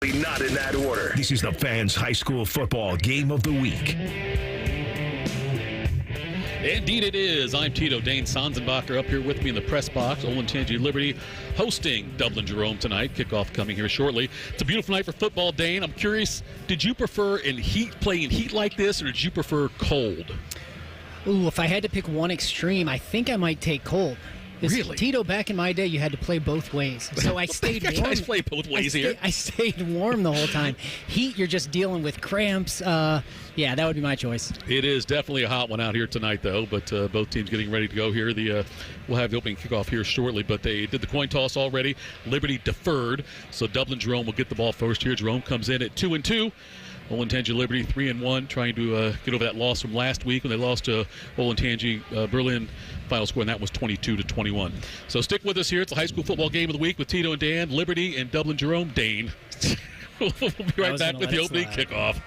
Not in that order. This is the Fans High School Football Game of the Week. Indeed it is. I'm Tito. Dane Sanzenbacher up here with me in the press box. Olentangy Liberty hosting Dublin Jerome tonight. Kickoff coming here shortly. It's a beautiful night for football, Dane. I'm curious, did you prefer playing in heat like this, or did you prefer cold? Ooh, if I had to pick one extreme, I think I might take cold. Really? Tito, back in my day, you had to play both ways. So I stayed warm. Guys play both ways here. I stayed warm the whole time. Heat, you're just dealing with cramps. Yeah, that would be my choice. It is definitely a hot one out here tonight, though. But both teams getting ready to go here. We'll have the opening kickoff here shortly. But they did the coin toss already. Liberty deferred, so Dublin Jerome will get the ball first here. Jerome comes in at 2-2. Olentangy Liberty 3-1, trying to get over that loss from last week when they lost to Olentangy Berlin. Final score, and that was 22-21. So stick with us here. It's a high school football game of the week with Tito and Dan. Liberty and Dublin Jerome. Dane. We'll be right back with the opening kickoff.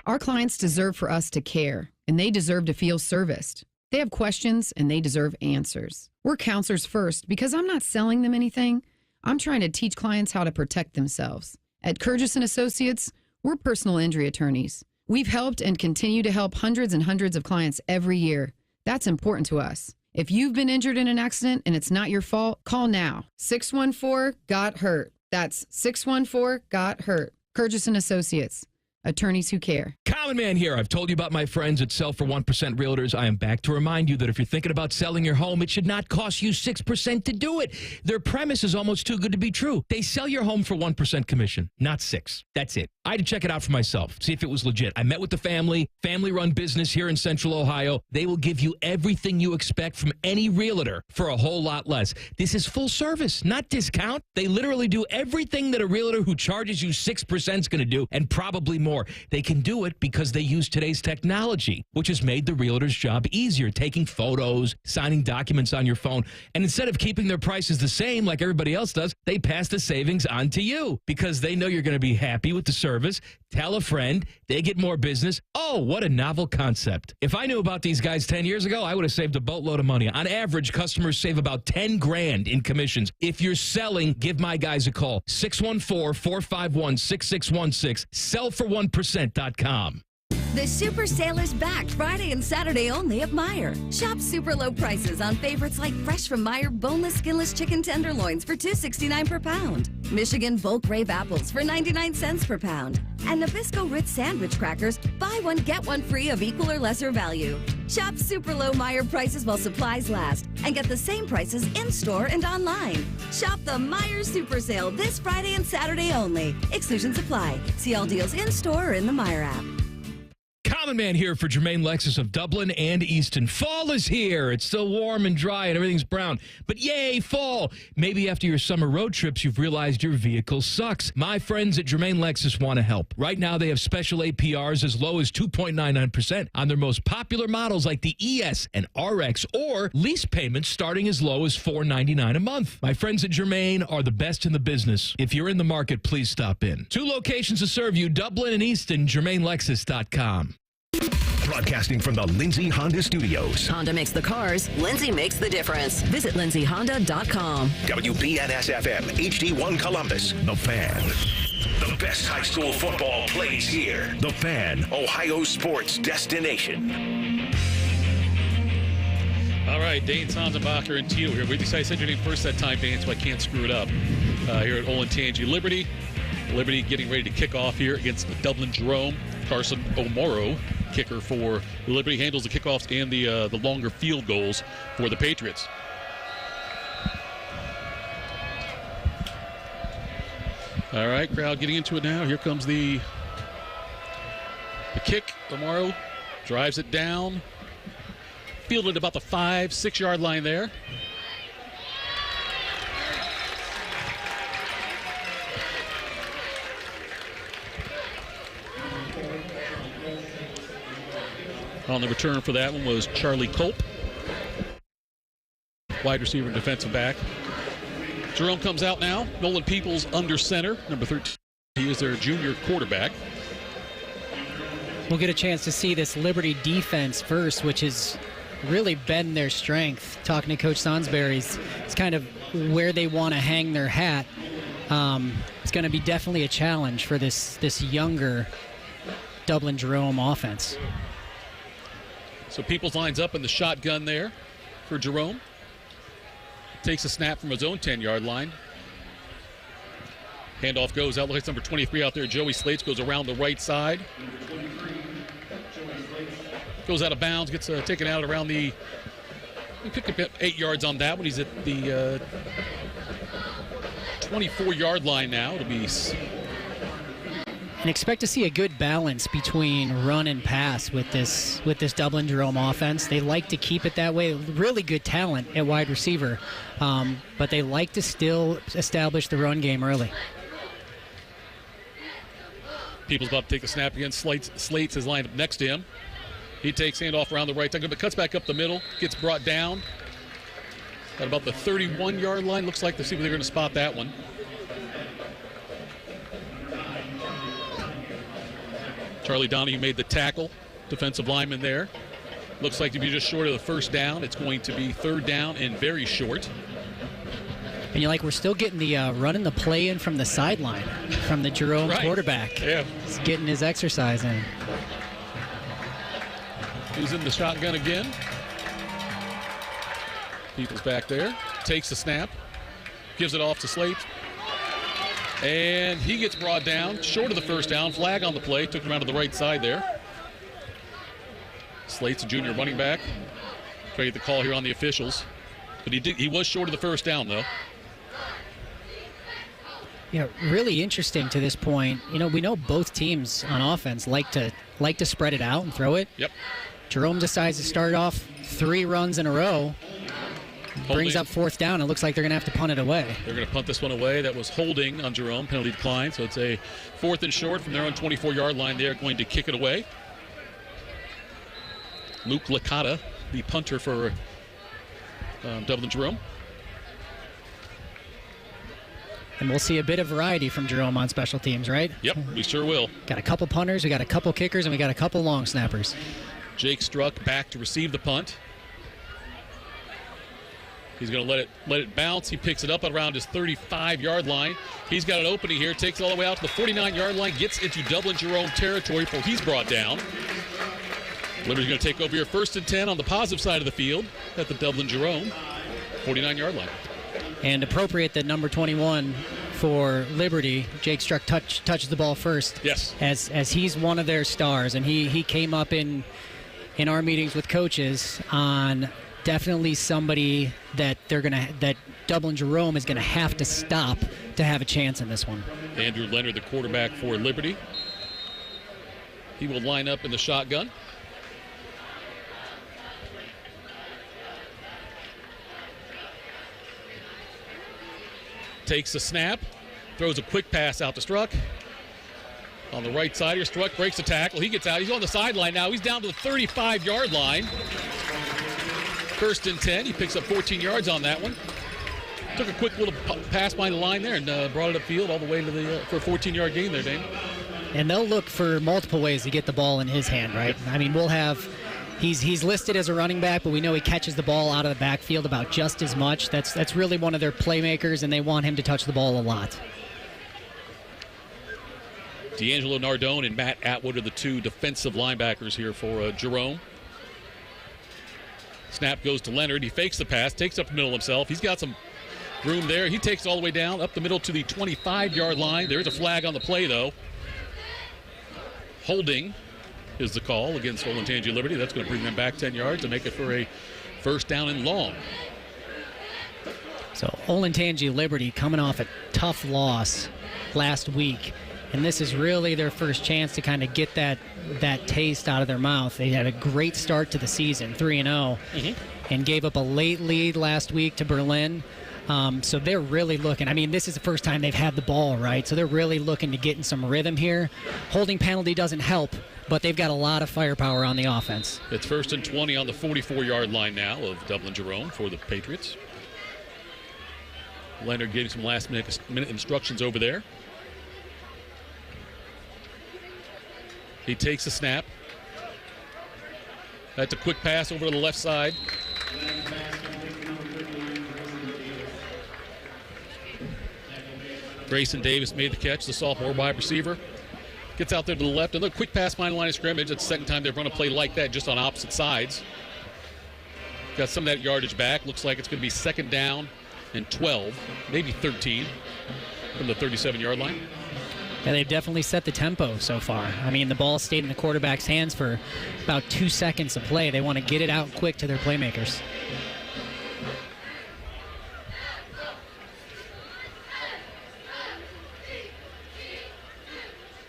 Our clients deserve for us to care, and they deserve to feel serviced. They have questions, and they deserve answers. We're counselors first because I'm not selling them anything. I'm trying to teach clients how to protect themselves. At Curtis & Associates, we're personal injury attorneys. We've helped and continue to help hundreds and hundreds of clients every year. That's important to us. If you've been injured in an accident and it's not your fault, call now. 614-GOT-HURT. That's 614-GOT-HURT. Curtis & Associates. Attorneys who care. Common Man here. I've told you about my friends at Sell for 1% Realtors. I am back to remind you that if you're thinking about selling your home, it should not cost you 6% to do it. Their premise is almost too good to be true. They sell your home for 1% commission, not 6%. That's it. I had to check it out for myself, see if it was legit. I met with the family-run business here in Central Ohio. They will give you everything you expect from any realtor for a whole lot less. This is full service, not discount. They literally do everything that a realtor who charges you 6% is going to do, and probably more. They can do it because they use today's technology, which has made the realtor's job easier, taking photos, signing documents on your phone. And instead of keeping their prices the same like everybody else does, they pass the savings on to you because they know you're going to be happy with the service. Tell a friend, they get more business. Oh, what a novel concept. If I knew about these guys 10 years ago, I would have saved a boatload of money. On average, customers save about $10,000 in commissions. If you're selling, give my guys a call. 614-451-6616. Sellfor1%.com. The Super Sale is back Friday and Saturday only at Meijer. Shop super low prices on favorites like fresh from Meijer boneless, skinless chicken tenderloins for $2.69 per pound. Michigan bulk Rave apples for 99 cents per pound. And Nabisco Ritz sandwich crackers, buy one, get one free of equal or lesser value. Shop super low Meijer prices while supplies last and get the same prices in-store and online. Shop the Meijer Super Sale this Friday and Saturday only. Exclusions apply. See all deals in-store or in the Meijer app. Common Man here for Jermaine Lexus of Dublin and Easton. Fall is here. It's still warm and dry and everything's brown. But yay, fall. Maybe after your summer road trips, you've realized your vehicle sucks. My friends at Jermaine Lexus want to help. Right now, they have special APRs as low as 2.99% on their most popular models like the ES and RX, or lease payments starting as low as $4.99 a month. My friends at Jermaine are the best in the business. If you're in the market, please stop in. 2 locations to serve you, Dublin and Easton, JermaineLexus.com. Broadcasting from the Lindsay Honda Studios. Honda makes the cars. Lindsay makes the difference. Visit lindsayhonda.com. WBNS-FM, HD1 Columbus. The Fan. The best high school football plays here. The Fan, Ohio sports destination. All right, Dane Sanzenbacher and Tito here. I said your name first that time, Dane, so I can't screw it up. Here at Olentangy Liberty. Liberty getting ready to kick off here against the Dublin Jerome. Carson O'Morrow, kicker for Liberty, handles the kickoffs and the longer field goals for the Patriots. All right, crowd getting into it now. Here comes the kick. O'Morrow drives it down. Fielded about the 5-6 yard line there. On the return for that one was Charlie Culp, wide receiver and defensive back. Jerome comes out now. Nolan Peoples under center, number 13. He is their junior quarterback. We'll get a chance to see this Liberty defense first, which has really been their strength. Talking to Coach Sonsbury, it's kind of where they want to hang their hat. it's going to be definitely a challenge for this younger Dublin Jerome offense. So Peoples lines up in the shotgun there for Jerome. Takes a snap from his own 10-yard line. Handoff goes out. Looks like number 23 out there. Joey Slates goes around the right side. Goes out of bounds. Gets taken out around the... He picked up 8 yards on that one. He's at the 24-yard line now. It'll be... And expect to see a good balance between run and pass with this Dublin Jerome offense. They like to keep it that way. Really good talent at wide receiver, but they like to still establish the run game early. People's about to take the snap again. Slates is lined up next to him. He takes handoff around the right side, but cuts back up the middle. Gets brought down at about the 31-yard line. Looks like they're going to spot that one. Charlie Donahue made the tackle. Defensive lineman there. Looks like to be just short of the first down. It's going to be 3rd down and very short. And you're like, we're still getting the running the play in from the sideline, from the Jerome quarterback. Yeah. He's getting his exercise in. He's in the shotgun again. People's back there. Takes the snap. Gives it off to Slate. And he gets brought down, short of the first down. Flag on the play. Took him around to the right side there. Slate's a junior running back. Try to get the call here on the officials. But he was short of the first down, though. Yeah, really interesting to this point. You know, we know both teams on offense like to spread it out and throw it. Yep. Jerome decides to start off 3 runs in a row. Brings up 4th down. It looks like they're going to have to punt it away. They're going to punt this one away. That was holding on Jerome. Penalty declined. So it's a 4th and short from their own 24-yard line. They're going to kick it away. Luke Licata, the punter for Dublin Jerome. And we'll see a bit of variety from Jerome on special teams, right? Yep, we sure will. Got a couple punters, we got a couple kickers, and we got a couple long snappers. Jake Struck back to receive the punt. He's going to let it bounce. He picks it up around his 35-yard line. He's got an opening here. Takes it all the way out to the 49-yard line. Gets into Dublin Jerome territory before he's brought down. Liberty's going to take over here 1st and 10 on the positive side of the field at the Dublin Jerome 49-yard line. And appropriate that number 21 for Liberty, Jake Struck touches the ball first. Yes. As he's one of their stars, and he came up in our meetings with coaches on definitely somebody that Dublin Jerome is going to have to stop to have a chance in this one. Andrew Leonard, the quarterback for Liberty. He will line up in the shotgun. Takes the snap, throws a quick pass out to Struck. On the right side here, Struck breaks the tackle. He gets out. He's on the sideline now. He's down to the 35-yard line. 1st and 10. He picks up 14 yards on that one. Took a quick little pass by the line there and brought it upfield all the way to for a 14-yard gain there, Dane. And they'll look for multiple ways to get the ball in his hand, right? I mean, we'll have... He's listed as a running back, but we know he catches the ball out of the backfield about just as much. That's really one of their playmakers, and they want him to touch the ball a lot. D'Angelo Nardone and Matt Atwood are the 2 defensive linebackers here for Jerome. Snap goes to Leonard. He fakes the pass, takes up the middle himself. He's got some room there. He takes all the way down, up the middle to the 25-yard line. There's a flag on the play, though. Holding is the call against Olentangy Liberty. That's going to bring them back 10 yards and make it for a 1st down and long. So Olentangy Liberty coming off a tough loss last week, and this is really their first chance to kind of get that taste out of their mouth. They had a great start to the season, 3-0, and gave up a late lead last week to Berlin. So they're really looking. I mean, this is the first time they've had the ball, right? So they're really looking to get in some rhythm here. Holding penalty doesn't help, but they've got a lot of firepower on the offense. It's 1st and 20 on the 44-yard line now of Dublin Jerome for the Patriots. Leonard getting some last-minute instructions over there. He takes a snap. That's a quick pass over to the left side. Grayson Davis made the catch, the sophomore wide receiver. Gets out there to the left. Another quick pass behind the line of scrimmage. It's the second time they've run a play like that, just on opposite sides. Got some of that yardage back. Looks like it's going to be 2nd down and 12, maybe 13 from the 37-yard line. Yeah, they've definitely set the tempo so far. I mean, the ball stayed in the quarterback's hands for about 2 seconds of play. They want to get it out quick to their playmakers.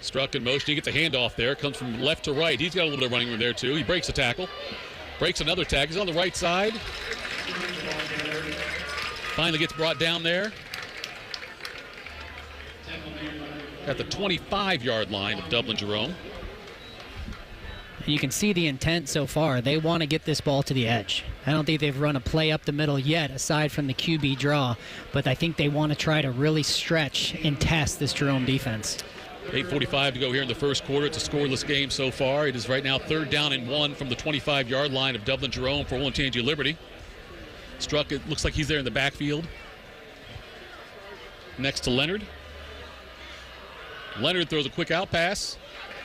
Struck in motion. He gets a handoff there. Comes from left to right. He's got a little bit of running room there, too. He breaks a tackle. Breaks another tag. He's on the right side. Finally gets brought down there. At the 25-yard line of Dublin Jerome. You can see the intent so far. They want to get this ball to the edge. I don't think they've run a play up the middle yet, aside from the QB draw. But I think they want to try to really stretch and test this Jerome defense. 8:45 to go here in the first quarter. It's a scoreless game so far. It is right now 3rd down and 1 from the 25-yard line of Dublin Jerome for Olentangy Liberty. Struck, it looks like he's there in the backfield. Next to Leonard. Leonard throws a quick out pass.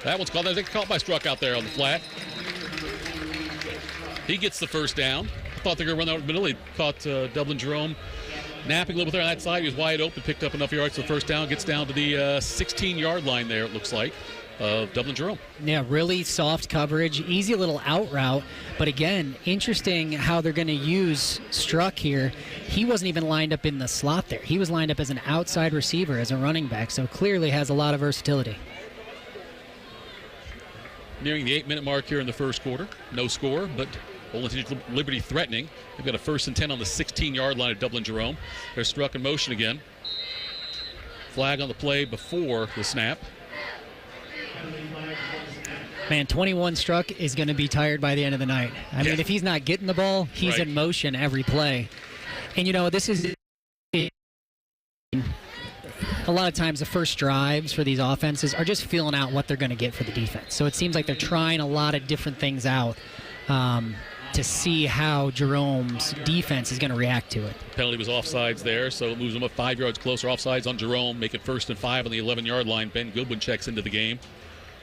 That one's called. I think caught by Struck out there on the flat. He gets the first down. I thought they were going to run out the middle. He caught Dublin Jerome napping a little bit there on that side. He was wide open, picked up enough yards for the first down. Gets down to the 16-yard line there, it looks like, of Dublin Jerome. Yeah, really soft coverage, easy little out route. But again, interesting how they're going to use Struck here. He wasn't even lined up in the slot there. He was lined up as an outside receiver, as a running back, so clearly has a lot of versatility. Nearing the 8-minute mark here in the first quarter. No score, but Olentangy Liberty threatening. They've got a 1st and 10 on the 16-yard line of Dublin Jerome. They're Struck in motion again. Flag on the play before the snap. Man, 21 Struck is going to be tired by the end of the night. I mean, if he's not getting the ball, he's in motion every play. And, you know, this is a lot of times the first drives for these offenses are just feeling out what they're going to get for the defense. So it seems like they're trying a lot of different things out to see how Jerome's defense is going to react to it. Penalty was offsides there, so it moves them up 5 yards closer. Offsides on Jerome, make it 1st and 5 on the 11-yard line. Ben Goodwin checks into the game,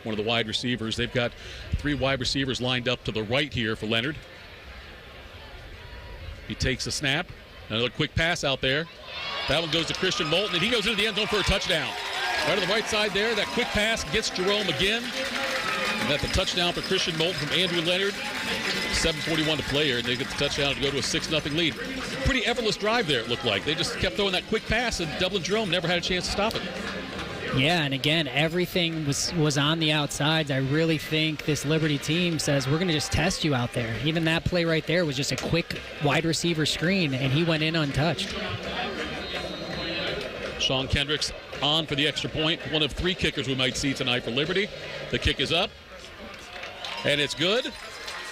one of the wide receivers. They've got 3 wide receivers lined up to the right here for Leonard. He takes a snap. Another quick pass out there. That one goes to Christian Moulton, and he goes into the end zone for a touchdown. Right on the right side there, that quick pass gets Jerome again. And that's a touchdown for Christian Moulton from Andrew Leonard. 7:41 to play here, and they get the touchdown to go to a 6-0 lead. Pretty effortless drive there, it looked like. They just kept throwing that quick pass, and Dublin Jerome never had a chance to stop it. Yeah, and again, everything was on the outsides. I really think this Liberty team says, we're going to just test you out there. Even that play right there was just a quick wide receiver screen, and he went in untouched. Sean Kendricks on for the extra point. One of 3 kickers we might see tonight for Liberty. The kick is up, and it's good.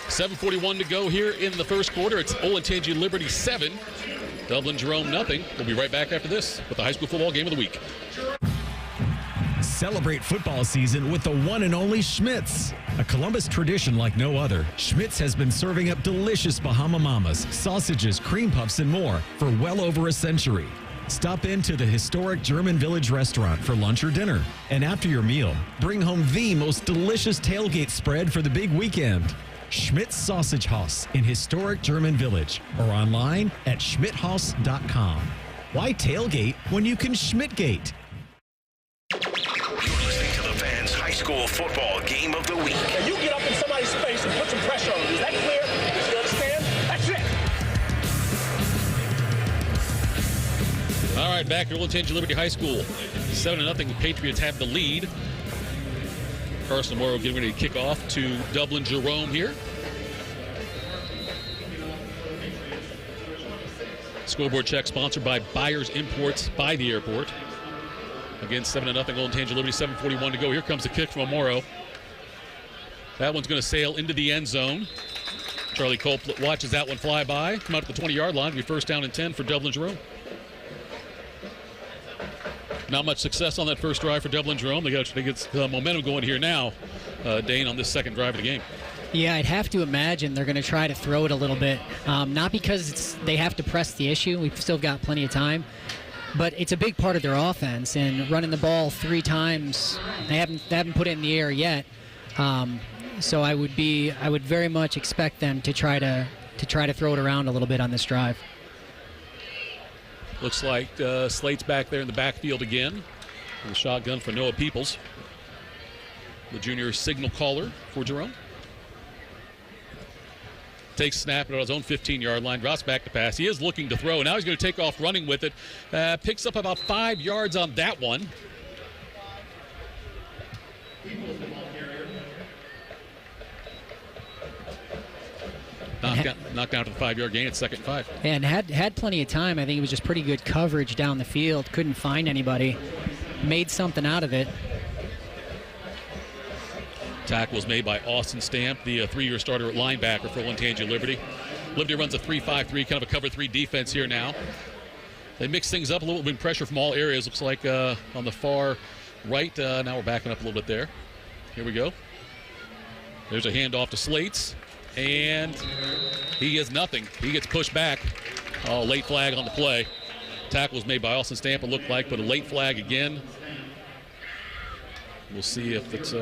7:41 to go here in the first quarter. It's Olentangy Liberty 7, Dublin Jerome nothing. We'll be right back after this with the high school football game of the week. Celebrate football season with the one and only Schmitz. A Columbus tradition like no other, Schmitz has been serving up delicious Bahama Mamas, sausages, cream puffs, and more for well over a century. Stop into the historic German Village restaurant for lunch or dinner. And after your meal, bring home the most delicious tailgate spread for the big weekend. Schmitz Sausage Haus in historic German Village or online at schmidthaus.com. Why tailgate when you can Schmidtgate? You're listening to the Fans High School Football Game of the Week. Now you get up in somebody's face and put some pressure on them. Is that clear? You understand? That's it. All right, back to Olentangy Liberty High School. 7-0, the Patriots have the lead. Carson Morrow getting ready to kick off to Dublin Jerome here. Scoreboard check sponsored by Buyers Imports by the airport. Again, 7-0, Olentangy Liberty, 7:41 to go. Here comes the kick from Morrow. That one's going to sail into the end zone. Charlie Cole watches that one fly by. Come out to the 20-yard line. It'll be 1st down and 10 for Dublin Jerome. Not much success on that first drive for Dublin Jerome. They get momentum going here now, Dane, on this second drive of the game. Yeah, I'd have to imagine they're going to try to throw it a little bit. Not because they have to press the issue. We've still got plenty of time. But it's a big part of their offense, and running the ball 3 times, they haven't put it in the air yet. So I would very much expect them to try to throw it around a little bit on this drive. Looks like Slate's back there in the backfield again. The shotgun for Noah Peoples, the junior signal caller for Jerome. Takes snap at his own 15-yard line, drops back to pass. He is looking to throw. Now he's going to take off running with it. Picks up about 5 yards on that one. Knocked down to the 5-yard gain. It's 2nd and 5. And had plenty of time. I think it was just pretty good coverage down the field. Couldn't find anybody. Made something out of it. Tackle was made by Austin Stamp, the 3-year starter at linebacker for Olentangy Liberty. Liberty runs a 3-5-3, kind of a cover 3 defense here now. They mix things up a little bit, pressure from all areas. Looks like on the far right. Now we're backing up a little bit there. Here we go. There's a handoff to Slates. And he gets nothing. He gets pushed back. Oh, late flag on the play. Tackle was made by Austin Stamp, it looked like, but a late flag again. We'll see if it's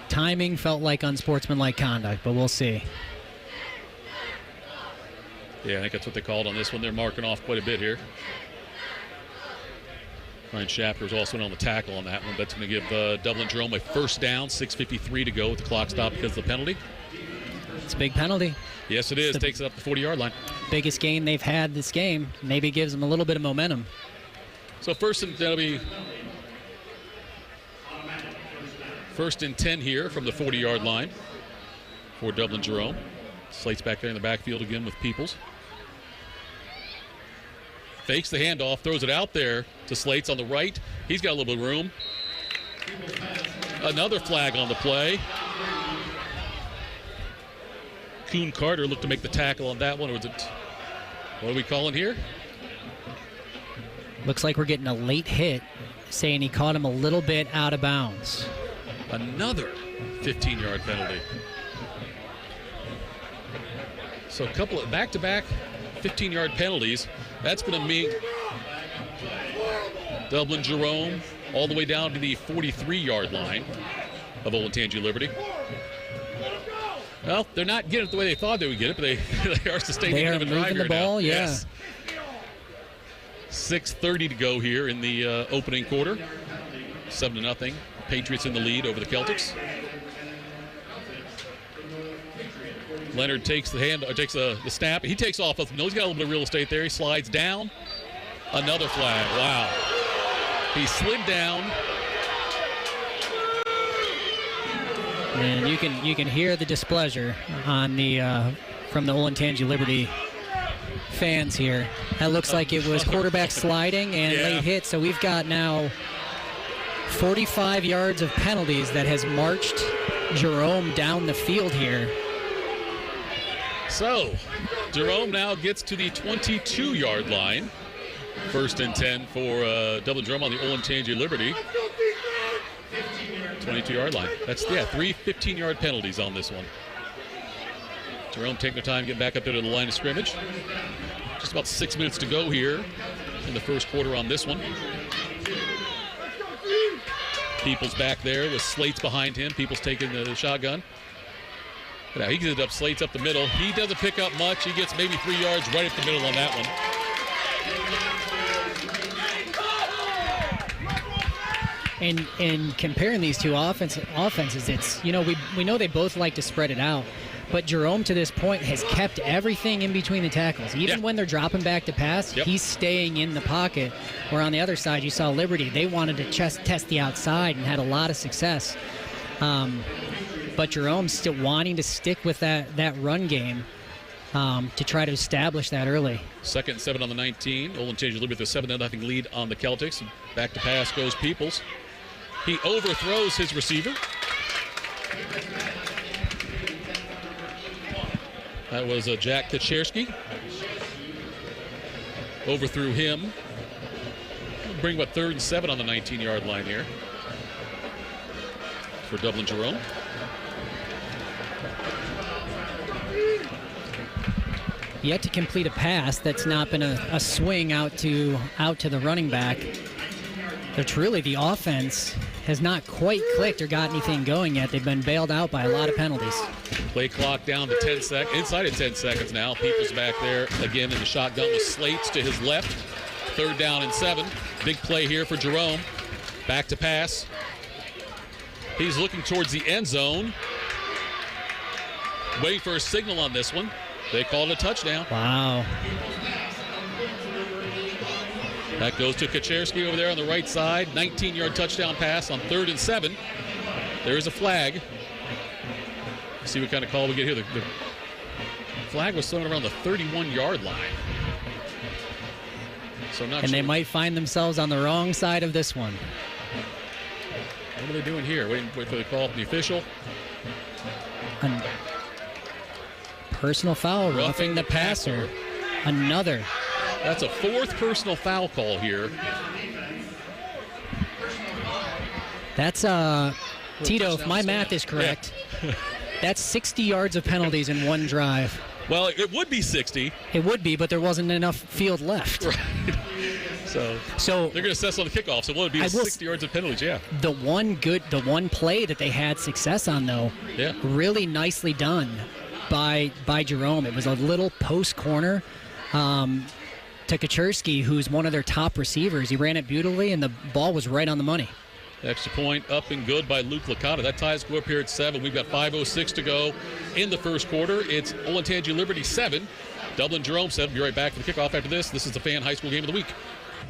timing felt like unsportsmanlike conduct, but we'll see. Yeah, I think that's what they called on this one. They're marking off quite a bit here. Ryan Shapker's also in on the tackle on that one. That's going to give Dublin Jerome a first down, 6:53 to go with the clock stop because of the penalty. It's a big penalty. Yes, it is. Takes it up the 40-yard line. Biggest gain they've had this game. Maybe gives them a little bit of momentum. So that'll be first and 10 here from the 40-yard line for Dublin Jerome. Slate's back there in the backfield again with Peoples. Fakes the handoff, throws it out there to Slates on the right. He's got a little bit of room. Another flag on the play. Kuhn Carter looked to make the tackle on that one. Or was it, what are we calling here? Looks like we're getting a late hit, saying he caught him a little bit out of bounds. Another 15-yard penalty. So a couple of back-to-back 15-yard penalties. That's going to mean Dublin Jerome all the way down to the 43-yard line of Olentangy Liberty. Well, they're not getting it the way they thought they would get it, but they are sustaining they are the drive moving here the ball, now. yeah. Yes. 6:30 to go here in the opening quarter. 7-0. Patriots in the lead over the Celtics. Leonard takes the snap. He takes off. He's got a little bit of real estate there. He slides down. Another flag. Wow. He slid down. And you can hear the displeasure on the from the Olentangy Liberty fans here. That looks like it was quarterback sliding and late hit. So we've got now 45 yards of penalties that has marched Jerome down the field here. So Jerome now gets to the 22-yard line. 1st and 10 for Dublin Jerome on the Olentangy Liberty. 22-yard line. That's, 3 15-yard penalties on this one. Jerome taking their time, getting back up there to the line of scrimmage. Just about 6 minutes to go here in the first quarter on this one. Peoples back there with Slates behind him. Peoples taking the shotgun. Now he gets it up, Slates up the middle. He doesn't pick up much. He gets maybe 3 yards right up the middle on that one. And comparing these two offenses, it's, we know they both like to spread it out, but Jerome to this point has kept everything in between the tackles. Even when they're dropping back to pass, he's staying in the pocket. Where on the other side, you saw Liberty. They wanted to test the outside and had a lot of success. But Jerome's still wanting to stick with that run game to try to establish that early. 2nd and 7 on the 19. Olentangy Liberty with a 7-0 lead on the Celtics. Back to pass goes Peoples. He overthrows his receiver. That was Jack Kaczerski. Overthrew him. Bring about 3rd and 7 on the 19-yard line here for Dublin Jerome. yet to complete a pass that's not been a swing out to the running back. But truly, the offense has not quite clicked or got anything going yet. They've been bailed out by a lot of penalties. Play clock down to 10 seconds, inside of 10 seconds now. People's back there again in the shotgun with Slates to his left. 3rd down and 7. Big play here for Jerome. Back to pass. He's looking towards the end zone. Waiting for a signal on this one. They called a touchdown. Wow. That goes to Kaczerski over there on the right side. 19-yard touchdown pass on 3rd and 7. There is a flag. Let's see what kind of call we get here. The flag was thrown around the 31-yard line. So I'm not and sure. They might find themselves on the wrong side of this one. What are they doing here? Waiting for the call from the official. Personal foul, roughing the passer. Another. That's a 4th personal foul call here. That's Tito, if my math is correct, that's 60 yards of penalties in one drive. Well, it would be 60. It would be, but there wasn't enough field left. Right. So they're going to assess on the kickoff. So what would be 60 yards of penalties? Yeah. The one play that they had success on, though, really nicely done by Jerome. It was a little post corner to Kaczerski, who's one of their top receivers. He ran it beautifully, and the ball was right on the money. Extra point up and good by Luke Licata. That ties go up here at 7. We've got 5:06 to go in the first quarter. It's Olentangy Liberty 7, Dublin Jerome 7. Be right back for the kickoff after this. This is the Fan High School Game of the Week.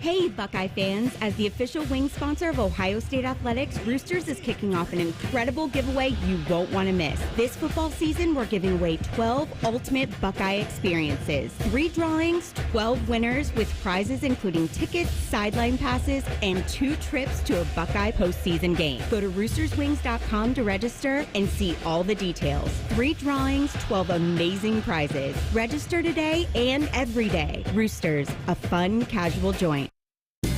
Hey, Buckeye fans. As the official wing sponsor of Ohio State Athletics, Roosters is kicking off an incredible giveaway you won't want to miss. This football season, we're giving away 12 ultimate Buckeye experiences. 3 drawings, 12 winners with prizes including tickets, sideline passes, and 2 trips to a Buckeye postseason game. Go to roosterswings.com to register and see all the details. 3 drawings, 12 amazing prizes. Register today and every day. Roosters, a fun, casual joint.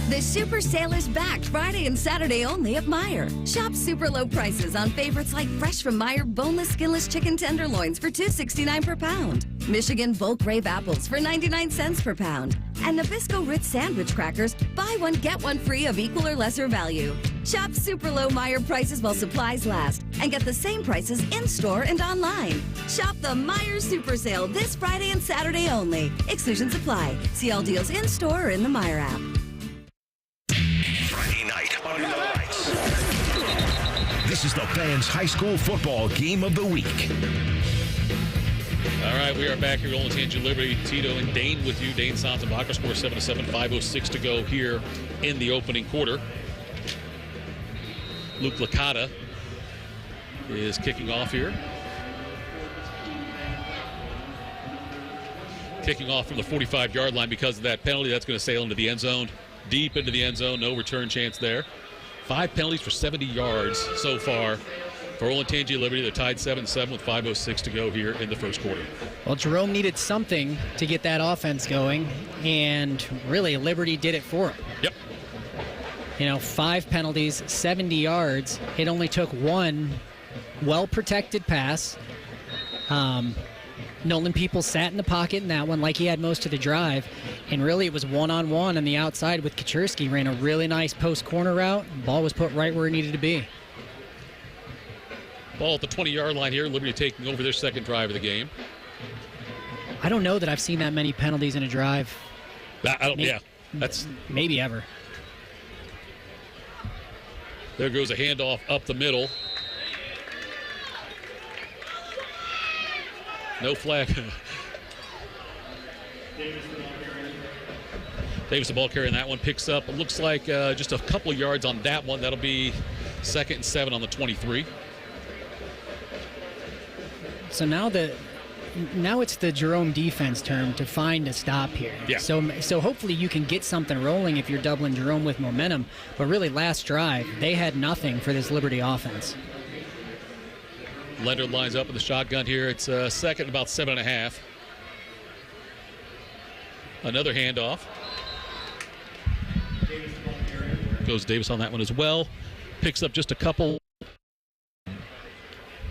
The super sale is back Friday and Saturday only at Meijer. Shop super low prices on favorites like fresh from Meijer boneless, skinless chicken tenderloins for $2.69 per pound. Michigan bulk grape apples for 99 cents per pound. And Nabisco Ritz sandwich crackers, buy one, get one free of equal or lesser value. Shop super low Meijer prices while supplies last and get the same prices in-store and online. Shop the Meijer Super Sale this Friday and Saturday only. Exclusions apply. See all deals in-store or in the Meijer app. Friday night under the lights. This is the Fans High School Football Game of the Week. All right, we are back here at Olentangy Liberty. Tito and Dane with you. Dane Santenbacher, score 7-7, 5:06 to go here in the opening quarter. Luke Licata is kicking off here. Kicking off from the 45-yard line because of that penalty. That's going to sail into the end zone. Deep into the end zone. No return chance there. 5 penalties for 70 yards so far for Olentangy Liberty. They're tied 7-7 with 5:06 to go here in the first quarter. Well, Jerome needed something to get that offense going, and really Liberty did it for him. Yep. 5 penalties, 70 yards. It only took one well-protected pass. Nolan Peoples sat in the pocket in that one like he had most of the drive. And really it was one-on-one on the outside with Kaczerski. Ran a really nice post-corner route. Ball was put right where it needed to be. Ball at the 20-yard line here. Liberty taking over their second drive of the game. I don't know that I've seen that many penalties in a drive. That's maybe ever. There goes a handoff up the middle. No flag. Davis, the ball carrier in that one, picks up. It looks like just a couple of yards on that one. That'll be 2nd and 7 on the 23. So now it's the Jerome defense turn to find a stop here. Yeah. So hopefully you can get something rolling if you're Dublin Jerome with momentum. But really, last drive, they had nothing for this Liberty offense. Leonard lines up with the shotgun here. It's 2nd, about 7.5. Another handoff. Goes Davis on that one as well. Picks up just a couple.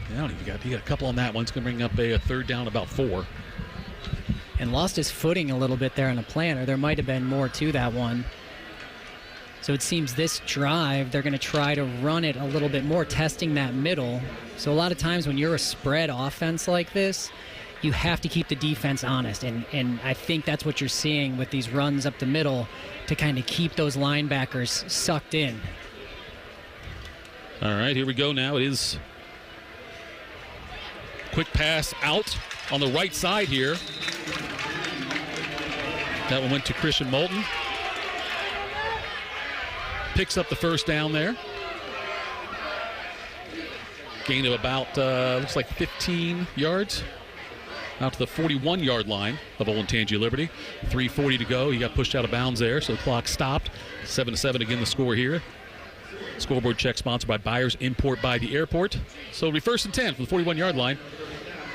He got a couple on that one. It's going to bring up a 3rd down, about 4. and lost his footing a little bit there on a plant, or there might have been more to that one. So it seems this drive, they're going to try to run it a little bit more, testing that middle. So a lot of times when you're a spread offense like this, you have to keep the defense honest. And I think that's what you're seeing with these runs up the middle to kind of keep those linebackers sucked in. All right, here we go now. It is quick pass out on the right side here. That one went to Christian Moulton. Picks up the first down there. Gain of about, looks like 15 yards. Out to the 41-yard line of Olentangy Liberty. 3:40 to go. He got pushed out of bounds there, so the clock stopped. 7-7 again the score here. Scoreboard check sponsored by Buyers Import by the Airport. So it'll be 1st and 10 from the 41-yard line.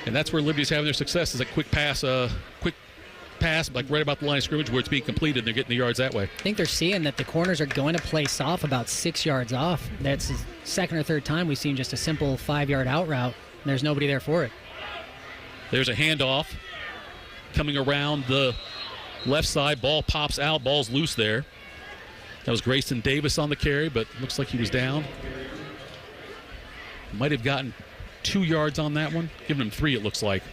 And that's where Liberty's having their success, is a quick pass, like right about the line of scrimmage where it's being completed, and they're getting the yards that way. I think they're seeing that the corners are going to play soft about 6 yards off. That's the second or third time we've seen just a simple 5-yard out route, and there's nobody there for it. There's a handoff coming around the left side. Ball pops out. Ball's loose there. That was Grayson Davis on the carry, but looks like he was down. Might have gotten 2 yards on that one. Giving him 3, it looks like.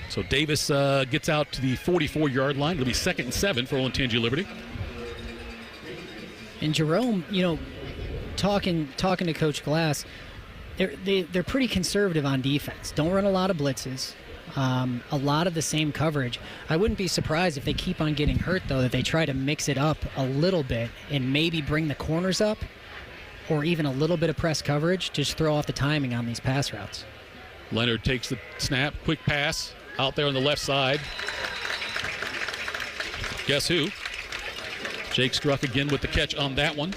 So Davis gets out to the 44-yard line. It'll be 2nd and 7 for Olentangy Liberty. And Jerome, talking to Coach Glass, they're pretty conservative on defense. Don't run a lot of blitzes. A lot of the same coverage. I wouldn't be surprised if they keep on getting hurt, though, that they try to mix it up a little bit and maybe bring the corners up or even a little bit of press coverage to just throw off the timing on these pass routes. Leonard takes the snap. Quick pass out there on the left side. Guess who? Jake Struck again with the catch on that one.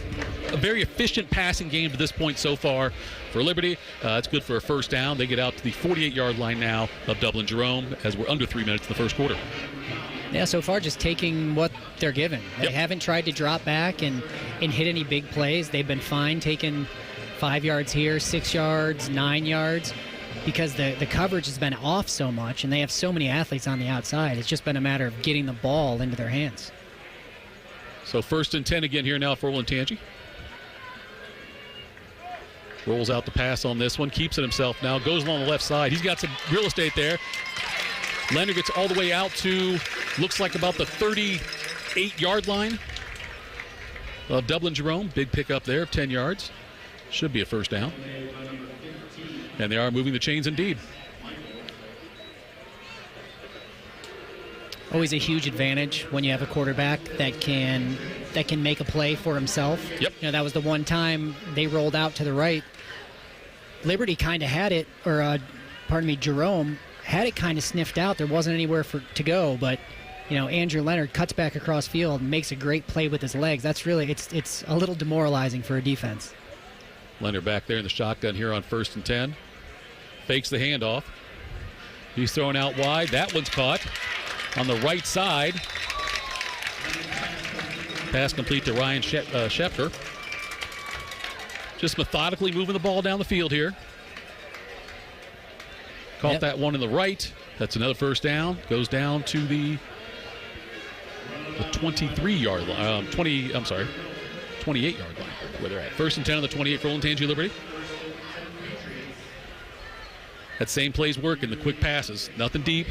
A very efficient passing game to this point so far for Liberty. It's good for a first down. They get out to the 48-yard line now of Dublin Jerome as we're under 3 minutes in the first quarter. Yeah, so far just taking what they're given. They haven't tried to drop back and hit any big plays. They've been fine taking 5 yards here, 6 yards, 9 yards, because the coverage has been off so much and they have so many athletes on the outside. It's just been a matter of getting the ball into their hands. So 1st and 10 again here now for Olentangy. Rolls out the pass on this one, keeps it himself now, goes along the left side. He's got some real estate there. Leonard gets all the way out to, looks like about the 38-yard line of Dublin Jerome. Big pickup there of 10 yards. Should be a first down. And they are moving the chains indeed. Always a huge advantage when you have a quarterback that can make a play for himself. Yep. That was the one time they rolled out to the right. Liberty kind of had it, Jerome had it kind of sniffed out. There wasn't anywhere to go, but Andrew Leonard cuts back across field and makes a great play with his legs. That's really it's a little demoralizing for a defense. Leonard back there in the shotgun here on 1st and 10. Fakes the handoff. He's thrown out wide. That one's caught on the right side. Pass complete to Ryan Schefter. Just methodically moving the ball down the field here. Caught that one in the right. That's another first down. Goes down to the 23-yard line. 28-yard line where they're at. 1st and 10 on the 28 for Olentangy Liberty. That same play's working, the quick passes. Nothing deep.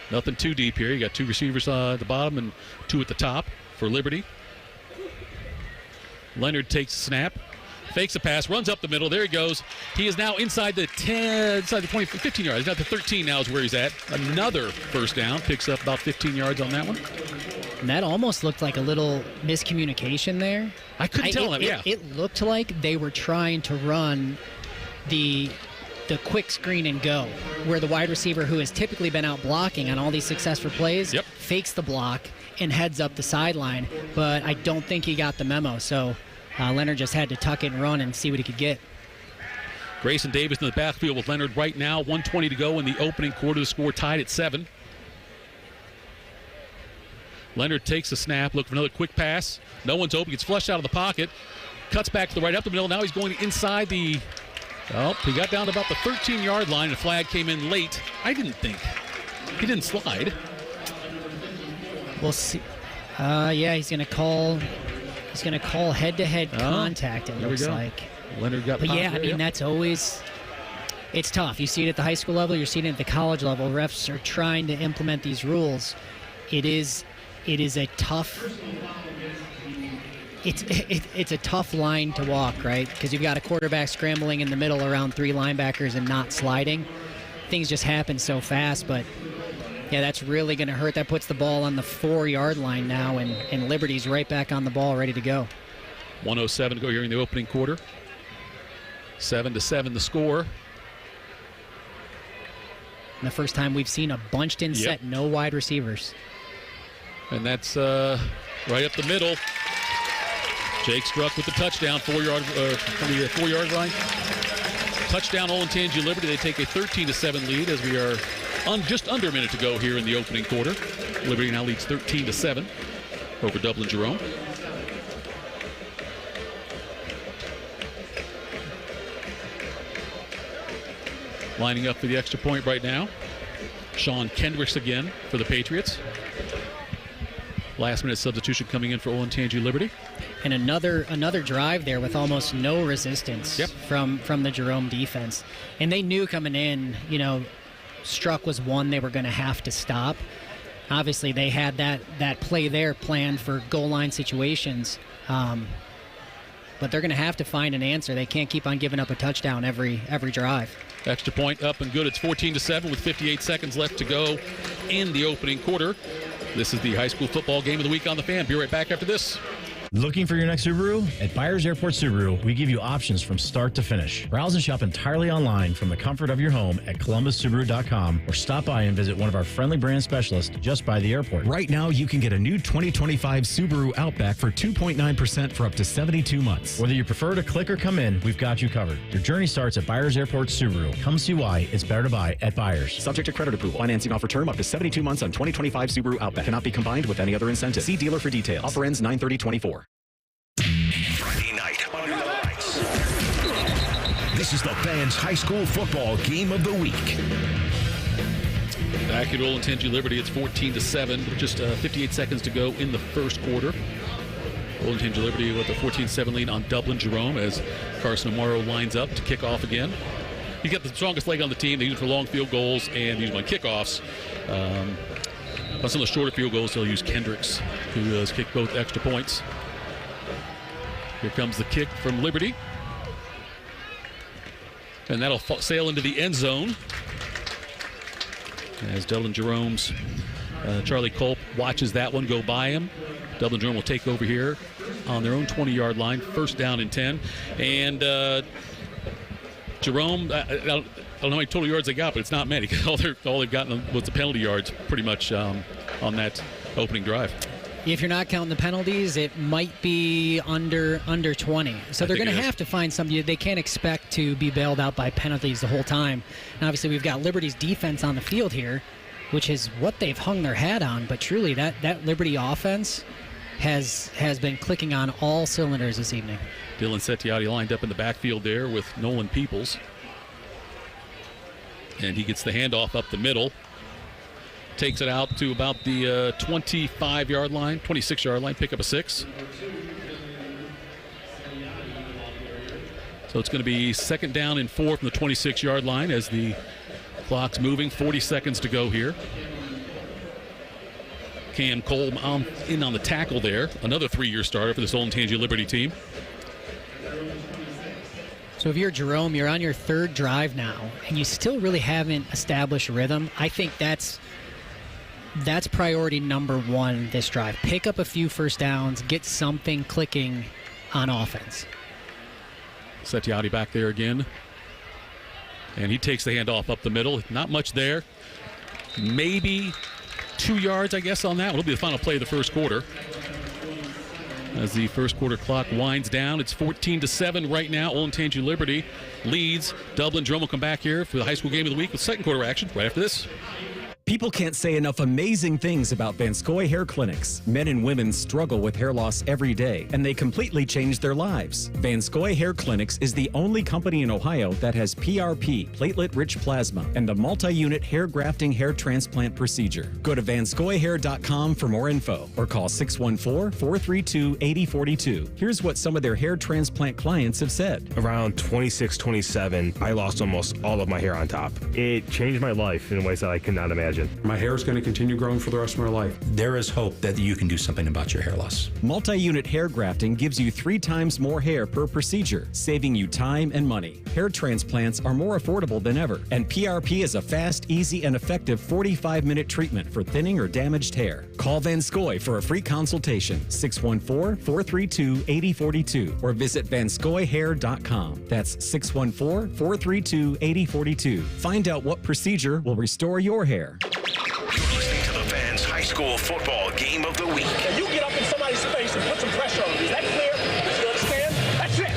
Nothing too deep here. You got 2 receivers at the bottom and 2 at the top for Liberty. Leonard takes a snap, fakes a pass, runs up the middle. There he goes. He is now inside the 20, 15 yards. He's at the 13 now is where he's at. Another first down. Picks up about 15 yards on that one. And that almost looked like a little miscommunication there. I couldn't tell him, yeah. It looked like they were trying to run the quick screen and go, where the wide receiver, who has typically been out blocking on all these successful plays, fakes the block and heads up the sideline. But I don't think he got the memo, so Leonard just had to tuck it and run and see what he could get. Grayson Davis in the backfield with Leonard right now. 1:20 to go in the opening quarter. The score tied at 7. Leonard takes a snap, look for another quick pass. No one's open, gets flushed out of the pocket. Cuts back to the right, up the middle. Now he's going inside the... Oh, he got down to about the 13-yard line, and the flag came in late. I didn't think He didn't slide. We'll see. Yeah, he's going to call head-to-head contact, it looks like. Leonard got But popped yeah, I there, mean, that's always... It's tough. You see it at the high school level. You're seeing it at the college level. Refs are trying to implement these rules. It is a tough... It's a tough line to walk, right? Because you've got a quarterback scrambling in the middle around 3 linebackers and not sliding. Things just happen so fast, but yeah, that's really going to hurt. That puts the ball on the 4-yard line now, and Liberty's right back on the ball, ready to go. 1:07 to go here in the opening quarter. 7-7 the score. And the first time we've seen a bunched-in set, no wide receivers. And that's right up the middle. Jake Struck with the touchdown, 4-yard from the 4-yard line. Touchdown, Olentangy Liberty. They take a 13-7 lead as we are just under a minute to go here in the opening quarter. Liberty now leads 13-7 over Dublin Jerome. Lining up for the extra point right now, Sean Kendricks again for the Patriots. Last minute substitution coming in for Olentangy Liberty. And another drive there with almost no resistance from the Jerome defense. And they knew coming in, Struck was one they were going to have to stop. Obviously, they had that play there planned for goal line situations. But they're going to have to find an answer. They can't keep on giving up a touchdown every drive. Extra point up and good. It's 14-7 with 58 seconds left to go in the opening quarter. This is the high school football game of the week on The Fan. Be right back after this. Looking for your next Subaru? At Byers Airport Subaru, we give you options from start to finish. Browse and shop entirely online from the comfort of your home at ColumbusSubaru.com or stop by and visit one of our friendly brand specialists just by the airport. Right now, you can get a new 2025 Subaru Outback for 2.9% for up to 72 months. Whether you prefer to click or come in, we've got you covered. Your journey starts at Byers Airport Subaru. Come see why it's better to buy at Byers. Subject to credit approval. Financing offer term up to 72 months on 2025 Subaru Outback. Cannot be combined with any other incentive. See dealer for details. Offer ends 9/30/24. Friday night under the lights. This is the Fan's high school football game of the week. Back at Olentangy Liberty, it's 14-7. Just 58 seconds to go in the first quarter. Olentangy Liberty with a 14-7 lead on Dublin Jerome as Carson Amaro lines up to kick off again. He's got the strongest leg on the team. They use it for long field goals and use them on kickoffs. On some of the shorter field goals, they'll use Kendricks, who has kicked both extra points. Here comes the kick from Liberty. And that'll sail into the end zone as Dublin Jerome's Charlie Culp watches that one go by him. Dublin Jerome will take over here on their own 20-yard line, first down and 10. And Jerome, I don't know how many total yards they got, but it's not many. all they've gotten was the penalty yards pretty much on that opening drive. If you're not counting the penalties, it might be under 20. So they're going to have to find somebody. They can't expect to be bailed out by penalties the whole time. And obviously, we've got Liberty's defense on the field here, which is what they've hung their hat on. But truly, that Liberty offense has been clicking on all cylinders this evening. Dylan Settiati lined up in the backfield there with Nolan Peoples. And he gets the handoff up the middle. Takes it out to about the 25-yard line, 26-yard line, pick up a 6. So it's going to be second down and 4 from the 26-yard line as the clock's moving. 40 seconds to go here. Cam Cole in on the tackle there. Another 3-year starter for this Olentangy Liberty team. So if you're Jerome, you're on your third drive now, and you still really haven't established rhythm. I think that's priority number one this drive. Pick up a few first downs, get something clicking on offense. Settiati back there again. And he takes the handoff up the middle. Not much there. Maybe 2 yards, I guess, on that. It'll be the final play of the first quarter. As the first quarter clock winds down, it's 14-7 right now. Olentangy Liberty leads. Dublin Jerome will come back here for the high school game of the week with second quarter action right after this. People can't say enough amazing things about Vanscoy Hair Clinics. Men and women struggle with hair loss every day, and they completely change their lives. Vanscoy Hair Clinics is the only company in Ohio that has PRP, platelet-rich plasma, and a multi-unit hair grafting hair transplant procedure. Go to vanscoyhair.com for more info, or call 614-432-8042. Here's what some of their hair transplant clients have said. Around 26, 27, I lost almost all of my hair on top. It changed my life in ways that I could not imagine. My hair is going to continue growing for the rest of my life. There is hope that you can do something about your hair loss. Multi-unit hair grafting gives you 3 times more hair per procedure, saving you time and money. Hair transplants are more affordable than ever, and PRP is a fast, easy, and effective 45-minute treatment for thinning or damaged hair. Call Vanscoy for a free consultation, 614-432-8042, or visit vanscoyhair.com. That's 614-432-8042. Find out what procedure will restore your hair. You're listening to the Fans High School Football Game of the Week. Now you get up in somebody's face and put some pressure on them. Is that clear? You understand? That's it.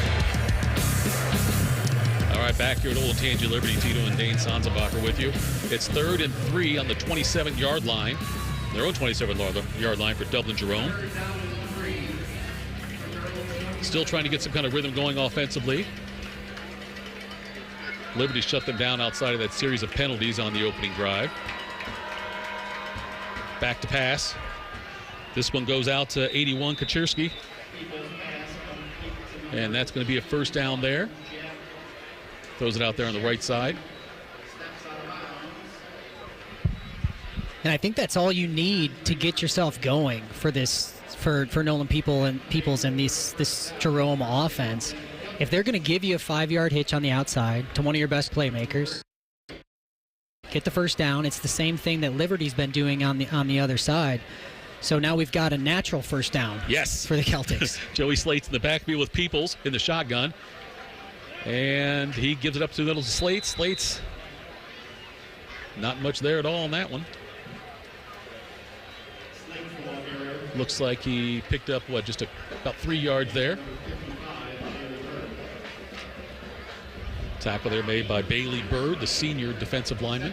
All right, back here at Olentangy, Liberty, Tito and Dane Sanzenbacher with you. It's 3rd and 3 on the 27-yard line. Their own 27-yard line for Dublin Jerome. Still trying to get some kind of rhythm going offensively. Liberty shut them down outside of that series of penalties on the opening drive. Back to pass. This one goes out to 81, Kaczerski. And that's going to be a first down there. Throws it out there on the right side. And I think that's all you need to get yourself going for this, for Nolan Peoples and this Jerome offense. If they're going to give you a 5-yard hitch on the outside to one of your best playmakers, get the first down. It's the same thing that Liberty's been doing on the other side. So now we've got a natural first down. Yes, for the Celtics. Joey Slate's in the backfield with Peoples in the shotgun. And he gives it up to little Slate. Slate's not much there at all on that one. Looks like he picked up, just about 3 yards there. Tackle there made by Bailey Bird, the senior defensive lineman.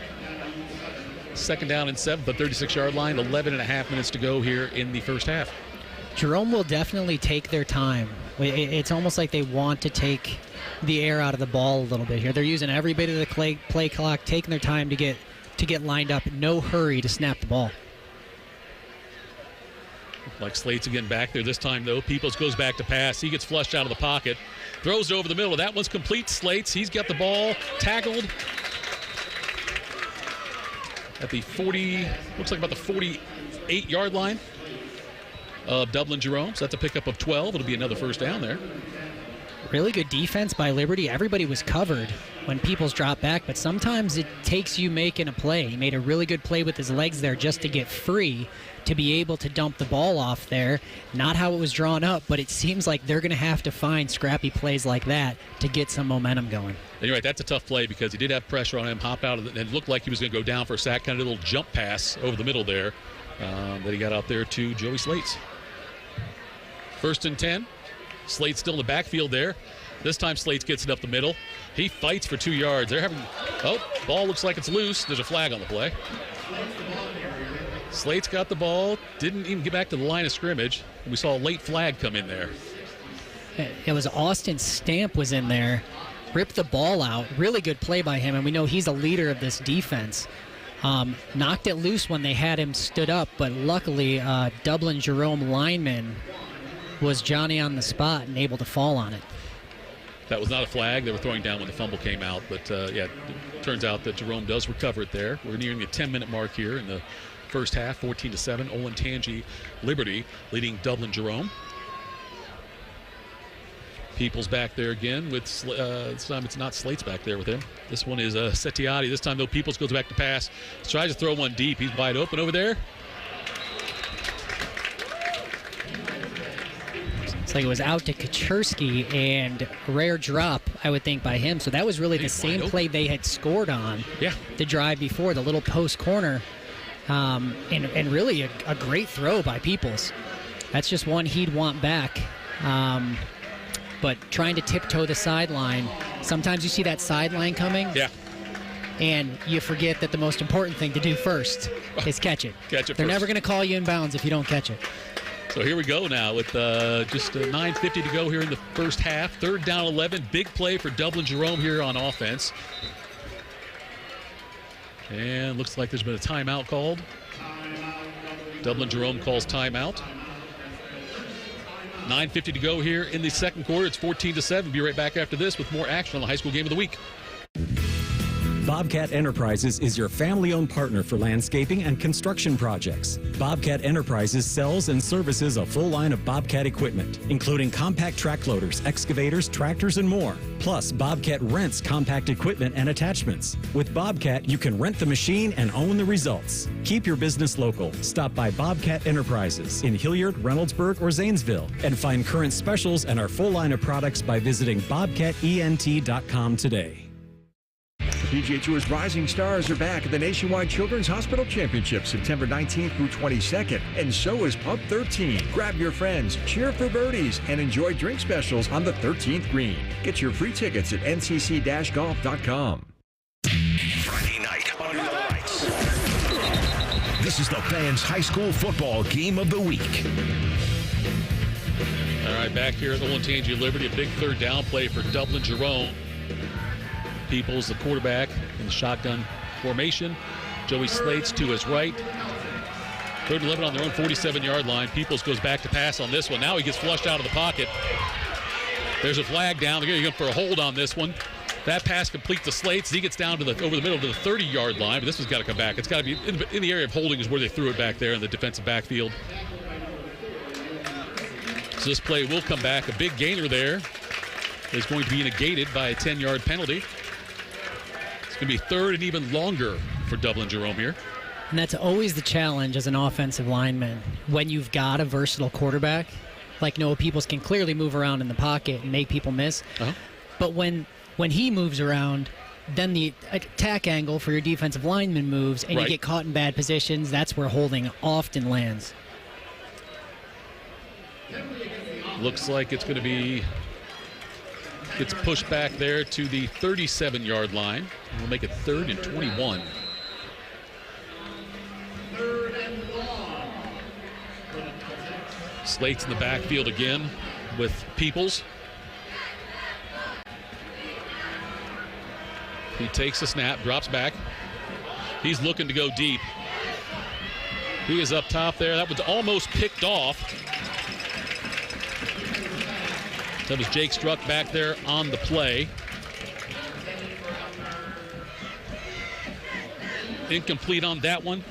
2nd down and 7, but 36-yard line, 11 and a half minutes to go here in the first half. Jerome will definitely take their time. It's almost like they want to take the air out of the ball a little bit here. They're using every bit of the play clock, taking their time to get lined up. No hurry to snap the ball. Like Slate's again back there this time, though. Peoples goes back to pass. He gets flushed out of the pocket. Throws it over the middle. That one's complete. Slate's. He's got the ball tackled at the 40, looks like about the 48-yard line of Dublin Jerome. So that's a pickup of 12. It'll be another first down there. Really good defense by Liberty. Everybody was covered when Peoples dropped back, but sometimes it takes you making a play. He made a really good play with his legs there just to get free, to be able to dump the ball off there. Not how it was drawn up, but it seems like they're going to have to find scrappy plays like that to get some momentum going. And you're right, that's a tough play because he did have pressure on him, hop out of it, and it looked like he was going to go down for a sack, kind of a little jump pass over the middle there that he got out there to Joey Slates. 1st and 10. Slate's still in the backfield there. This time Slates gets it up the middle. He fights for 2 yards. They're having, ball looks like it's loose. There's a flag on the play. Slate's got the ball, didn't even get back to the line of scrimmage. We saw a late flag come in there. It was Austin Stamp was in there, ripped the ball out. Really good play by him, and we know he's a leader of this defense. Knocked it loose when they had him stood up, but luckily Dublin Jerome lineman was Johnny on the spot and able to fall on it. That was not a flag. They were throwing down when the fumble came out, but it turns out that Jerome does recover it there. We're nearing the 10-minute mark here in the first half, 14-7. Olentangy Liberty leading Dublin Jerome. Peoples back there again with this time it's not Slate's back there with him. This one is Settiati. This time though Peoples goes back to pass. Tries to throw one deep. He's wide open over there. It's like it was out to Kaczerski, and rare drop, I would think, by him. So that was really the same play they had scored on the drive before, the little post corner. And really a great throw by Peoples. That's just one he'd want back. But trying to tiptoe the sideline. Sometimes you see that sideline coming. Yeah. and you forget that the most important thing to do first is catch it. They're never going to call you in bounds if you don't catch it. So here we go now with just 9:50 to go here in the first half. 3rd down 11. Big play for Dublin Jerome here on offense. And looks like there's been a timeout called. Dublin Jerome calls timeout. 9:50 to go here in the second quarter. It's 14-7. Be right back after this with more action on the high school game of the week. Bobcat Enterprises is your family-owned partner for landscaping and construction projects. Bobcat Enterprises sells and services a full line of Bobcat equipment, including compact track loaders, excavators, tractors, and more. Plus, Bobcat rents compact equipment and attachments. With Bobcat, you can rent the machine and own the results. Keep your business local. Stop by Bobcat Enterprises in Hilliard, Reynoldsburg, or Zanesville, and find current specials and our full line of products by visiting bobcatent.com today. PGA Tour's rising stars are back at the Nationwide Children's Hospital Championship September 19th through 22nd, and so is Pub 13. Grab your friends, cheer for birdies, and enjoy drink specials on the 13th green. Get your free tickets at ncc-golf.com. Friday night under the lights. This is the Fan's high school football game of the week. All right, back here at Olentangy Liberty, a big 3rd down play for Dublin Jerome. Peoples, the quarterback, in the shotgun formation. Joey Slates to his right. 3rd and 11 on their own 47-yard line. Peoples goes back to pass on this one. Now he gets flushed out of the pocket. There's a flag down. They're going to go for a hold on this one. That pass complete to Slates. He gets down to over the middle to the 30-yard line, but this one's got to come back. It's got to be in the area of holding is where they threw it back there in the defensive backfield. So this play will come back. A big gainer there is going to be negated by a 10-yard penalty. It's going to be 3rd and even longer for Dublin Jerome here. And that's always the challenge as an offensive lineman. When you've got a versatile quarterback, like Noah Peoples can clearly move around in the pocket and make people miss. But when he moves around, then the attack angle for your defensive lineman moves, and you get caught in bad positions. That's where holding often lands. Looks like it's going to be... Gets pushed back there to the 37-yard line. We'll make it 3rd and 21. Slate's in the backfield again with Peoples. He takes a snap, drops back. He's looking to go deep. He is up top there. That was almost picked off. That was Jake Struck back there on the play. Incomplete on that one.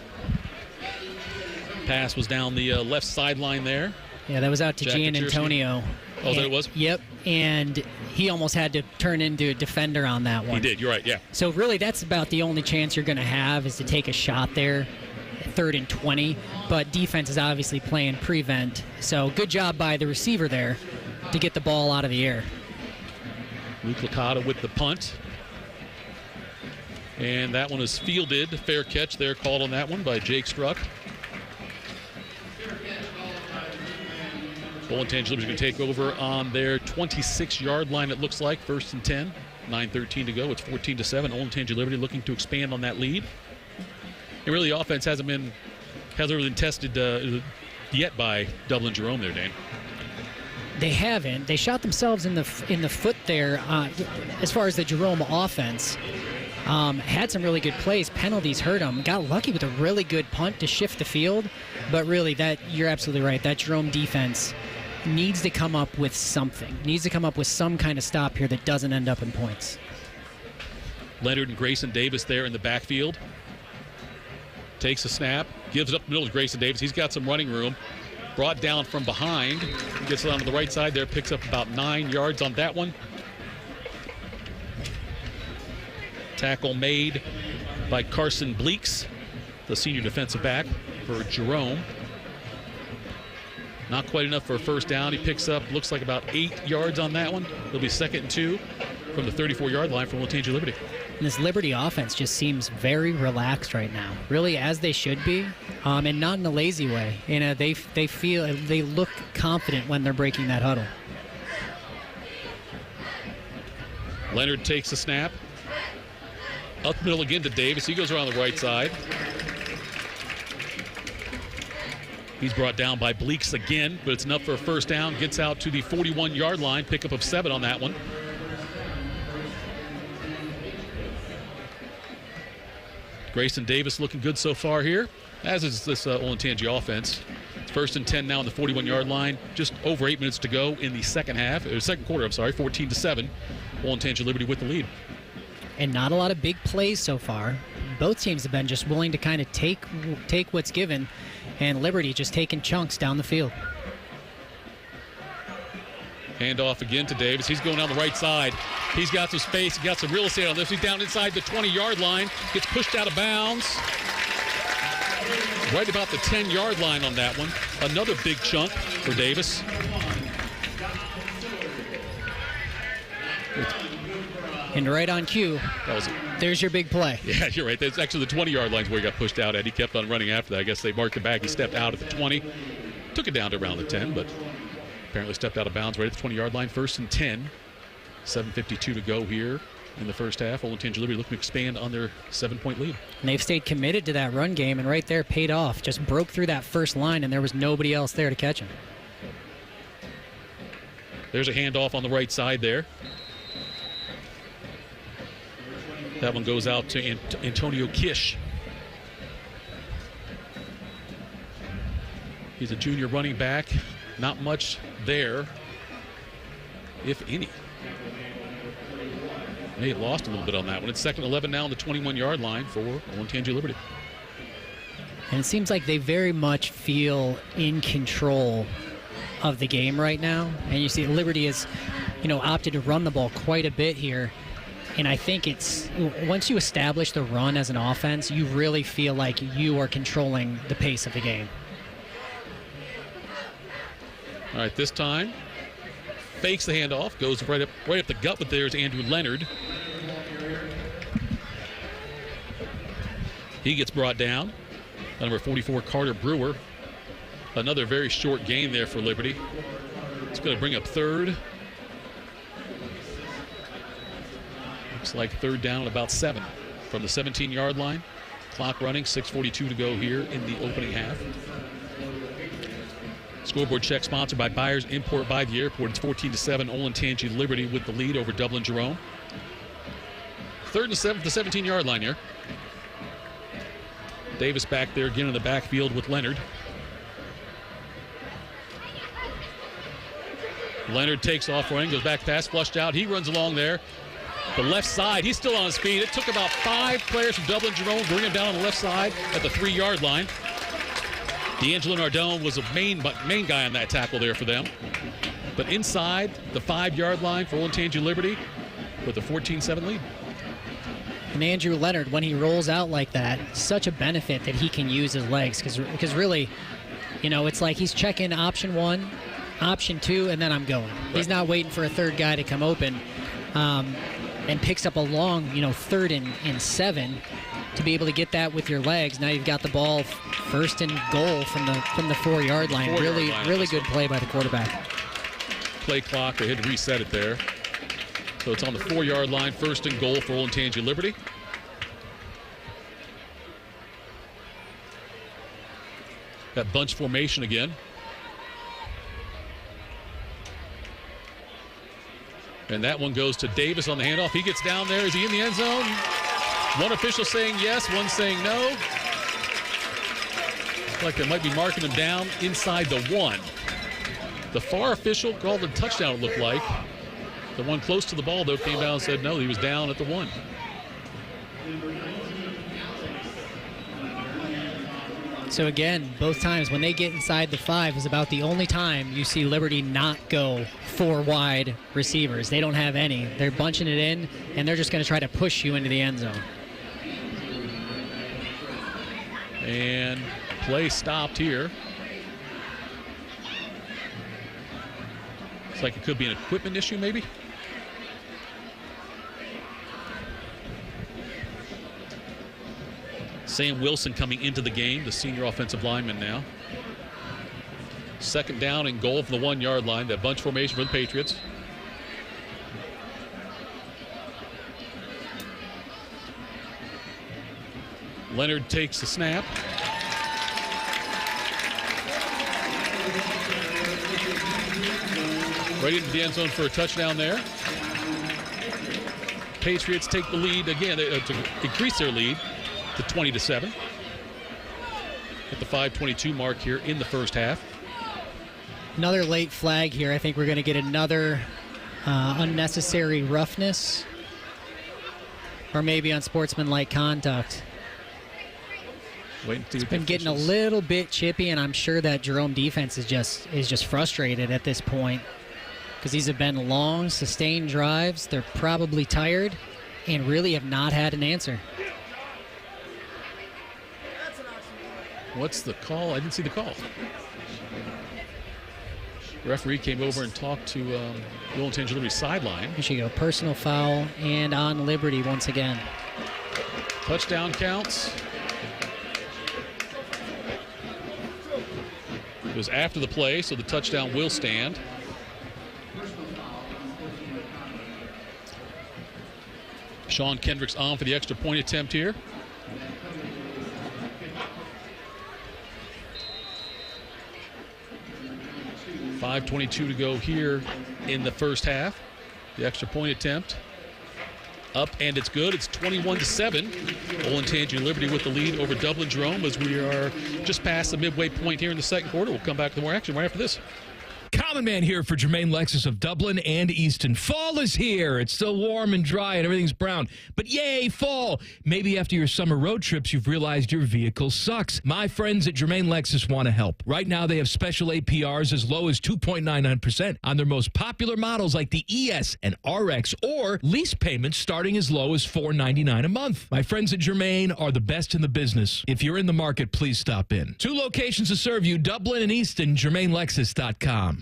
Pass was down the left sideline there. Yeah, that was out to Gian Antonio. Oh, that it was? Yep, and he almost had to turn into a defender on that one. He did, you're right, yeah. So really that's about the only chance you're going to have is to take a shot there, 3rd and 20. But defense is obviously playing prevent. So good job by the receiver there to get the ball out of the air. Luke Licata with the punt. And that one is fielded. Fair catch there called on that one by Jake Struck. Olentangy Liberty's going to take over on their 26-yard line, it looks like. 1st and 10. 9:13 to go. It's 14-7. Olentangy Liberty looking to expand on that lead. And really, the offense hasn't really been tested yet by Dublin Jerome there, Dane. They haven't. They shot themselves in the foot there as far as the Jerome offense. Had some really good plays. Penalties hurt them. Got lucky with a really good punt to shift the field. But really, you're absolutely right. That Jerome defense needs to come up with something. Needs to come up with some kind of stop here that doesn't end up in points. Leonard and Grayson Davis there in the backfield. Takes a snap. Gives it up the middle to Grayson Davis. He's got some running room. Brought down from behind. Gets it onto the right side there. Picks up about 9 yards on that one. Tackle made by Carson Bleeks, the senior defensive back for Jerome. Not quite enough for a first down. He picks up, looks like about 8 yards on that one. It'll be 2nd and 2 from the 34-yard line from Olentangy Liberty. And this Liberty offense just seems very relaxed right now, really as they should be, and not in a lazy way. You know, they look confident when they're breaking that huddle. Leonard takes a snap. Up middle again to Davis. He goes around the right side. He's brought down by Bleeks again, but it's enough for a first down. Gets out to the 41-yard line. Pickup of 7 on that one. Grayson Davis looking good so far here, as is this Olentangy offense. It's 1st and 10 now on the 41-yard line. Just over 8 minutes to go in the second quarter, 14-7. Olentangy Liberty with the lead. And not a lot of big plays so far. Both teams have been just willing to kind of take what's given, and Liberty just taking chunks down the field. Handoff again to Davis. He's going down the right side. He's got some space. He got some real estate on this. He's down inside the 20-yard line. Gets pushed out of bounds. Right about the 10-yard line on that one. Another big chunk for Davis. And right on cue, there's your big play. Yeah, you're right. That's actually the 20-yard lines where he got pushed out at. He kept on running after that. I guess they marked it back. He stepped out at the 20. Took it down to around the 10, but apparently stepped out of bounds right at the 20-yard line. 1st and 10. 7:52 to go here in the first half. Olentangy Liberty looking to expand on their 7-point lead. And they've stayed committed to that run game, and right there paid off. Just broke through that first line, and there was nobody else there to catch him. There's a handoff on the right side there. That one goes out to Antonio Kish. He's a junior running back. Not much there, if any. They lost a little bit on that one. It's 2nd and 11 now on the 21-yard line for Olentangy Liberty. And it seems like they very much feel in control of the game right now. And you see Liberty has, opted to run the ball quite a bit here. And I think it's, once you establish the run as an offense, you really feel like you are controlling the pace of the game. All right, this time, fakes the handoff, goes right up the gut, but there's Andrew Leonard. He gets brought down. Number 44, Carter Brewer. Another very short gain there for Liberty. It's going to bring up 3rd. Looks like 3rd down at about 7 from the 17-yard line. Clock running, 6:42 to go here in the opening half. Scoreboard check sponsored by Buyers Import by the Airport. It's 14-7. Olentangy Liberty with the lead over Dublin Jerome. 3rd and 7 at the 17-yard line here. Davis back there again in the backfield with Leonard. Leonard takes off running, goes back pass, flushed out. He runs along there. The left side, he's still on his feet. It took about 5 players from Dublin Jerome to bring him down on the left side at the 3-yard line. D'Angelo Nardone was a main guy on that tackle there for them. But inside the 5-yard line for Olentangy Liberty with a 14-7 lead. And Andrew Leonard, when he rolls out like that, such a benefit that he can use his legs. Because really, it's like he's checking option 1, option 2, and then I'm going. Right. He's not waiting for a 3rd guy to come open. And picks up a long, 3rd and 7 to be able to get that with your legs. Now you've got the ball 1st and goal from the 4-yard line. Really good play by the quarterback. Play clock, they had to reset it there. So it's on the 4-yard line, 1st and goal for Olentangy Liberty. That bunch formation again. And that one goes to Davis on the handoff. He gets down there. Is he in the end zone? One official saying yes, one saying no. Looks like they might be marking him down inside the 1. The far official called a touchdown, it looked like. The one close to the ball, though, came down and said no, he was down at the 1. So again, both times when they get inside the 5 is about the only time you see Liberty not go 4 wide receivers. They don't have any. They're bunching it in, and they're just going to try to push you into the end zone. And play stopped here. Looks like it could be an equipment issue, maybe. Sam Wilson coming into the game, the senior offensive lineman now. 2nd down and goal from the 1-yard line. That bunch formation for the Patriots. Leonard takes the snap. Right into the end zone for a touchdown there. Patriots take the lead again to increase their lead to 20-7. At the 5:22 mark here in the first half. Another late flag here. I think we're going to get another unnecessary roughness, or maybe unsportsmanlike conduct. It's been getting a little bit chippy, and I'm sure that Jerome defense is just frustrated at this point because these have been long, sustained drives. They're probably tired and really have not had an answer. What's the call? I didn't see the call. The referee came over and talked to the Olentangy Liberty sideline. Here she go. Personal foul and on Liberty once again. Touchdown counts. It was after the play, so the touchdown will stand. Sean Kendrick's on for the extra point attempt here. .5:22 to go here in the first half. The extra point attempt. Up, and it's good. It's 21-7. Olentangy Liberty with the lead over Dublin Jerome as we are just past the midway point here in the second quarter. We'll come back to more action right after this. Common Man here for Jermaine Lexus of Dublin and Easton. Fall is here. It's still warm and dry and everything's brown. But yay, fall. Maybe after your summer road trips, you've realized your vehicle sucks. My friends at Jermaine Lexus want to help. Right now, they have special APRs as low as 2.99% on their most popular models like the ES and RX, or lease payments starting as low as $4.99 a month. My friends at Jermaine are the best in the business. If you're in the market, please stop in. 2 locations to serve you, Dublin and Easton, JermaineLexus.com.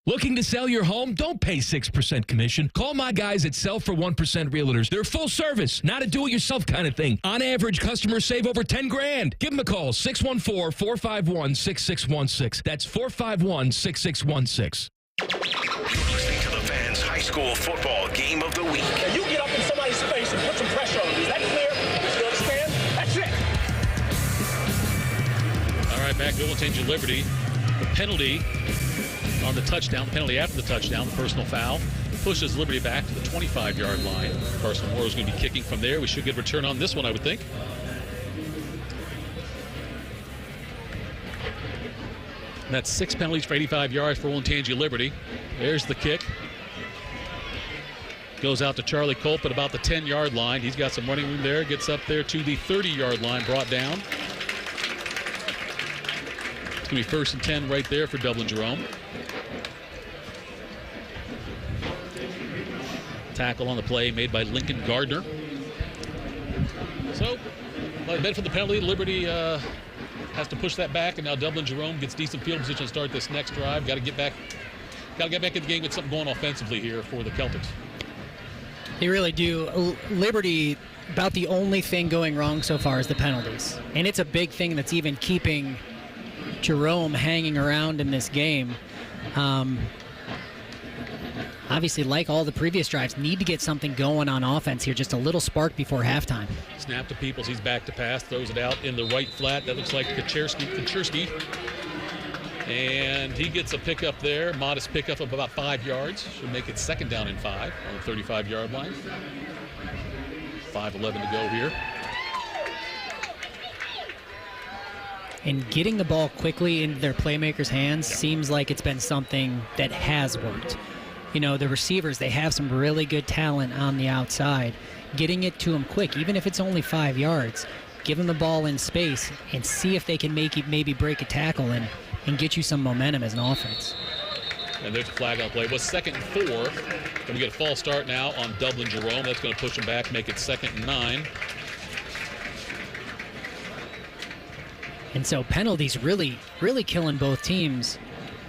Looking to sell your home? Don't pay 6% commission. Call my guys at Sell for 1% Realtors. They're full service, not a do-it-yourself kind of thing. On average, customers save over $10,000. Give them a call, 614-451-6616. That's 451-6616. You're listening to the Fans High School Football Game of the Week. Now you get up in somebody's face and put some pressure on them. Is that clear? You understand? That's it. All right, back to Olentangy Liberty. The penalty on the touchdown, the penalty after the touchdown, the personal foul, pushes Liberty back to the 25-yard line. Carson Moore is going to be kicking from there. We should get a return on this one, I would think. And that's 6 penalties for 85 yards for Olentangy Liberty. There's the kick. Goes out to Charlie Culp at about the 10-yard line. He's got some running room there. Gets up there to the 30-yard line, brought down. It's going to be 1st and 10 right there for Dublin Jerome. Tackle on the play made by Lincoln Gardner. So, by the benefit of the penalty, Liberty has to push that back, and now Dublin Jerome gets decent field position to start this next drive. Got to get back in the game with something going offensively here for the Celtics. They really do. Liberty, about the only thing going wrong so far is the penalties. And it's a big thing that's even keeping Jerome hanging around in this game. Obviously, like all the previous drives, need to get something going on offense here. Just a little spark before halftime. Snap to Peoples. He's back to pass. Throws it out in the right flat. That looks like Kaczerski. And he gets a pickup there. Modest pickup of about 5 yards. Should make it 2nd down and 5 on the 35-yard line. 5:11 to go here. And getting the ball quickly into their playmakers' hands seems like it's been something that has worked. You know, the receivers, they have some really good talent on the outside. Getting it to them quick, even if it's only 5 yards, give them the ball in space and see if they can maybe break a tackle and get you some momentum as an offense. And there's a flag on play. It was 2nd and 4. Going to get a false start now on Dublin Jerome. That's going to push them back, make it 2nd and 9. And so penalties really, really killing both teams.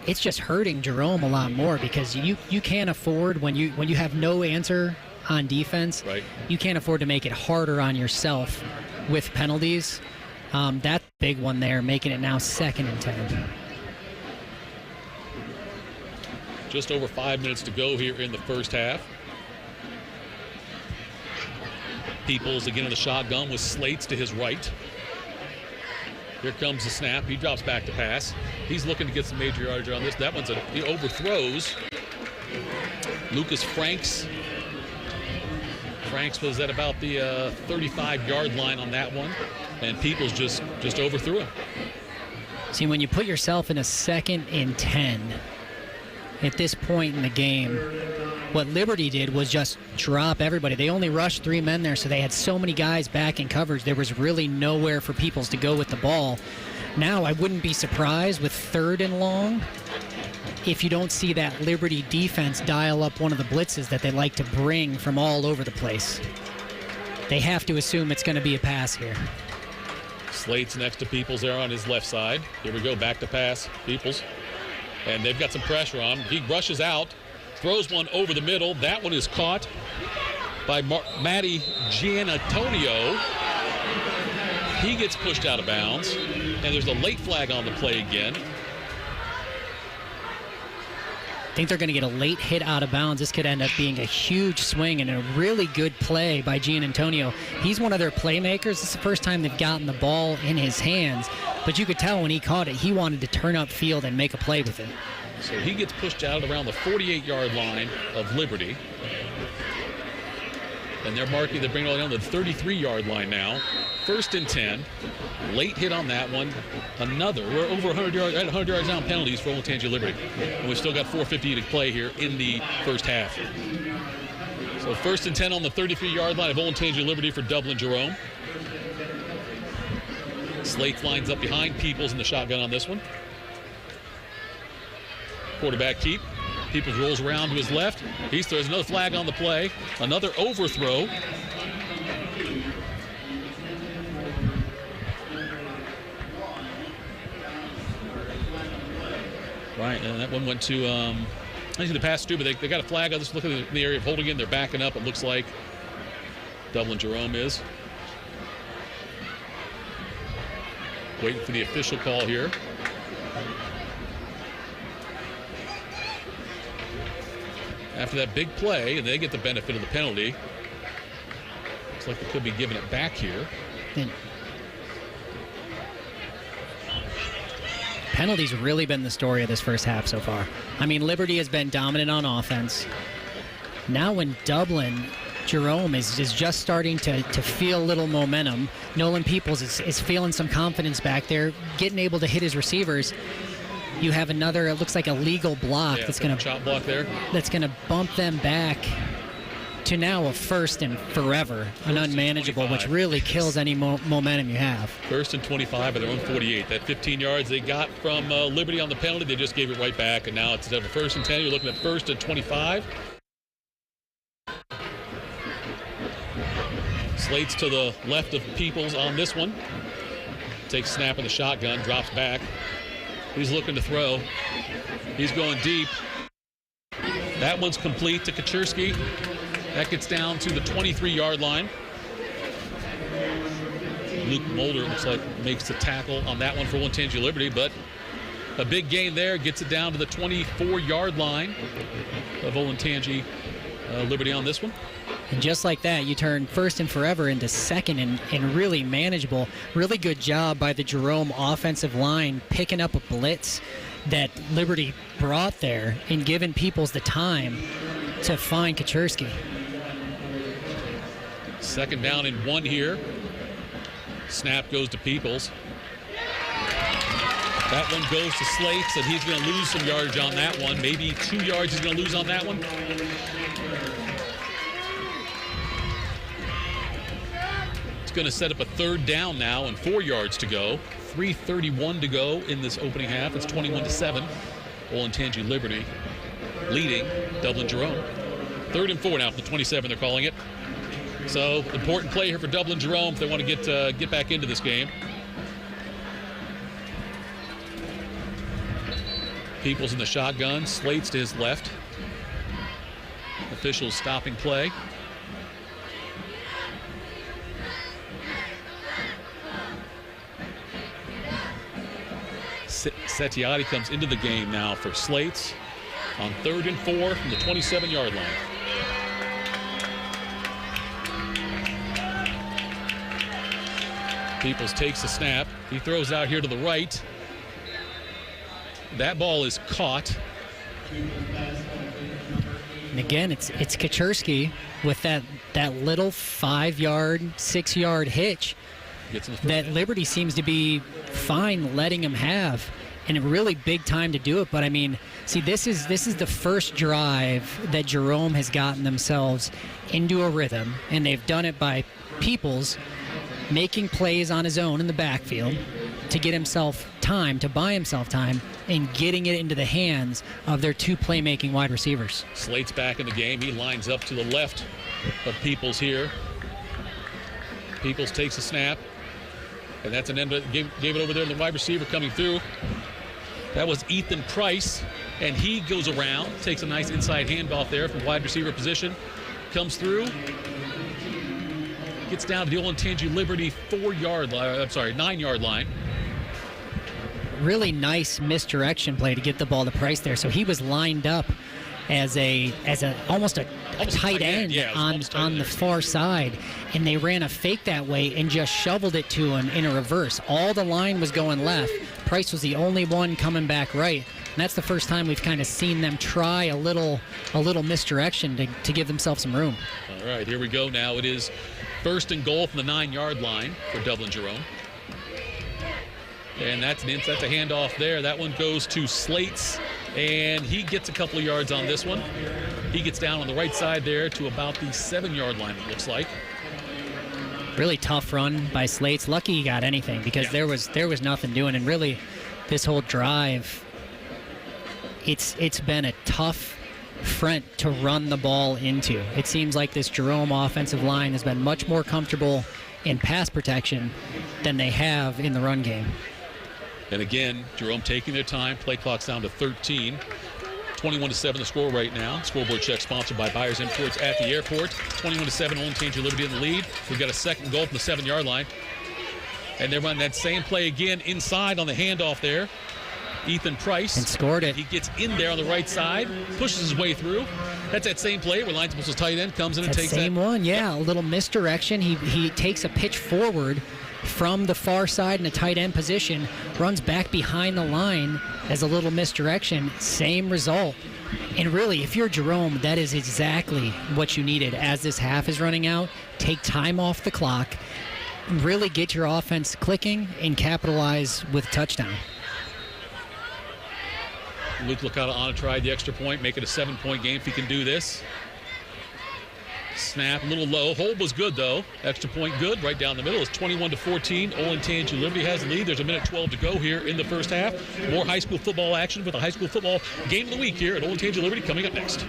It's just hurting Jerome a lot more because you can't afford, when you have no answer on defense, right, you can't afford to make it harder on yourself with penalties. That big one there, making it now 2nd and 10. Just over 5 minutes to go here in the first half. Peoples again in the shotgun with Slates to his right. Here comes the snap. He drops back to pass. He's looking to get some major yardage on this. That one's he overthrows. Lucas Franks. Franks was at about the 35-yard line on that one, and Peoples just overthrew him. See, when you put yourself in a 2nd and 10 at this point in the game, what Liberty did was just drop everybody. They only rushed 3 men there, so they had so many guys back in coverage. There was really nowhere for Peoples to go with the ball. Now, I wouldn't be surprised with 3rd and long if you don't see that Liberty defense dial up one of the blitzes that they like to bring from all over the place. They have to assume it's going to be a pass here. Slate's next to Peoples there on his left side. Here we go, back to pass, Peoples. And they've got some pressure on him. He rushes out, throws one over the middle. That one is caught by Matty Gianantonio. He gets pushed out of bounds, and there's a late flag on the play again. I think they're going to get a late hit out of bounds. This could end up being a huge swing and a really good play by Gianantonio. He's one of their playmakers. This is the first time they've gotten the ball in his hands, but you could tell when he caught it, he wanted to turn up field and make a play with it. So he gets pushed out around the 48-yard line of Liberty. And they're bringing it all down to the 33-yard line now. 1st and 10. Late hit on that one. We're over 100 yards down penalties for Olentangy Liberty. And we've still got 4:50 to play here in the first half. So 1st and 10 on the 33-yard line of Olentangy Liberty for Dublin Jerome. Slate lines up behind Peoples in the shotgun on this one. Quarterback keep. Peoples rolls around to his left. He throws another flag on the play. Another overthrow. Right, and that one went to, I think the pass too, but they got a flag on this. Look at the area of holding in. They're backing up, it looks like. Dublin Jerome is. Waiting for the official call here. After that big play, and they get the benefit of the penalty. Looks like they could be giving it back here. Penalties really been the story of this first half so far. I mean, Liberty has been dominant on offense. Now when Dublin, Jerome is just starting to feel a little momentum. Nolan Peoples is feeling some confidence back there, getting able to hit his receivers. You have another, it looks like a legal block that's going to chop block there. That's going to bump them back to now a 1st and forever, an unmanageable, which really kills any momentum you have. 1st and 25 at their own 48. That 15 yards they got from Liberty on the penalty, they just gave it right back, and now it's instead of 1st and 10, you're looking at 1st and 25. Slate's to the left of Peoples on this one. Takes snap in the shotgun, drops back. He's looking to throw. He's going deep. That one's complete to Kaczerski. That gets down to the 23-yard line. Luke Mulder looks like makes the tackle on that one for Olentangy Liberty, but a big gain there gets it down to the 24-yard line of Olentangy Liberty on this one. And just like that, you turn 1st and forever into 2nd and really manageable. Really good job by the Jerome offensive line picking up a blitz that Liberty brought there and giving Peoples the time to find Kaczerski. 2nd down and 1 here. Snap goes to Peoples. That one goes to Slates, and he's going to lose some yardage on that one. Maybe 2 yards he's going to lose on that one. Going to set up a 3rd down now and 4 yards to go. 3:31 to go in this opening half. It's 21-7. Olentangy Liberty leading Dublin Jerome. 3rd and 4 now for the 27, they're calling it. So important play here for Dublin Jerome if they want to get back into this game. Peoples in the shotgun. Slates to his left. Officials stopping play. Setiati comes into the game now for Slates on 3rd and 4 from the 27-yard line. Peoples takes the snap. He throws it out here to the right. That ball is caught. And again, it's Kaczerski with that little 5-yard, 6-yard hitch that Liberty seems to be fine letting him have. And a really big time to do it. But I mean, see, this is the first drive that Jerome has gotten themselves into a rhythm, and they've done it by Peoples making plays on his own in the backfield to get himself time, to buy himself time, and getting it into the hands of their two playmaking wide receivers. Slate's back in the game. He lines up to the left of Peoples here. Peoples takes a snap, and that's an end. Gave it over there to the wide receiver coming through. That was Ethan Price, and he goes around, takes a nice inside handoff there from wide receiver position, comes through, gets down to the Olentangy Liberty 9-yard line. Really nice misdirection play to get the ball to Price there. So he was lined up as almost a tight end on the far side, and they ran a fake that way and just shoveled it to him in a reverse. All the line was going left. Price was the only one coming back right, and that's the first time we've kind of seen them try a little misdirection to give themselves some room. All right, here we go now. It is 1st and goal from the 9-yard line for Dublin Jerome. And that's a handoff there. That one goes to Slates, and he gets a couple of yards on this one. He gets down on the right side there to about the 7-yard line, it looks like. Really tough run by Slates. Lucky he got anything, because there was nothing doing. And really, this whole drive, it's been a tough front to run the ball into. It seems like this Jerome offensive line has been much more comfortable in pass protection than they have in the run game. And again, Jerome taking their time. Play clock's down to 13. 21-7 the score right now. Scoreboard check sponsored by Buyers Imports at the airport. 21-7, Olentangy Liberty in the lead. We've got a 2nd goal from the 7-yard line. And they're running that same play again inside on the handoff there. Ethan Price. And scored it. He gets in there on the right side, pushes his way through. That's that same play where Linesman's tight end comes in and takes that. Same one, yeah. A little misdirection. He takes a pitch forward from the far side in a tight end position, runs back behind the line as a little misdirection. Same result. And really, if you're Jerome, that is exactly what you needed as this half is running out. Take time off the clock, really get your offense clicking, and capitalize with touchdown. Luke Licata on to try the extra point, make it a 7-point game if he can do this. Snap, a little low. Hold was good, though. Extra point good. Right down the middle. It's 21-14. Olentangy Liberty has the lead. There's a minute 12 to go here in the first half. More high school football action with a high school football game of the week here at Olentangy Liberty coming up next.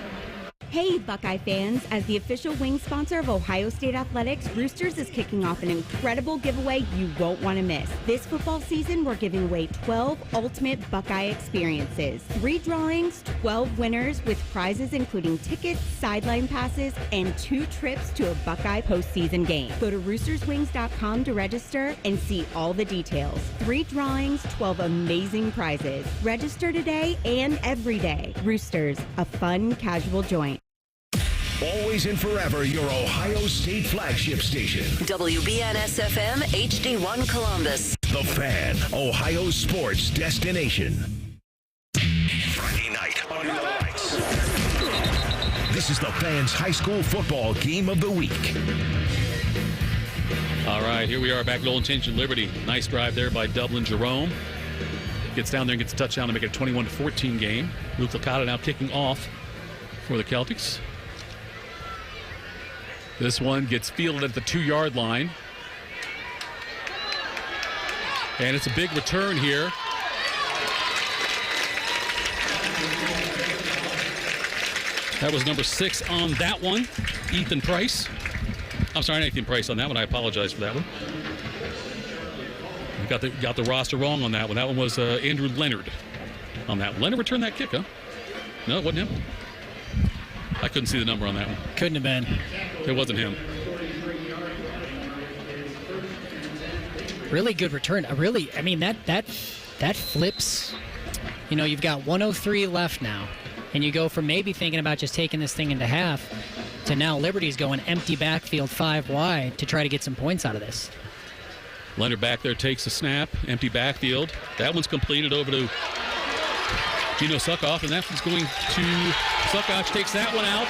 Hey, Buckeye fans. As the official wing sponsor of Ohio State Athletics, Roosters is kicking off an incredible giveaway you won't want to miss. This football season, we're giving away 12 ultimate Buckeye experiences. 3 drawings, 12 winners with prizes including tickets, sideline passes, and 2 trips to a Buckeye postseason game. Go to roosterswings.com to register and see all the details. 3 drawings, 12 amazing prizes. Register today and every day. Roosters, a fun, casual joint. Always and forever, your Ohio State flagship station. WBNS-FM HD1 Columbus. The Fan, Ohio sports destination. Friday night under the lights. This is the Fan's high school football game of the week. All right, here we are back at Olentangy Liberty. Nice drive there by Dublin Jerome. Gets down there and gets a touchdown to make it a 21-14 game. Luke Licata now kicking off for the Celtics. This one gets fielded at the 2-yard line. And it's a big return here. That was number 6 on that one, Ethan Price. I'm sorry, Ethan Price on that one. I apologize for that one. Got the roster wrong on that one. That one was Andrew Leonard on that one. Leonard returned that kick, huh? No, it wasn't him. I couldn't see the number on that one. Couldn't have been. It wasn't him. Really good return. That flips. You know, you've got 103 left now, and you go from maybe thinking about just taking this thing into half to now Liberty's going empty backfield 5 wide to try to get some points out of this. Leonard back there takes the snap. Empty backfield. That one's completed over to Gino Suckoff, and that one's going to Suckoff. Takes that one out.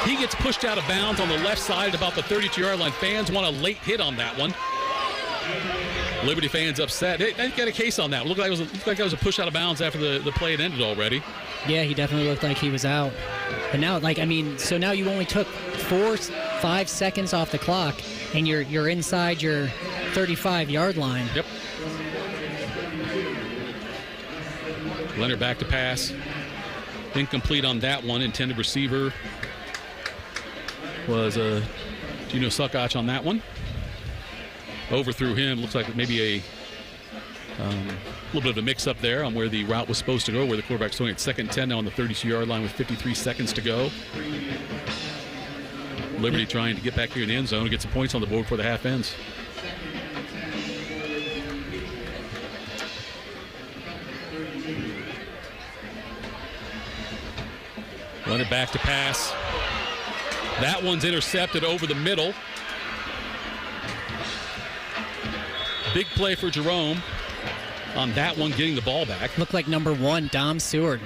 He gets pushed out of bounds on the left side at about the 32-yard line. Fans want a late hit on that one. Liberty fans upset. They got a case on that. Looked like it was a push out of bounds after the play had ended already. Yeah, he definitely looked like he was out. But now, so now you only took 4-5 seconds off the clock, and you're inside your 35-yard line. Yep. Leonard back to pass. Incomplete on that one. Intended receiver was Gino Suckoff on that one. Overthrew him. Looks like maybe a little bit of a mix-up there on where the route was supposed to go, where the quarterback's going at 2nd and 10 now on the 32-yard line with 53 seconds to go. Liberty trying to get back here in the end zone and get some points on the board before the half ends. Leonard back to pass. That one's intercepted over the middle. Big play for Jerome on that one, getting the ball back. Looked like number 1, Dom Seward.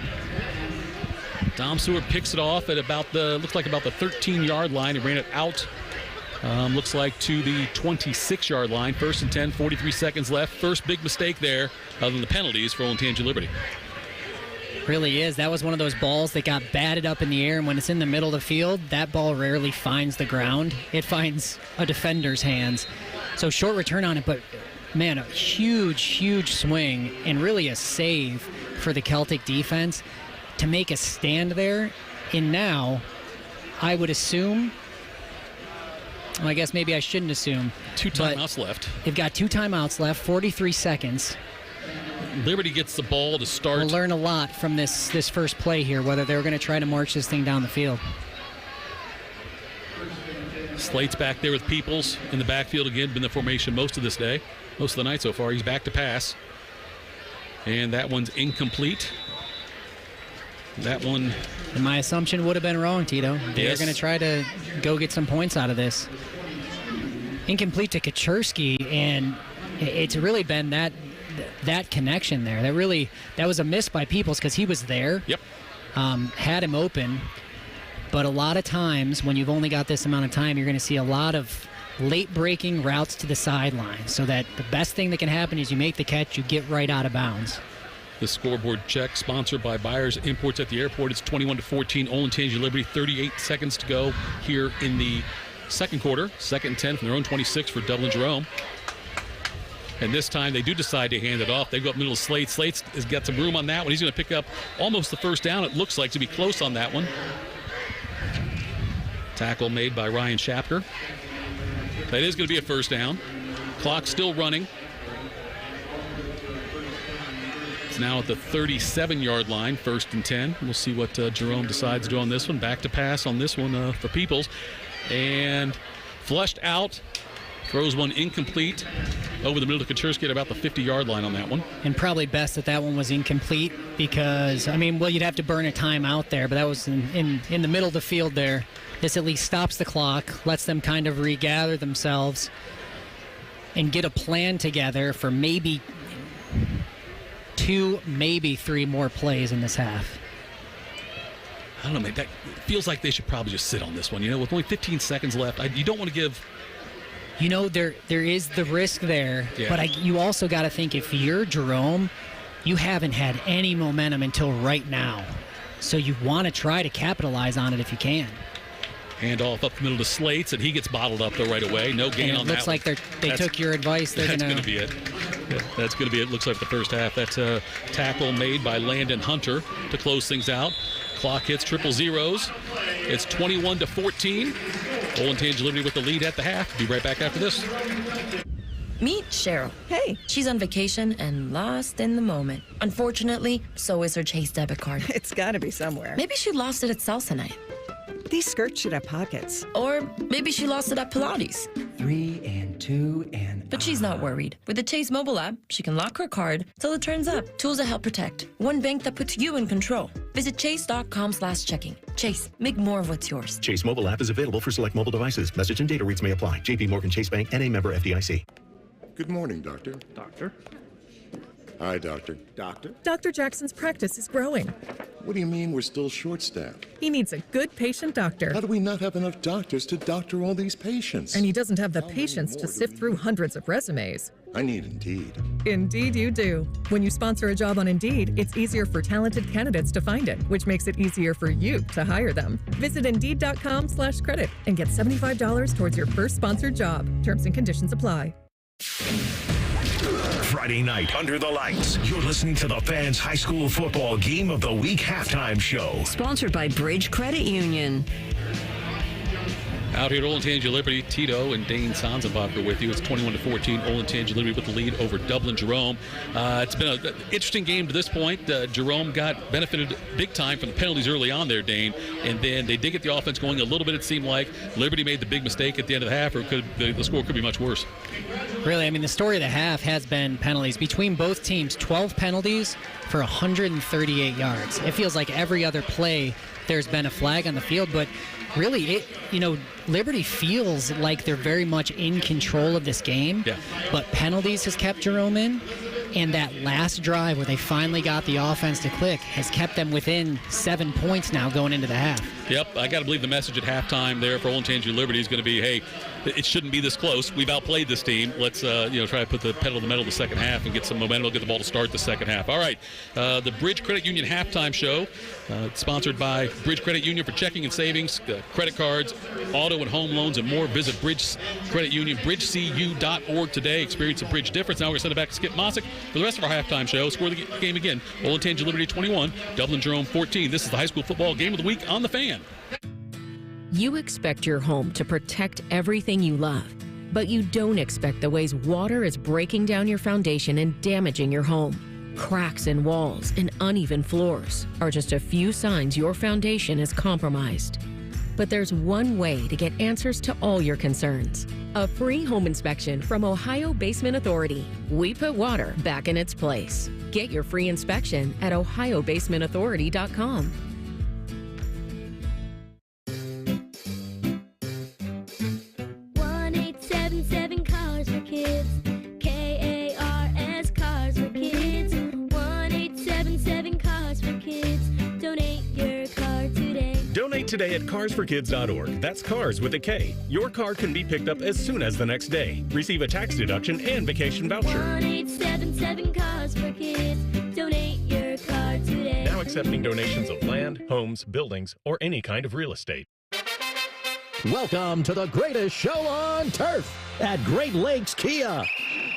Dom Seward picks it off at about the 13-yard line. He ran it out, looks like to the 26-yard line. 1st and 10, 43 seconds left. First big mistake there, other than the penalties for Olentangy Liberty. Really is. That was one of those balls that got batted up in the air, and when it's in the middle of the field, that ball rarely finds the ground. It finds a defender's hands. So short return on it, but man, a huge swing and really a save for the Celtic defense to make a stand there. And now, I would assume, well, I guess maybe I shouldn't assume. 2 timeouts left. They've got 2 timeouts left, 43 seconds. Liberty gets the ball to start. We'll learn a lot from this first play here, whether they're going to try to march this thing down the field. Slate's back there with Peoples in the backfield again. Been the formation most of the night so far. He's back to pass. And that one's incomplete. That one. And my assumption would have been wrong, Tito. They're going to try to go get some points out of this. Incomplete to Kaczerski, and it's really been that connection there. That was a miss by Peoples because he was there. Yep. Had him open. But a lot of times when you've only got this amount of time, you're going to see a lot of late breaking routes to the sideline, so that the best thing that can happen is you make the catch, you get right out of bounds. The scoreboard check sponsored by Buyers Imports at the Airport. It's 21-14, Olentangy Liberty. 38 seconds to go here in the second quarter. 2nd and 10 from their own 26 for Dublin Jerome. And this time they do decide to hand it off. They go up middle of Slate. Slate has got some room on that one. He's going to pick up almost the first down. It looks like to be close on that one. Tackle made by Ryan Shapker. That is going to be a first down. Clock still running. It's now at the 37-yard line, 1st and 10. We'll see what Jerome decides to do on this one. Back to pass on this one for Peoples. And flushed out. Throws one incomplete over the middle to Kaczerski at about the 50-yard line on that one. And probably best that one was incomplete because, you'd have to burn a timeout there, but that was in the middle of the field there. This at least stops the clock, lets them kind of regather themselves and get a plan together for maybe 2, maybe 3 more plays in this half. I don't know, man. That feels like they should probably just sit on this one. With only 15 seconds left, you don't want to give... there is the risk there, yeah. But you also got to think if you're Jerome, you haven't had any momentum until right now. So you want to try to capitalize on it if you can. Hand off up the middle to Slates, and he gets bottled up though right away. No gain on that. Looks like they took your advice. That's going to be it. Yeah, that's going to be it. Looks like the first half. That's a tackle made by Landon Hunter to close things out. Clock hits triple zeros. It's 21-14. Olentangy Liberty with the lead at the half. Be right back after this. Meet Cheryl. Hey. She's on vacation and lost in the moment. Unfortunately, so is her Chase debit card. It's got to be somewhere. Maybe she lost it at salsa night. These skirts should have pockets. Or maybe she lost it at Pilates. 3 and 2 and... But she's not worried. With the Chase mobile app, she can lock her card till it turns up. Tools that help protect. One bank that puts you in control. Visit chase.com/checking. Chase, make more of what's yours. Chase mobile app is available for select mobile devices. Message and data rates may apply. JP Morgan Chase Bank, N.A. member FDIC. Good morning, Doctor. Doctor? Hi, Doctor. Doctor? Dr. Jackson's practice is growing. What do you mean we're still short-staffed? He needs a good patient doctor. How do we not have enough doctors to doctor all these patients? And he doesn't have the patience to sift through hundreds of resumes. I need Indeed. Indeed you do. When you sponsor a job on Indeed, it's easier for talented candidates to find it, which makes it easier for you to hire them. Visit Indeed.com/credit and get $75 towards your first sponsored job. Terms and conditions apply. Friday night under the lights. You're listening to the Fans High School Football Game of the Week halftime show. Sponsored by Bridge Credit Union. Out here at Olentangy Liberty, Tito and Dane Sanzenbacher with you. It's 21-14. Olentangy Liberty with the lead over Dublin Jerome. It's been an interesting game to this point. Jerome benefited big time from the penalties early on there, Dane, and then they did get the offense going a little bit. It seemed like Liberty made the big mistake at the end of the half, or the score could be much worse. Really, I mean, the story of the half has been penalties. Between both teams, 12 penalties for 138 yards. It feels like every other play there's been a flag on the field, but really, Liberty feels like they're very much in control of this game, but penalties has kept Jerome in, and that last drive where they finally got the offense to click has kept them within 7 points now going into the half. Yep, I got to believe the message at halftime there for Olentangy Liberty is going to be, hey, it shouldn't be this close. We've outplayed this team. Let's try to put the pedal to the metal the second half and get some momentum. We'll get the ball to start the second half. All right, the Bridge Credit Union halftime show, sponsored by Bridge Credit Union for checking and savings, credit cards, auto and home loans, and more. Visit Bridge Credit Union, bridgecu.org today. Experience the Bridge difference. Now we're going to send it back to Skip Mossick for the rest of our halftime show. Score the game again. Olentangy Liberty 21, Dublin Jerome 14. This is the high school football game of the week on The Fan. You expect your home to protect everything you love, but you don't expect the ways water is breaking down your foundation and damaging your home. Cracks in walls and uneven floors are just a few signs your foundation is compromised. But there's one way to get answers to all your concerns. A free home inspection from Ohio Basement Authority. We put water back in its place. Get your free inspection at ohiobasementauthority.com. 1-877 Cars for Kids. K-A-R-S Cars for Kids. 1-877 Cars for Kids. Donate your car today. Donate today at carsforkids.org. That's cars with a K. Your car can be picked up as soon as the next day. Receive a tax deduction and vacation voucher. 1-877 Cars for Kids. Donate your car today. Now accepting donations of land, homes, buildings, or any kind of real estate. Welcome to the greatest show on turf at Great Lakes Kia.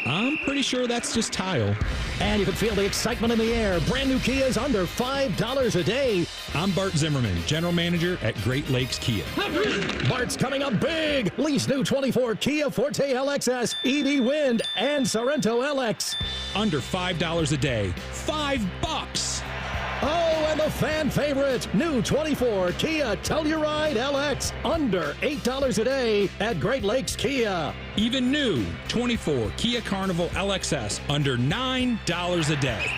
I'm pretty sure that's just tile. And you can feel the excitement in the air. Brand new Kias under $5 a day. I'm Bart Zimmerman, General Manager at Great Lakes Kia. Bart's coming up big. Lease new 24 Kia Forte LXS, EV Wind, and Sorrento LX. Under $5 a day. $5. Oh, and the fan favorite, new 24 Kia Telluride LX, under $8 a day at Great Lakes Kia. Even new 24 Kia Carnival LXS, under $9 a day.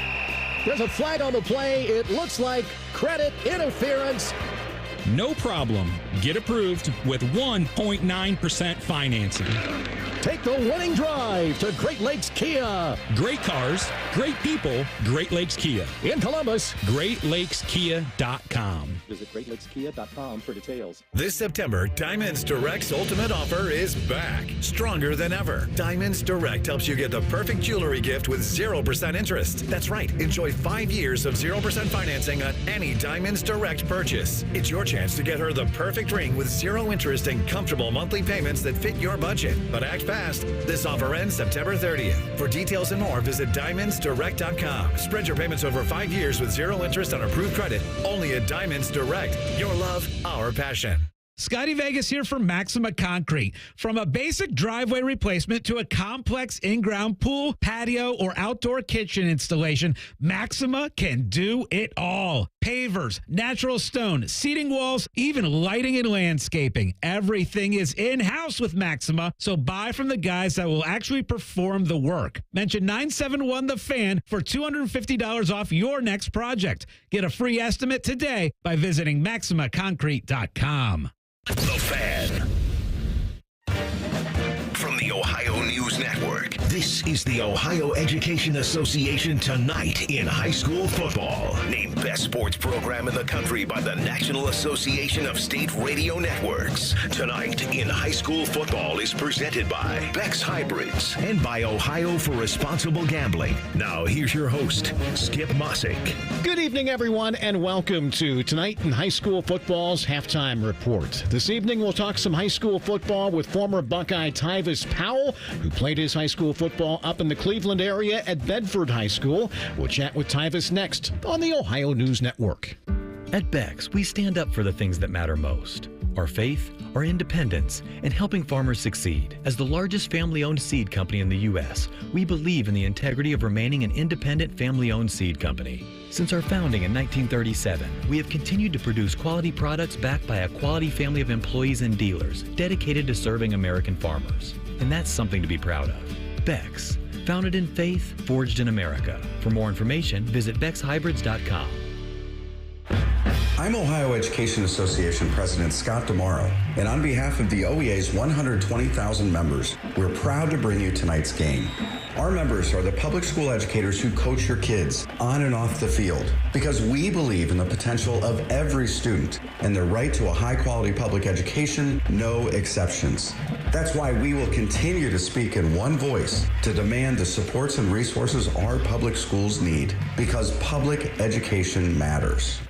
There's a flag on the play. It looks like credit interference. No problem. Get approved with 1.9% financing. Take the winning drive to Great Lakes Kia. Great cars, great people, Great Lakes Kia. In Columbus, GreatLakesKia.com. Visit GreatLakesKia.com for details. This September, Diamonds Direct's ultimate offer is back, stronger than ever. Diamonds Direct helps you get the perfect jewelry gift with 0% interest. That's right, enjoy 5 years of 0% financing on any Diamonds Direct purchase. It's your chance to get her the perfect ring with 0 interest and comfortable monthly payments that fit your budget. But act fast. This offer ends September 30th. For details and more, visit DiamondsDirect.com. Spread your payments over 5 years with 0 interest on approved credit. Only at Diamonds Direct. Your love, our passion. Scotty Vegas here for Maxima Concrete. From a basic driveway replacement to a complex in-ground pool, patio, or outdoor kitchen installation, Maxima can do it all. Pavers, natural stone, seating walls, even lighting and landscaping. Everything is in-house with Maxima, so buy from the guys that will actually perform the work. Mention 971 The Fan for $250 off your next project. Get a free estimate today by visiting MaximaConcrete.com. The Fan. From the Ohio News Network, this This is the Ohio Education Association Tonight in High School Football. Named Best Sports Program in the Country by the National Association of State Radio Networks. Tonight in High School Football is presented by Beck's Hybrids and by Ohio for Responsible Gambling. Now here's your host, Skip Mossick. Good evening, everyone, and welcome to Tonight in High School Football's Halftime Report. This evening, we'll talk some high school football with former Buckeye Tyvis Powell, who played his high school football up in the Cleveland area at Bedford High School. We'll chat with Tyvis next on the Ohio News Network. At Beck's, we stand up for the things that matter most. Our faith, our independence, and helping farmers succeed. As the largest family-owned seed company in the U.S., we believe in the integrity of remaining an independent family-owned seed company. Since our founding in 1937, we have continued to produce quality products backed by a quality family of employees and dealers dedicated to serving American farmers. And that's something to be proud of. Beck's, founded in faith, forged in America. For more information, visit beckshybrids.com. I'm Ohio Education Association President Scott DeMauro, and on behalf of the OEA's 120,000 members, we're proud to bring you tonight's game. Our members are the public school educators who coach your kids on and off the field, because we believe in the potential of every student and their right to a high-quality public education, no exceptions. That's why we will continue to speak in one voice to demand the supports and resources our public schools need, because public education matters.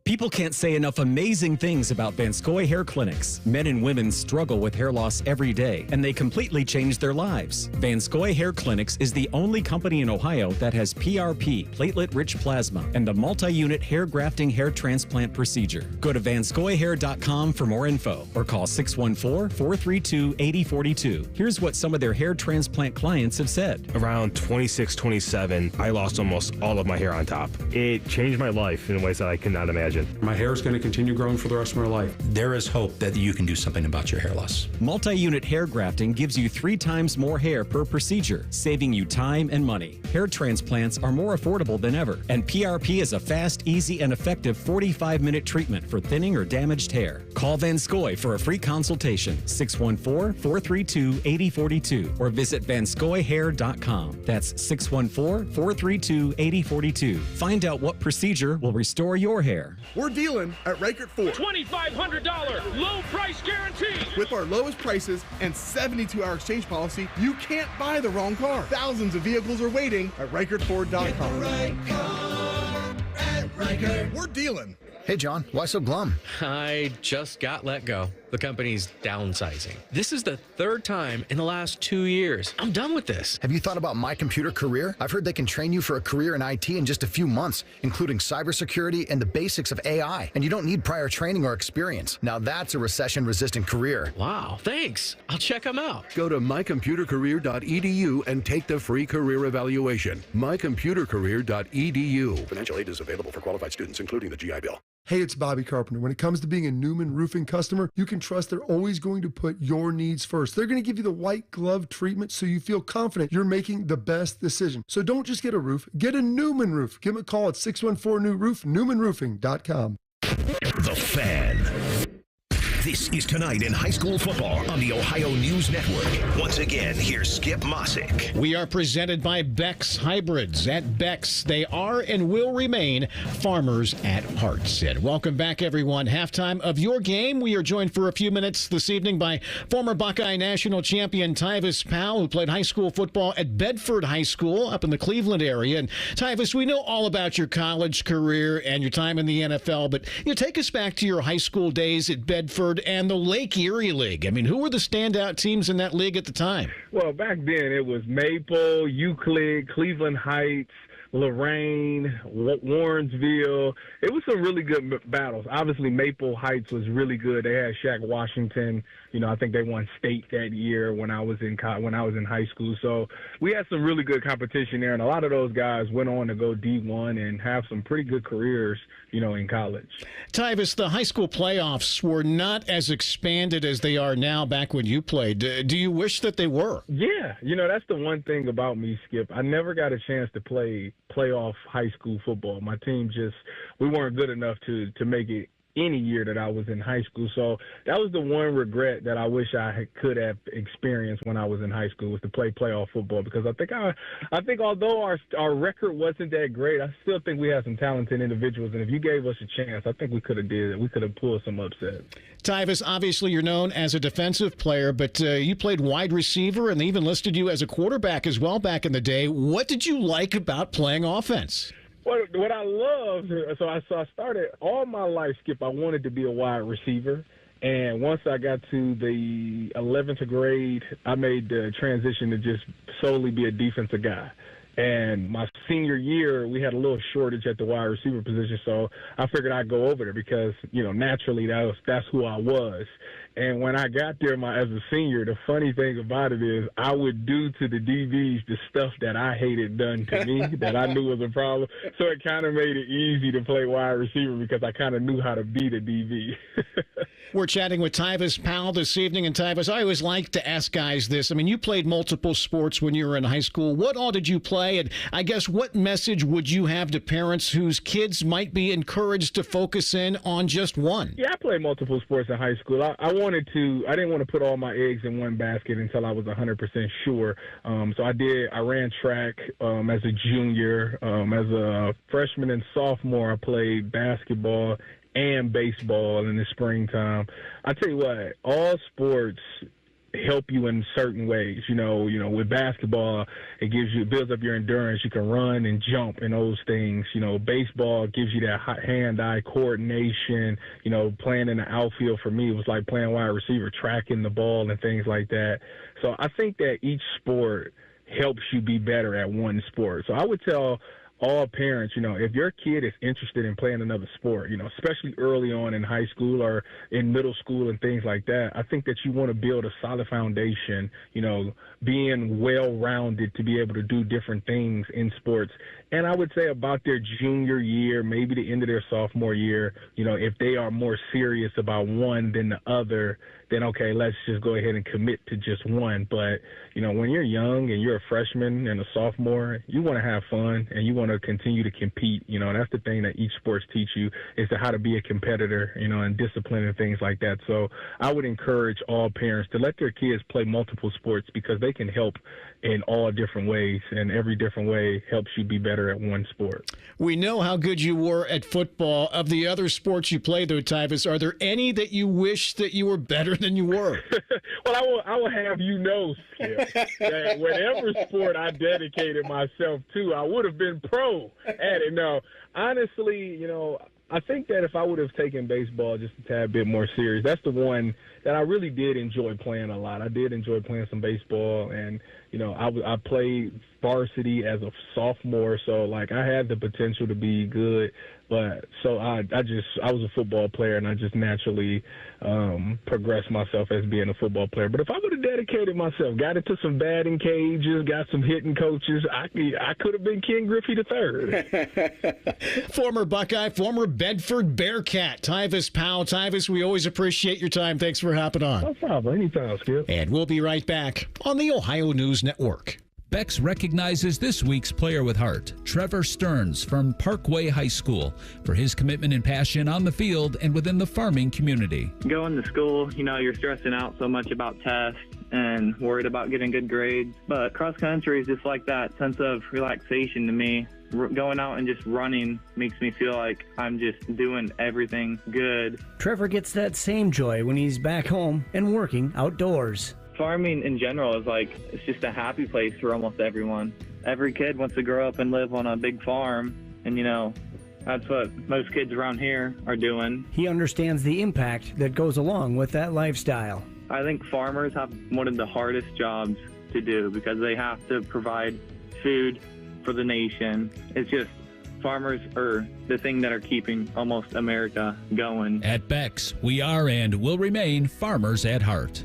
People can't say enough amazing things about Vanscoy Hair Clinics. Men and women struggle with hair loss every day, and they completely change their lives. Vanscoy Hair Clinics is the only company in Ohio that has PRP, platelet-rich plasma, and a multi-unit hair grafting hair transplant procedure. Go to vanscoyhair.com for more info, or call 614-432-8042. Here's what some of their hair transplant clients have said. Around 26, 27, I lost almost all of my hair on top. It changed my life in ways that I cannot imagine. My hair is going to continue growing for the rest of my life. There is hope that you can do something about your hair loss. Multi-unit hair grafting gives you 3 times more hair per procedure, saving you time and money. Hair transplants are more affordable than ever, and PRP is a fast, easy, and effective 45-minute treatment for thinning or damaged hair. Call Vanscoy for a free consultation, 614-432-8042, or visit vanscoyhair.com. That's 614-432-8042. Find out what procedure will restore your hair. We're dealing at Reichert Ford. $2,500 low price guarantee. With our lowest prices and 72-hour exchange policy, you can't buy the wrong car. Thousands of vehicles are waiting at ReichertFord.com. Get the right car at Reichert. We're dealing. Hey, John, why so glum? I just got let go. The company's downsizing. This is the 3rd time in the last 2 years. I'm done with this. Have you thought about My Computer Career? I've heard they can train you for a career in IT in just a few months, including cybersecurity and the basics of AI. And you don't need prior training or experience. Now that's a recession-resistant career. Wow, thanks. I'll check them out. Go to mycomputercareer.edu and take the free career evaluation. mycomputercareer.edu. Financial aid is available for qualified students, including the GI Bill. Hey, it's Bobby Carpenter. When it comes to being a Newman Roofing customer, you can trust they're always going to put your needs first. They're going to give you the white glove treatment so you feel confident you're making the best decision. So don't just get a roof, get a Newman roof. Give them a call at 614-NEW-ROOF, newmanroofing.com. The Fan. This is Tonight in High School Football on the Ohio News Network. Once again, here's Skip Mossick. We are presented by Beck's Hybrids. At Beck's, they are and will remain farmers at heart. And welcome back, everyone. Halftime of your game. We are joined for a few minutes this evening by former Buckeye national champion Tyvis Powell, who played high school football at Bedford High School up in the Cleveland area. And Tyvis, we know all about your college career and your time in the NFL, but take us back to your high school days at Bedford and the Lake Erie League. I mean, who were the standout teams in that league at the time? Well, back then it was Maple, Euclid, Cleveland Heights, Lorraine, Warrensville. It was some really good battles. Obviously, Maple Heights was really good. They had Shaq Washington. I think they won state that year when I was in high school. So we had some really good competition there, and a lot of those guys went on to go D1 and have some pretty good careers, in college. Tyvis, the high school playoffs were not as expanded as they are now back when you played. Do you wish that they were? Yeah. That's the one thing about me, Skip. I never got a chance to play playoff high school football. My team we weren't good enough to make it any year that I was in high school. So that was the one regret that I wish I could have experienced when I was in high school, was to play playoff football, because I think although our record wasn't that great, I still think we had some talented individuals, and if you gave us a chance, I think we could have did it. We could have pulled some upsets. Tyvis, obviously you're known as a defensive player, but you played wide receiver, and they even listed you as a quarterback as well back in the day. What did you like about playing offense? What I loved, so I started all my life, Skip, I wanted to be a wide receiver. And once I got to the 11th grade, I made the transition to just solely be a defensive guy. And my senior year, we had a little shortage at the wide receiver position, so I figured I'd go over there because, naturally that's who I was. And when I got there as a senior, the funny thing about it is I would do to the DBs the stuff that I hated done to me that I knew was a problem. So it kind of made it easy to play wide receiver because I kind of knew how to beat a DB. We're chatting with Tyvis Powell this evening. And Tyvis, I always like to ask guys this. I mean, you played multiple sports when you were in high school. What all did you play? And I guess what message would you have to parents whose kids might be encouraged to focus in on just one? Yeah, I played multiple sports in high school. I didn't want to put all my eggs in one basket until I was 100% sure. So I ran track as a junior. As a freshman and sophomore, I played basketball and baseball in the springtime. I tell you what, all sports help you in certain ways. With basketball, it builds up your endurance. You can run and jump and those things. Baseball gives you that hand-eye coordination. Playing in the outfield for me was like playing wide receiver, tracking the ball and things like that. So I think that each sport helps you be better at one sport. So I would tell all parents, if your kid is interested in playing another sport, especially early on in high school or in middle school and things like that, I think that you want to build a solid foundation, being well-rounded to be able to do different things in sports. And I would say about their junior year, maybe the end of their sophomore year, if they are more serious about one than the other, then okay, let's just go ahead and commit to just one. But, when you're young and you're a freshman and a sophomore, you want to have fun and you want to continue to compete. That's the thing that each sports teach you, is how to be a competitor, and discipline and things like that. So I would encourage all parents to let their kids play multiple sports because they can help in all different ways, and every different way helps you be better at one sport. We know how good you were at football. Of the other sports you played, though, Tyvis, are there any that you wish that you were better than you were? Well, I will have Skip, that whatever sport I dedicated myself to, I would have been pro at it. No, honestly, I think that if I would have taken baseball just a tad bit more serious, that's the one that I really did enjoy playing a lot. I did enjoy playing some baseball, and I played varsity as a sophomore, so I had the potential to be good. But so I was a football player, and I just naturally progressed myself as being a football player. But if I would have dedicated myself, got into some batting cages, got some hitting coaches, I could have been Ken Griffey III. Former Buckeye, former Bedford Bearcat, Tyvis Powell. Tyvis, we always appreciate your time. Thanks for hopping on. No problem. Anytime, Skip. And we'll be right back on the Ohio News Network. Bex recognizes this week's player with heart, Trevor Stearns from Parkway High School, for his commitment and passion on the field and within the farming community. Going to school, you're stressing out so much about tests and worried about getting good grades. But cross country is just like that sense of relaxation to me. Going out and just running makes me feel like I'm just doing everything good. Trevor gets that same joy when he's back home and working outdoors. Farming in general is it's just a happy place for almost everyone. Every kid wants to grow up and live on a big farm, and that's what most kids around here are doing. He understands the impact that goes along with that lifestyle. I think farmers have one of the hardest jobs to do because they have to provide food for the nation. It's just farmers are the thing that are keeping almost America going. At Bex, we are and will remain farmers at heart.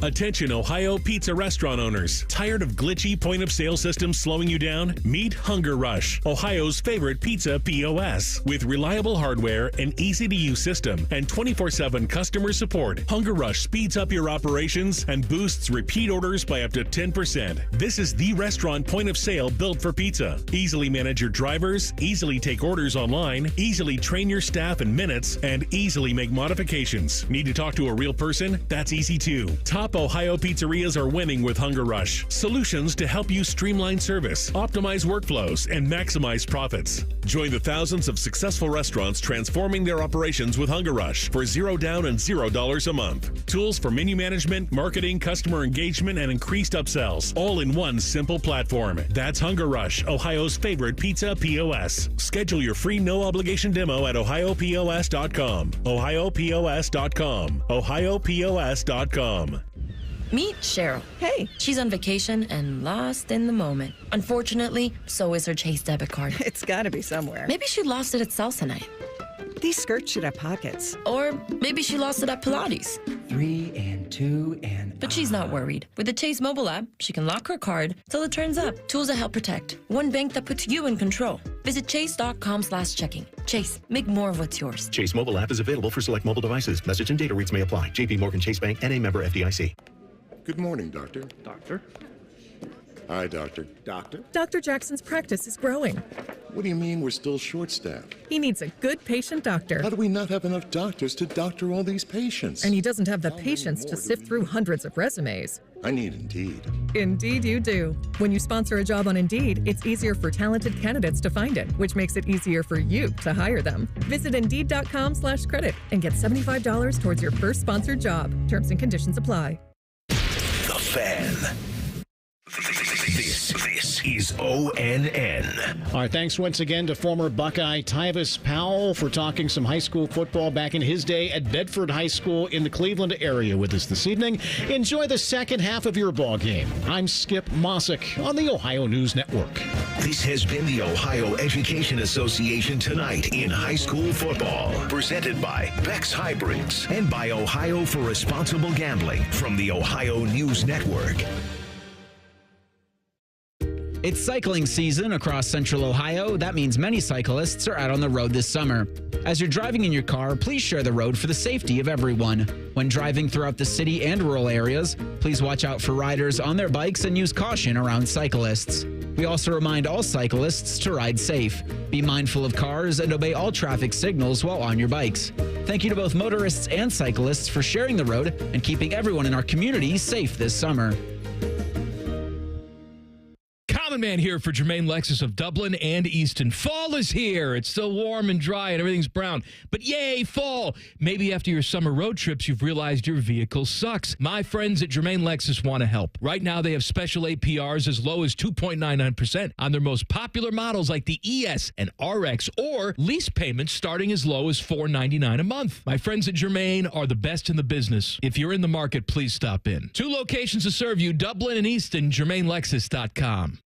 Attention Ohio pizza restaurant owners. Tired of glitchy point-of-sale systems slowing you down? Meet Hunger Rush, Ohio's favorite pizza POS. With reliable hardware, an easy-to-use system, and 24/7 customer support, Hunger Rush speeds up your operations and boosts repeat orders by up to 10%. This is the restaurant point-of-sale built for pizza. Easily manage your drivers, easily take orders online, easily train your staff in minutes, and easily make modifications. Need to talk to a real person? That's easy too. Top Ohio pizzerias are winning with Hunger Rush. Solutions to help you streamline service, optimize workflows, and maximize profits. Join the thousands of successful restaurants transforming their operations with Hunger Rush for $0 down and $0 a month. Tools for menu management, marketing, customer engagement, and increased upsells, all in one simple platform. That's Hunger Rush, Ohio's favorite pizza POS. Schedule your free no-obligation demo at ohiopos.com. ohiopos.com. ohiopos.com. Meet Cheryl. Hey. She's on vacation and lost in the moment. Unfortunately, so is her Chase debit card. It's gotta be somewhere. Maybe she lost it at salsa night. These skirts should have pockets. Or maybe she lost it at Pilates. 3 and 2 and... But she's not worried. With the Chase mobile app, she can lock her card till it turns up. Tools that help protect. One bank that puts you in control. Visit chase.com/checking. Chase, make more of what's yours. Chase mobile app is available for select mobile devices. Message and data rates may apply. JP Morgan Chase Bank, N.A. member FDIC. Good morning, Doctor. Doctor? Hi, Doctor. Doctor? Dr. Jackson's practice is growing. What do you mean we're still short-staffed? He needs a good patient doctor. How do we not have enough doctors to doctor all these patients? And he doesn't have the patience to sift through hundreds of resumes. I need Indeed. Indeed you do. When you sponsor a job on Indeed, it's easier for talented candidates to find it, which makes it easier for you to hire them. Visit Indeed.com/credit and get $75 towards your first sponsored job. Terms and conditions apply. The Fan. This is ONN. All right, thanks once again to former Buckeye Tyvis Powell for talking some high school football back in his day at Bedford High School in the Cleveland area with us this evening. Enjoy the second half of your ball game. I'm Skip Mossick on the Ohio News Network. This has been the Ohio Education Association Tonight in High School Football. Presented by Beck's Hybrids and by Ohio for Responsible Gambling from the Ohio News Network. It's cycling season across central Ohio. That means many cyclists are out on the road this summer. As you're driving in your car, please share the road for the safety of everyone. When driving throughout the city and rural areas, please watch out for riders on their bikes and use caution around cyclists. We also remind all cyclists to ride safe. Be mindful of cars and obey all traffic signals while on your bikes. Thank you to both motorists and cyclists for sharing the road and keeping everyone in our community safe this summer. Common Man here for Jermaine Lexus of Dublin and Easton. Fall is here. It's still warm and dry and everything's brown. But yay, fall. Maybe after your summer road trips, you've realized your vehicle sucks. My friends at Jermaine Lexus want to help. Right now, they have special APRs as low as 2.99% on their most popular models like the ES and RX, or lease payments starting as low as $4.99 a month. My friends at Jermaine are the best in the business. If you're in the market, please stop in. 2 locations to serve you, Dublin and Easton, JermaineLexus.com.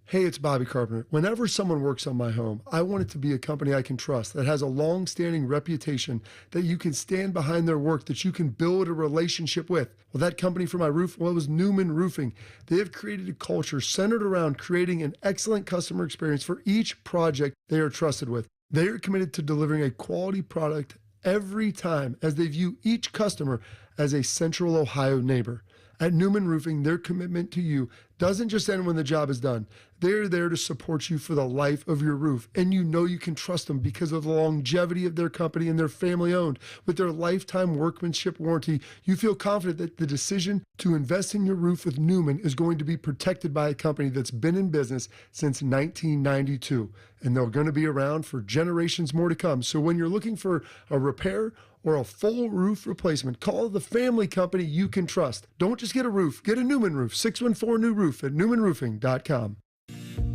Hey, it's Bobby Carpenter. Whenever someone works on my home, I want it to be a company I can trust, that has a long-standing reputation, that you can stand behind their work, that you can build a relationship with. Well, that company for my roof, well, it was Newman Roofing. They have created a culture centered around creating an excellent customer experience for each project they are trusted with. They are committed to delivering a quality product every time, as they view each customer as a Central Ohio neighbor. At Newman Roofing, their commitment to you doesn't just end when the job is done. They're there to support you for the life of your roof, and you know you can trust them because of the longevity of their company and their family-owned. With their lifetime workmanship warranty, you feel confident that the decision to invest in your roof with Newman is going to be protected by a company that's been in business since 1992, and they're going to be around for generations more to come. So when you're looking for a repair or a full roof replacement, call the family company you can trust. Don't just get a roof, get a Newman roof. 614-NEW-ROOF at newmanroofing.com.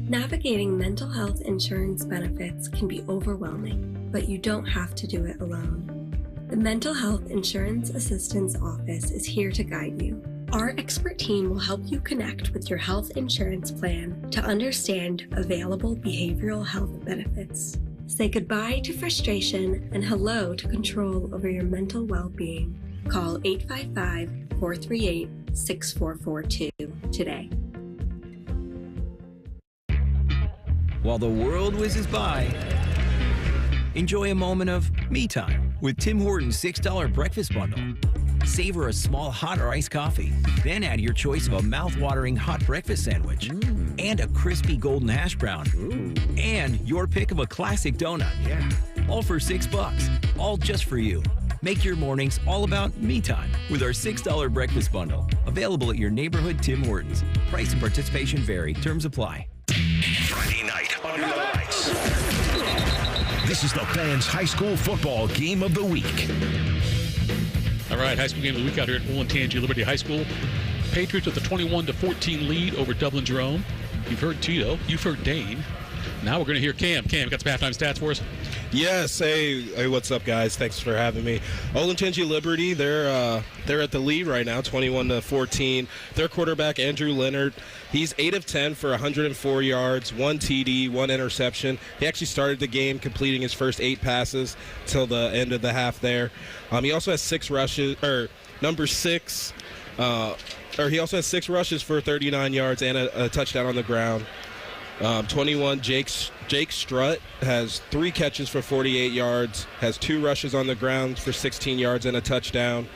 Navigating mental health insurance benefits can be overwhelming, but you don't have to do it alone. The Mental Health Insurance Assistance Office is here to guide you. Our expert team will help you connect with your health insurance plan to understand available behavioral health benefits. Say goodbye to frustration and hello to control over your mental well-being. Call 855-438 888-848-6442 today. While the world whizzes by, enjoy a moment of me time with Tim Hortons $6 breakfast bundle. Savor a small hot or iced coffee, then add your choice of a mouth-watering hot breakfast sandwich and a crispy golden hash brown and your pick of a classic donut. Yeah. All for $6, all just for you. Make your mornings all about me time with our $6 breakfast bundle. Available at your neighborhood Tim Hortons. Price and participation vary. Terms apply. Friday night under the lights. This is the Fans High School Football Game of the Week. All right, high school game of the week out here at Olentangy Liberty High School. Patriots with a 21-14 lead over Dublin Jerome. You've heard Tito. You've heard Dane. Now we're going to hear Cam. Cam, got some halftime stats for us? Yes. Hey, what's up, guys? Thanks for having me. Olentangy Liberty, they're at the lead right now, 21-14. Their quarterback, Andrew Leonard, he's 8 of 10 for 104 yards, 1 TD, 1 interception. He actually started the game completing his first 8 passes till the end of the half there. He also has 6 rushes, he also has 6 rushes for 39 yards and a touchdown on the ground. 21, Jake Strutt has 3 catches for 48 yards, has 2 rushes on the ground for 16 yards and a touchdown.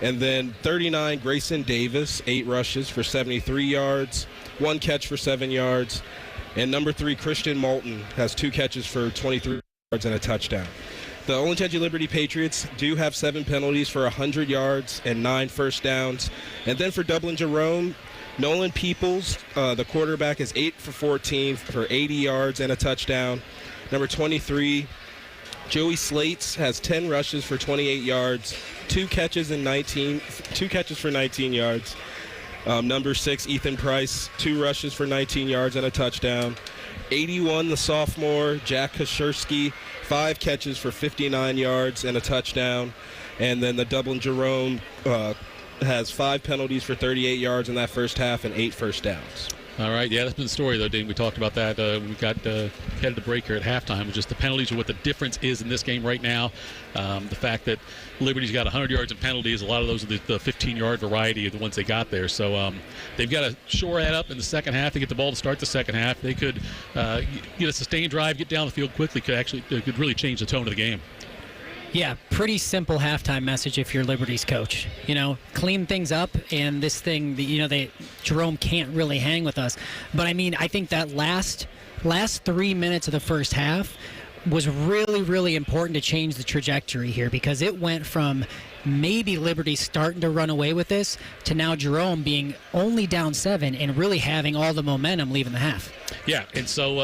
And then 39, Grayson Davis, 8 rushes for 73 yards, 1 catch for 7 yards. And number 3, Christian Moulton has 2 catches for 23 yards and a touchdown. The Olentangy Liberty Patriots do have 7 penalties for 100 yards and 9 first downs. And then for Dublin Jerome, Nolan Peoples, the quarterback, is 8 for 14 for 80 yards and a touchdown. Number 23, Joey Slates has 10 rushes for 28 yards, 2 catches for 19 yards. Number 6, Ethan Price, 2 rushes for 19 yards and a touchdown. 81, the sophomore, Jack Kashersky, 5 catches for 59 yards and a touchdown. And then the Dublin Jerome has 5 penalties for 38 yards in that first half and 8 first downs. All right, yeah, that's been the story, though, Dane. We talked about that. We got headed to break here at halftime. Just the penalties are what the difference is in this game right now. The fact that Liberty's got 100 yards in penalties, a lot of those are the 15-yard variety of the ones they got there. So they've got to shore that up in the second half. They get the ball to start the second half. They could get a sustained drive, get down the field quickly, could really change the tone of the game. Yeah, pretty simple halftime message if you're Liberty's coach. Clean things up, and this thing, Jerome can't really hang with us. But, I think that last 3 minutes of the first half was really, really important to change the trajectory here, because it went from maybe Liberty starting to run away with this to now Jerome being only down 7 and really having all the momentum leaving the half. Yeah, and so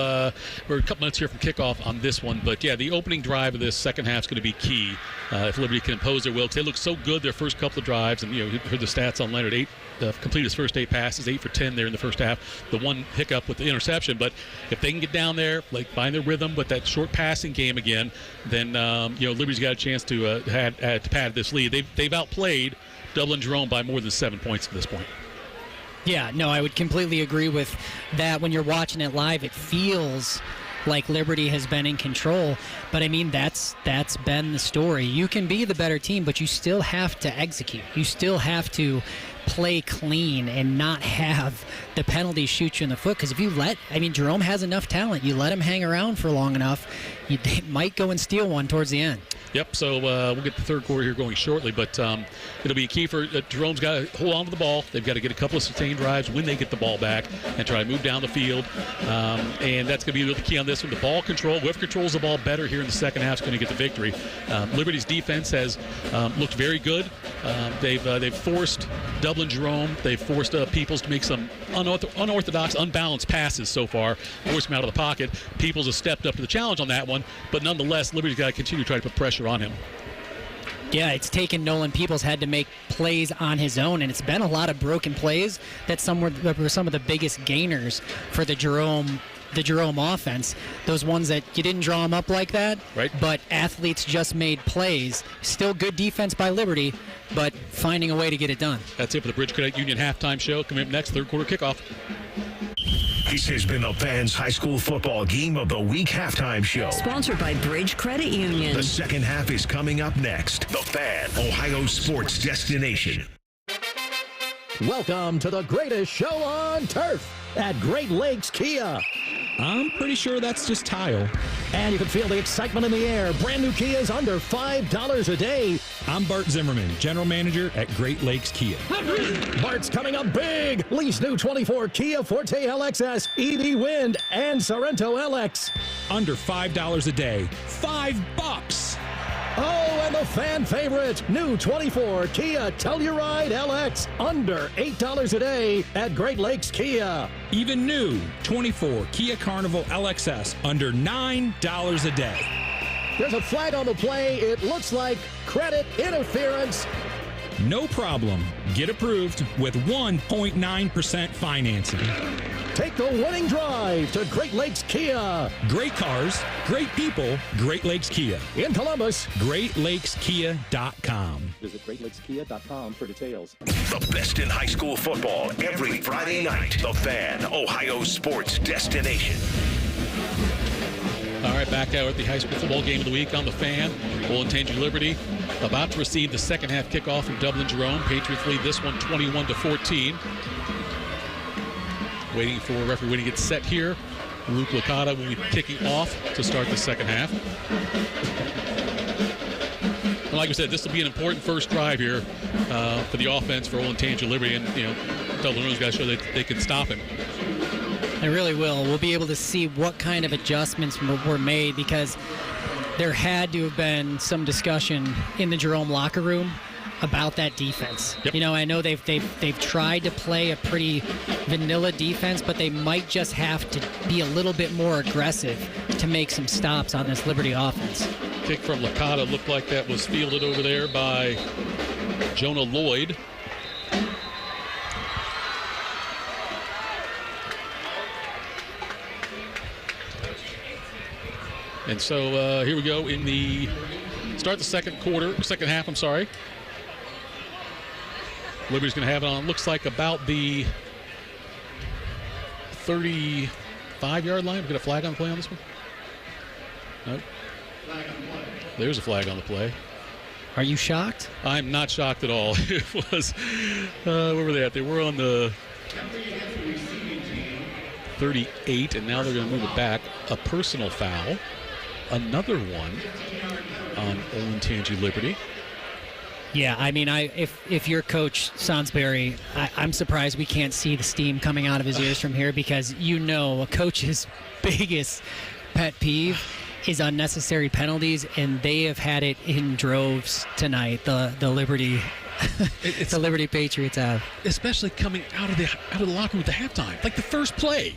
we're a couple minutes here from kickoff on this one. But, yeah, the opening drive of this second half is going to be key if Liberty can impose their will. Because they look so good their first couple of drives. And, you heard the stats on Leonard, completed his first 8 passes, 8 for 10 there in the first half. The one hiccup with the interception. But if they can get down there, find their rhythm with that short passing game again, then, Liberty's got a chance to pad this lead. They've outplayed Dublin Jerome by more than 7 points at this point. Yeah, no, I would completely agree with that. When you're watching it live, it feels like Liberty has been in control. But, that's been the story. You can be the better team, but you still have to execute. You still have to play clean and not have the penalties shoot you in the foot. Because if you Jerome has enough talent. You let him hang around for long enough, they might go and steal one towards the end. Yep, so we'll get the third quarter here going shortly, but it'll be key for Jerome's got to hold on to the ball. They've got to get a couple of sustained drives when they get the ball back and try to move down the field, and that's going to be really key on this one. The ball control, whoever controls the ball better here in the second half is going to get the victory. Liberty's defense has looked very good. They've forced Dublin Jerome. They've forced Peoples to make some unorthodox, unbalanced passes so far, forced him out of the pocket. Peoples has stepped up to the challenge on that one, but nonetheless, Liberty's got to continue to try to put pressure on him. Yeah, it's taken Nolan Peoples had to make plays on his own, and it's been a lot of broken plays that were some of the biggest gainers for the Jerome offense. Those ones that you didn't draw them up like that, right? But athletes just made plays. Still good defense by Liberty, but finding a way to get it done. That's it for the Bridge Credit Union halftime show. Coming up next, third quarter kickoff. This has been the Fans High School Football Game of the Week halftime show. Sponsored by Bridge Credit Union. The second half is coming up next. The Fan, Ohio sports destination. Welcome to the greatest show on turf at Great Lakes Kia. I'm pretty sure that's just tile. And you can feel the excitement in the air. Brand new Kias under $5 a day. I'm Bart Zimmerman, General Manager at Great Lakes Kia. Bart's coming up big. Leafs new 24 Kia Forte LXS, EV Wind, and Sorrento LX. Under $5 a day. $5. Oh, and the fan favorite, new 24 Kia Telluride LX, under $8 a day at Great Lakes Kia. Even new 24 Kia Carnival LXS, under $9 a day. There's a flag on the play. It looks like credit interference. No problem. Get approved with 1.9% financing. Take the winning drive to Great Lakes Kia. Great cars, great people, Great Lakes Kia. In Columbus, GreatLakesKia.com. Visit GreatLakesKia.com for details. The best in high school football every Friday night. The Fan, Ohio's sports destination. All right, back out at the high school football game of the week on the Fan. Olentangy Liberty about to receive the second half kickoff from Dublin Jerome. Patriots lead this one 21-14. Waiting for referee when he gets set here. Luke Licata will be kicking off to start the second half. And like we said, this will be an important first drive here for the offense for Olentangy Liberty, and Dublin Jerome's got to show that they can stop him. It really will. We'll be able to see what kind of adjustments were made, because there had to have been some discussion in the Jerome locker room about that defense. Yep. I know they've tried to play a pretty vanilla defense, but they might just have to be a little bit more aggressive to make some stops on this Liberty offense. Kick from Licata looked like that was fielded over there by Jonah Lloyd. And so here we go in the start the second half, I'm sorry. Liberty's going to have it on, looks like about the 35-yard line. We got a flag on the play on this one? Nope. There's a flag on the play. Are you shocked? I'm not shocked at all. It was, where were they at? They were on the 38, and now they're going to move it back. A personal foul. Another one on Olentangy Liberty. Yeah, I mean, if you're Coach Sonsbury, I'm surprised we can't see the steam coming out of his ears from here, because a coach's biggest pet peeve is unnecessary penalties, and they have had it in droves tonight. The Liberty, the Liberty Patriots have, especially coming out of the locker room at the halftime, like the first play,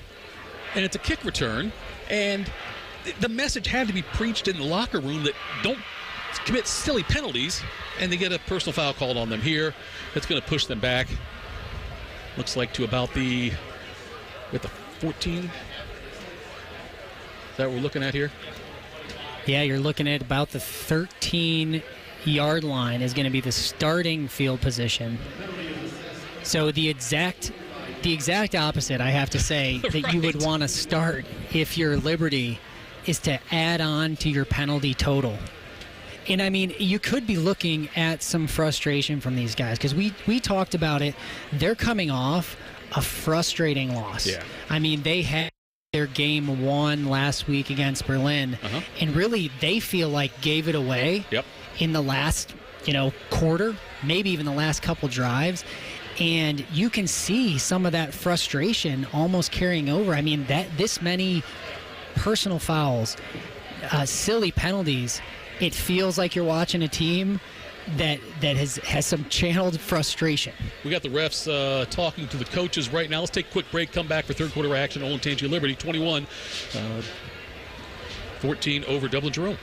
and it's a kick return, and the message had to be preached in the locker room that don't commit silly penalties, and they get a personal foul called on them here. That's going to push them back. Looks like to about the 14. Is that what we're looking at here? Yeah, you're looking at about the 13-yard line is going to be the starting field position. So the exact opposite, I have to say, that Right. you would want to start if you're Liberty is to add on to your penalty total. And I mean, you could be looking at some frustration from these guys, because we talked about it. They're coming off a frustrating loss. Yeah. I mean, they had their game won last week against Berlin, and really they feel like gave it away in the last, quarter, maybe even the last couple drives. And you can see some of that frustration almost carrying over. I mean, this many personal fouls, silly penalties. It feels like you're watching a team that has some channeled frustration. We got the refs talking to the coaches right now. Let's take a quick break, come back for third quarter action. Olentangy Liberty 21-14 over Dublin Jerome.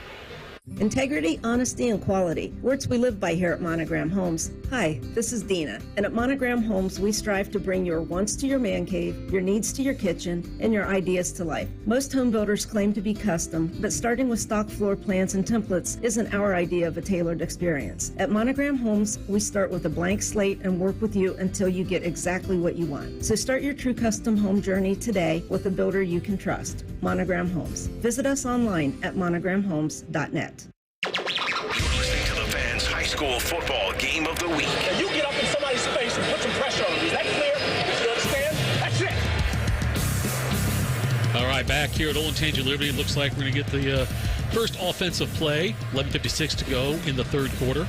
Integrity, honesty, and quality. Words we live by here at Monogram Homes. Hi, this is Dina, and at Monogram Homes, we strive to bring your wants to your man cave, your needs to your kitchen, and your ideas to life. Most home builders claim to be custom, but starting with stock floor plans and templates isn't our idea of a tailored experience. At Monogram Homes, we start with a blank slate and work with you until you get exactly what you want. So start your true custom home journey today with a builder you can trust. Monogram Homes. Visit us online at monogramhomes.net. You're listening to the Fans High school football game of the week. Now you get up in somebody's face and put some pressure on them. Is that clear? You understand? That's it. All right, back here at Olentangy Liberty, it looks like we're going to get the first offensive play. 11:56 to go in the third quarter.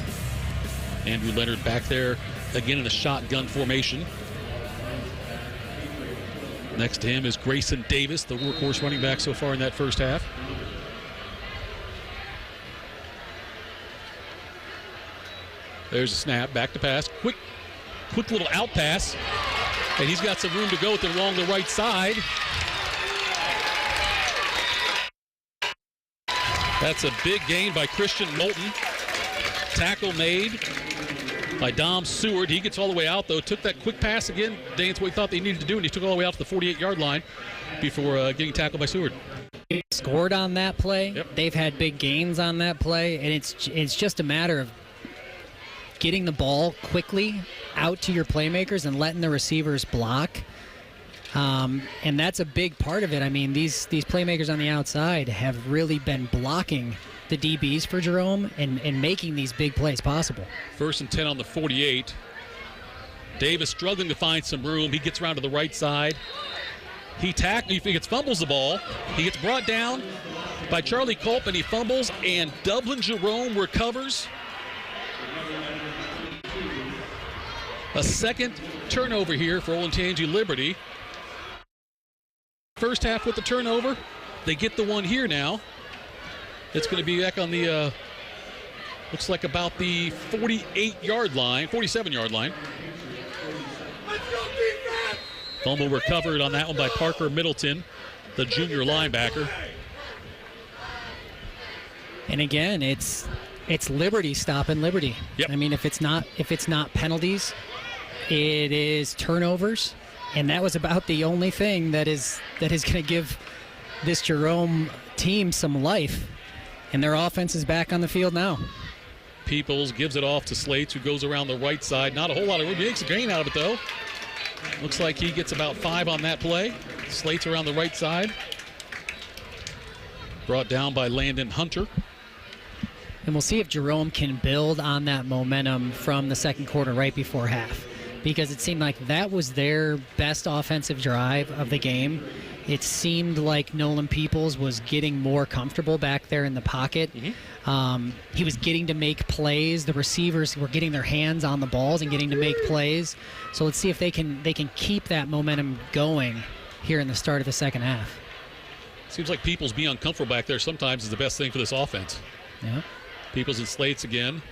Andrew Leonard back there again in a shotgun formation. Next to him is Grayson Davis, the workhorse running back so far in that first half. There's a snap, back to pass. Quick little out pass. And he's got some room to go with it along the right side. That's a big gain by Christian Moulton. Tackle made by Dom Seward. He gets all the way out, though. Took that quick pass again. That's what he thought they needed to do, and he took all the way out to the 48-yard line before getting tackled by Seward. Scored on that play. Yep. They've had big gains on that play, and it's just a matter of getting the ball quickly out to your playmakers and letting the receivers block. And that's a big part of it. I mean, these playmakers on the outside have really been blocking the DBs for Jerome and making these big plays possible. 1st and 10 on the 48. Davis struggling to find some room. He gets around to the right side. He fumbles the ball. He gets brought down by Charlie Culp, and he fumbles, and Dublin Jerome recovers. A second turnover here for Olentangy Liberty. First half with the turnover. They get the one here now. It's going to be back on the, looks like about the 47-yard line. Fumble recovered on that one by Parker Middleton, the junior linebacker. And again, it's Liberty stopping Liberty. Yep. I mean, if it's not penalties, it is turnovers, and that was about the only thing that is going to give this Jerome team some life. And their offense is back on the field now. Peoples gives it off to Slates, who goes around the right side. Not a whole lot of room. He makes a gain out of it, though. Looks like he gets about 5 on that play. Slates around the right side. Brought down by Landon Hunter. And we'll see if Jerome can build on that momentum from the second quarter right before half, because it seemed like that was their best offensive drive of the game. It seemed like Nolan Peoples was getting more comfortable back there in the pocket. Mm-hmm. He was getting to make plays. The receivers were getting their hands on the balls and getting to make plays. So let's see if they can keep that momentum going here in the start of the second half. Seems like Peoples being uncomfortable back there sometimes is the best thing for this offense. Yeah. Peoples and Slates again.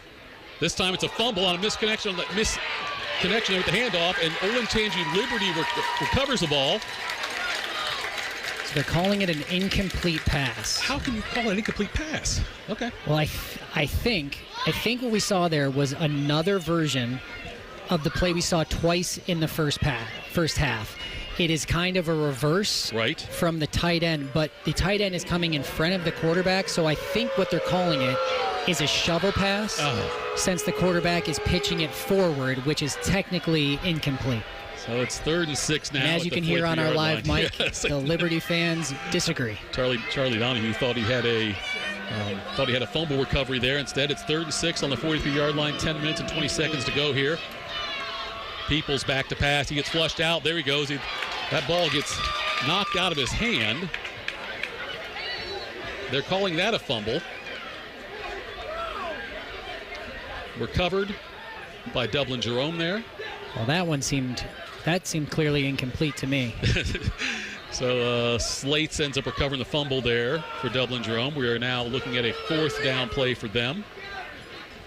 This time it's a fumble on a misconnection with the handoff, and Olentangy Liberty recovers the ball. So they're calling it an incomplete pass. How can you call it an incomplete pass? Okay. Well, I think what we saw there was another version of the play we saw twice in the first half. It is kind of a reverse from the tight end, but the tight end is coming in front of the quarterback, so I think what they're calling it is a shovel pass, since the quarterback is pitching it forward, which is technically incomplete. So it's 3rd and 6 now. And as you can hear on our live mic, the Liberty fans disagree. Charlie Donahue thought he had a fumble recovery there. Instead, it's 3rd and 6 on the 43-yard line. 10 minutes and 20 seconds to go here. Peoples back to pass. He gets flushed out. There he goes. That ball gets knocked out of his hand. They're calling that a fumble. Recovered by Dublin Jerome there. Well, that seemed clearly incomplete to me. So Slates ends up recovering the fumble there for Dublin Jerome. We are now looking at a 4th down play for them.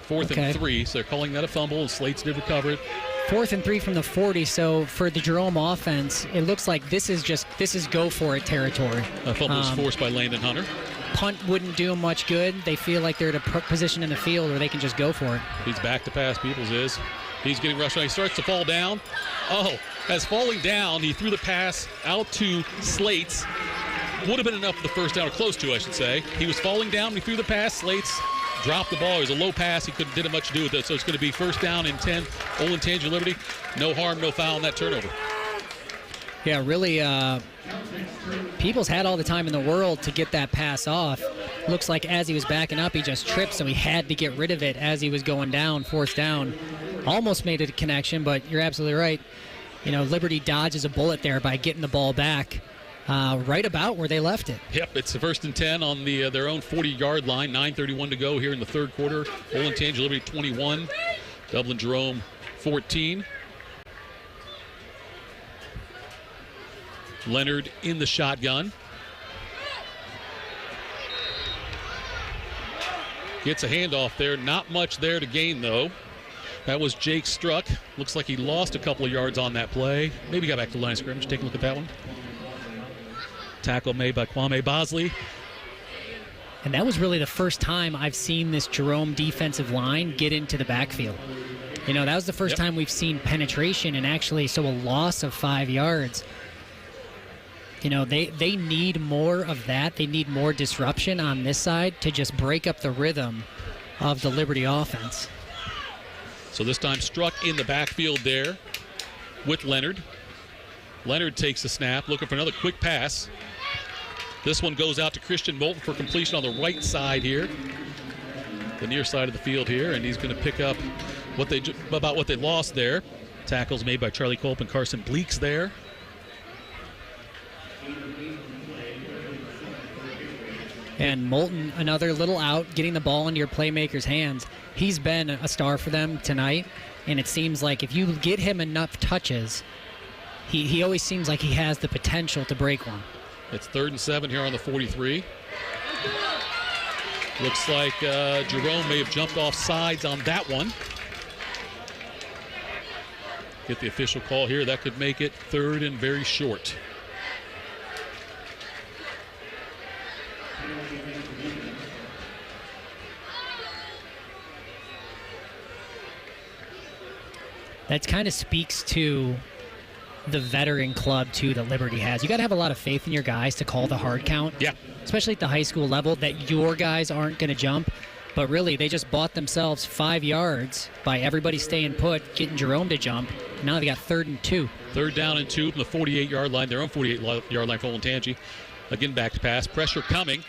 4th and 3, so they're calling that a fumble. Slates did recover it. 4th and 3 from the 40, so for the Jerome offense, it looks like this is go for it territory. A fumble was forced by Landon Hunter. Punt wouldn't do them much good. They feel like they're at a position in the field where they can just go for it. He's back to pass. Peoples is. He's getting rushed. He starts to fall down. As falling down, he threw the pass out to Slates. Would have been enough for the first down, or close to, I should say. He was falling down. He threw the pass. Slates dropped the ball. It was a low pass. He didn't much to do with it. So it's going to be 1st down and 10. Olentangy Liberty. No harm, no foul on that turnover. Yeah, really, Peoples had all the time in the world to get that pass off. looks like as he was backing up, he just tripped, so he had to get rid of it as he was going down, fourth down. Almost made it a connection, but you're absolutely right. Liberty dodges a bullet there by getting the ball back right about where they left it. Yep, it's the 1st and 10 on their own 40-yard line. 9:31 to go here in the third quarter. Olentangy Liberty 21, Dublin Jerome 14. Leonard in the shotgun. Gets a handoff there. Not much there to gain, though. That was Jake Struck. Looks like he lost a couple of yards on that play. Maybe got back to the line of scrimmage. Take a look at that one. Tackle made by Kwame Bosley. And that was really the first time I've seen this Jerome defensive line get into the backfield. That was the first time we've seen penetration and actually a loss of 5 yards. They need more of that. They need more disruption on this side to just break up the rhythm of the Liberty offense. So this time Struck in the backfield there with Leonard. Leonard takes the snap, looking for another quick pass. This one goes out to Christian Moulton for completion on the right side here, the near side of the field here, and he's going to pick up what they lost there. Tackles made by Charlie Culp and Carson Bleeks there. And Moulton, another little out, getting the ball into your playmaker's hands. He's been a star for them tonight, and it seems like if you get him enough touches, he always seems like he has the potential to break one. It's 3rd and 7 here on the 43. Looks like Jerome may have jumped off sides on that one. Get the official call here. That could make it 3rd and very short. That kind of speaks to the veteran club, too, that Liberty has. You got to have a lot of faith in your guys to call the hard count. Yeah. Especially at the high school level, that your guys aren't going to jump. But really, they just bought themselves 5 yards by everybody staying put, getting Jerome to jump. Now they got 3rd and 2. 3rd down and 2 from the 48-yard line, their own 48-yard line for Olentangy. Again, back to pass. Pressure coming.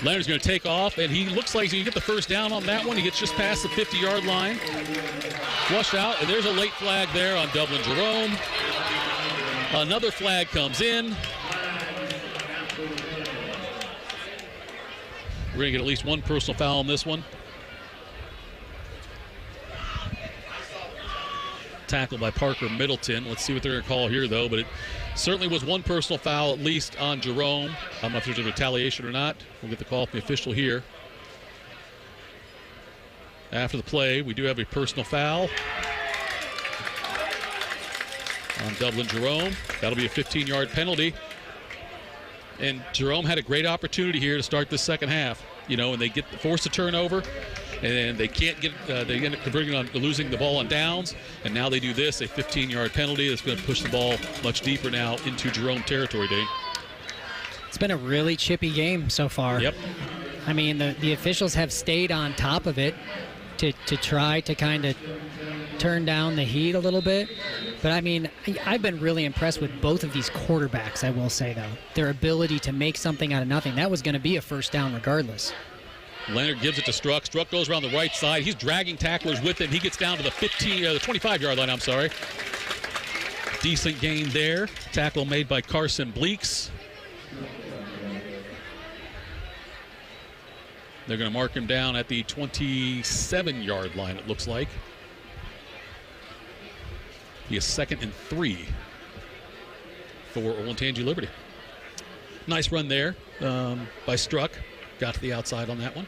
Leonard's going to take off, and he looks like he's going to get the first down on that one. He gets just past the 50-yard line. Flushed out, and there's a late flag there on Dublin Jerome. Another flag comes in. We're going to get at least one personal foul on this one. Tackle by Parker Middleton. Let's see what they're going to call here, though, but it certainly was one personal foul, at least on Jerome. I don't know if there's a retaliation or not. We'll get the call from the official here. After the play, we do have a personal foul on Dublin Jerome. That'll be a 15-yard penalty. And Jerome had a great opportunity here to start this second half, and they get forced a turnover, and they can't get. They end up converting on losing the ball on downs, and now they do this, a 15-yard penalty that's going to push the ball much deeper now into Jerome territory, Dane. It's been a really chippy game so far. Yep. I mean, the officials have stayed on top of it to try to kind of turn down the heat a little bit. But, I mean, I've been really impressed with both of these quarterbacks, I will say, though. Their ability to make something out of nothing. That was going to be a first down regardless. Leonard gives it to Struck. Struck goes around the right side. He's dragging tacklers with him. He gets down to the 25-yard line, I'm sorry. Decent gain there. Tackle made by Carson Bleeks. They're going to mark him down at the 27-yard line, it looks like. He is 2nd and 3 for Olentangy Liberty. Nice run there by Struck. Got to the outside on that one.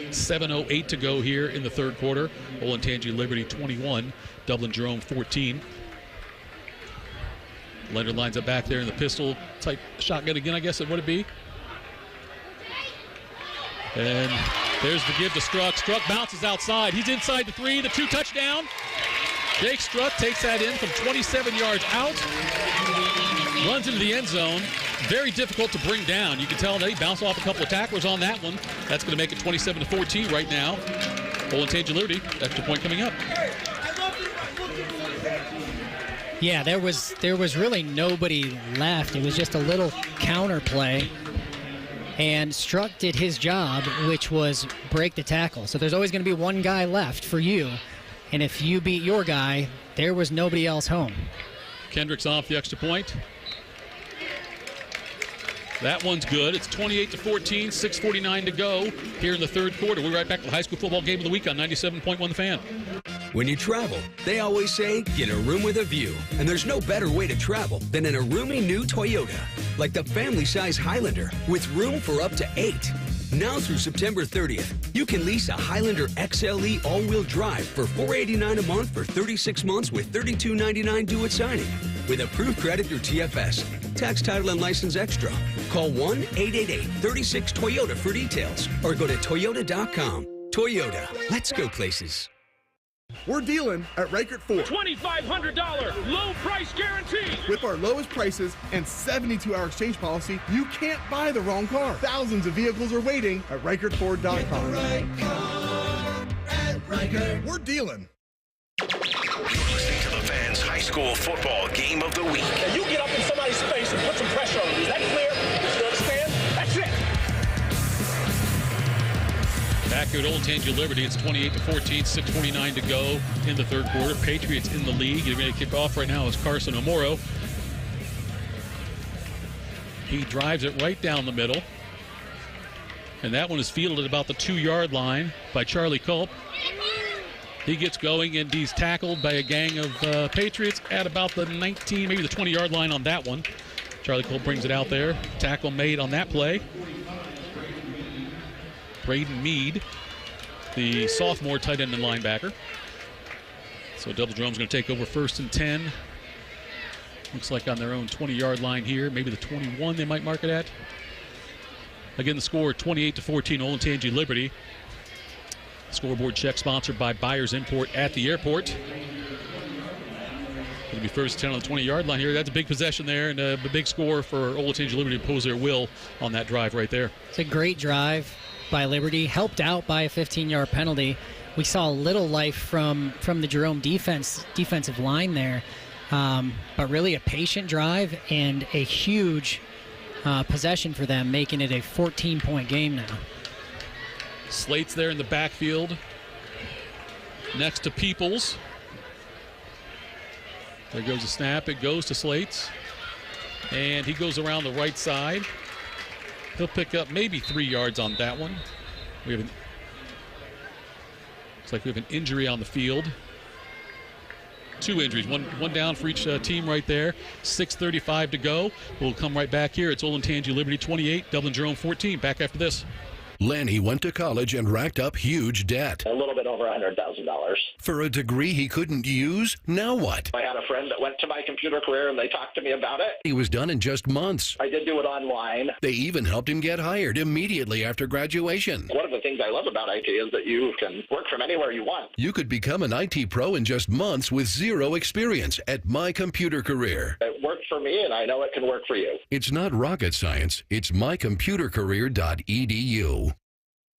7:08 to go here in the third quarter. Olentangy Liberty 21, Dublin Jerome 14. Leonard lines up back there in the pistol type shotgun again, I guess it would be. And there's the give to Struck. Struck bounces outside. He's inside the 3, the 2 touchdown. Jake Struck takes that in from 27 yards out. Runs into the end zone. Very difficult to bring down. You can tell that he bounced off a couple of tacklers on that one. That's going to make it 27-14 right now. Olentangy Liberty, extra point coming up. Yeah, there was really nobody left. It was just a little counter play. And Struck did his job, which was break the tackle. So there's always going to be one guy left for you. And if you beat your guy, there was nobody else home. Kendricks off the extra point. That one's good. It's 28-14, 6:49 to go here in the third quarter. We're right back to the high school football game of the week on 97.1 The Fan. When you travel, they always say, get a room with a view. And there's no better way to travel than in a roomy new Toyota. Like the family-size Highlander with room for up to 8. Now through September 30th, you can lease a Highlander XLE all-wheel drive for $489 a month for 36 months with $32.99 due at signing. With approved credit through TFS. Tax, title, and license extra. Call 1-888-36-TOYOTA for details or go to Toyota.com. Toyota, let's go places. We're dealing at Reichert Ford. $2,500 low price guarantee. With our lowest prices and 72-hour exchange policy, you can't buy the wrong car. Thousands of vehicles are waiting at ReichertFord.com. Right car at Reichert. We're dealing. You're listening to the Fans High School Football Game of the Week. Now you get up in somebody's face and put some pressure on them. Is that clear? You understand? That's it. Back here at Olentangy Liberty, it's 28-14, 6:29 to go in the third quarter. Patriots in the lead. Getting ready to kick off right now is Carson Omoro. He drives it right down the middle. And that one is fielded at about the 2-yard line by Charlie Culp. He gets going and he's tackled by a gang of Patriots at about the 19, maybe the 20-yard line on that one. Charlie Culp brings it out there. Tackle made on that play. Braden Mead, the sophomore tight end and linebacker. So Double Jerome's going to take over 1st and 10. Looks like on their own 20-yard line here. Maybe the 21 they might mark it at. Again, the score 28-14, Olentangy Liberty. Scoreboard check sponsored by Buyers Import at the airport. It'll be 1st and 10 on the 20-yard line here. That's a big possession there and a big score for Olentangy Liberty to impose their will on that drive right there. It's a great drive by Liberty, helped out by a 15-yard penalty. We saw a little life from the Jerome defensive line there, but really a patient drive and a huge possession for them, making it a 14-point game now. Slate's there in the backfield next to Peoples. There goes the snap. It goes to Slates. And he goes around the right side. He'll pick up maybe 3 yards on that one. Looks like we have an injury on the field. 2 injuries, one down for each team right there. 6:35 to go. We'll come right back here. It's Olentangy Liberty 28, Dublin Jerome 14. Back after this. Lanny went to college and racked up huge debt. A little bit over $100,000. For a degree he couldn't use? Now what? I had a friend that went to my computer career and they talked to me about it. He was done in just months. I did do it online. They even helped him get hired immediately after graduation. One of the things I love about IT is that you can work from anywhere you want. You could become an IT pro in just months with zero experience at My Computer Career. It worked for me and I know it can work for you. It's not rocket science. It's mycomputercareer.edu.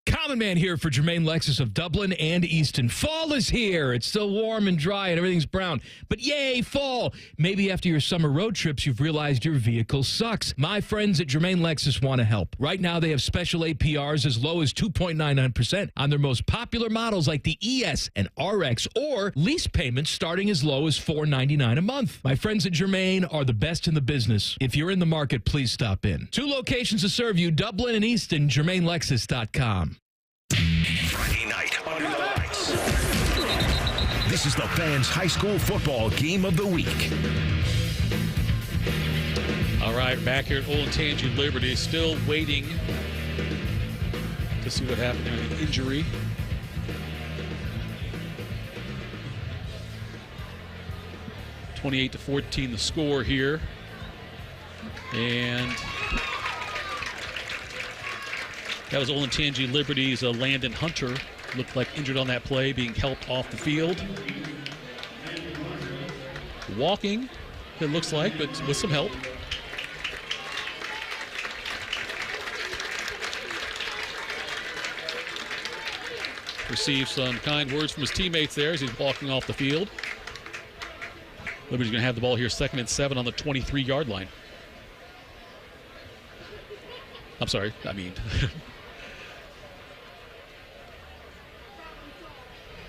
Common Man here for Jermaine Lexus of Dublin and Easton. Fall is here. It's still warm and dry and everything's brown. But yay, fall. Maybe after your summer road trips, you've realized your vehicle sucks. My friends at Jermaine Lexus want to help. Right now, they have special APRs as low as 2.99% on their most popular models like the ES and RX, or lease payments starting as low as $4.99 a month. My friends at Jermaine are the best in the business. If you're in the market, please stop in. 2 locations to serve you, Dublin and Easton, JermaineLexus.com. Friday night under the lights. This is the Fans High School Football Game of the Week. All right, back here at Olentangy Liberty, still waiting to see what happened there with the injury. (28-14) the score here, and that was Olentangy Liberty's Landon Hunter. Looked like injured on that play, being helped off the field. Walking, it looks like, but with some help. Received some kind words from his teammates there as he's walking off the field. Liberty's going to have the ball here, 2nd and 7 on the 23-yard line. I'm sorry, I mean.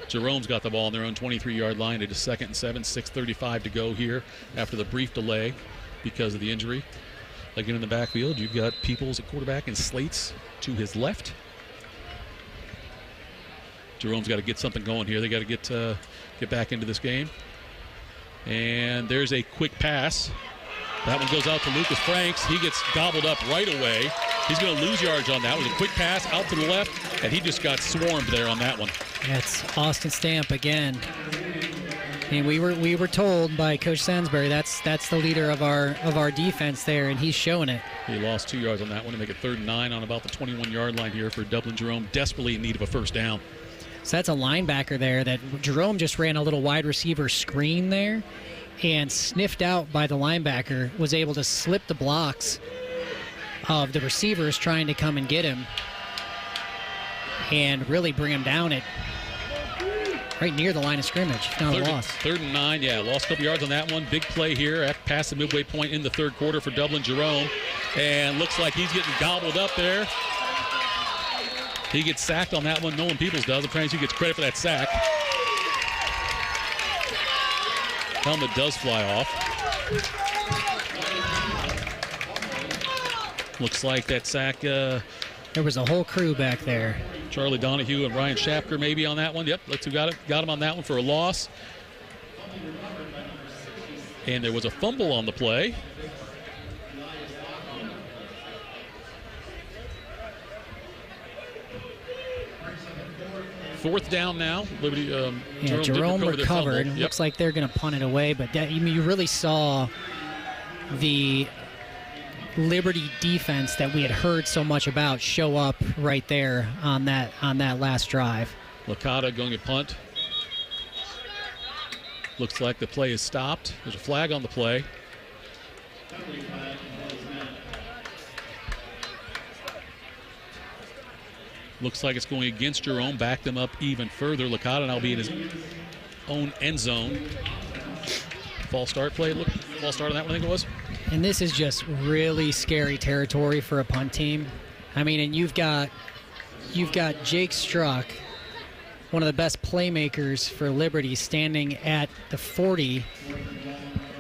Jerome's got the ball on their own 23-yard line. It is 2nd and 7, 6:35 to go here after the brief delay because of the injury. Again, in the backfield, you've got Peoples at quarterback and Slates to his left. Jerome's got to get something going here. They got to get back into this game. And there's a quick pass. That one goes out to Lucas Franks. He gets gobbled up right away. He's going to lose yards on that. It was a quick pass out to the left, and he just got swarmed there on that one. That's Austin Stamp again. And we were told by Coach Sansbury that's the leader of our defense there, and he's showing it. He lost 2 yards on that one to make it 3rd and 9 on about the 21-yard line here for Dublin. Jerome desperately in need of a first down. So that's a linebacker there that Jerome just ran a little wide receiver screen there and sniffed out by the linebacker, was able to slip the blocks of the receivers trying to come and get him and really bring him down at right near the line of scrimmage. Not a loss. 3rd and 9, yeah. Lost a couple yards on that one. Big play here past the midway point in the third quarter for Dublin. Jerome. And looks like he's getting gobbled up there. He gets sacked on that one. Nolan Peoples does. Apparently he gets credit for that sack. Helmet does fly off. Looks like that sack. There was a whole crew back there. Charlie Donahue and Ryan Schapker maybe on that one. Yep, that's who got it. Got him on that one for a loss. And there was a fumble on the play. Fourth down now. Liberty. Jerome recovered. Yep. Looks like they're going to punt it away, but you really saw the Liberty defense that we had heard so much about show up right there on that last drive. Licata going to punt. Looks like the play is stopped. There's a flag on the play. Looks like it's going against Jerome. Back them up even further. Licata now be in his own end zone. False start play. Look, false start on that one, I think it was. And this is just really scary territory for a punt team. I mean, and you've got Jake Struck, one of the best playmakers for Liberty, standing at the 40,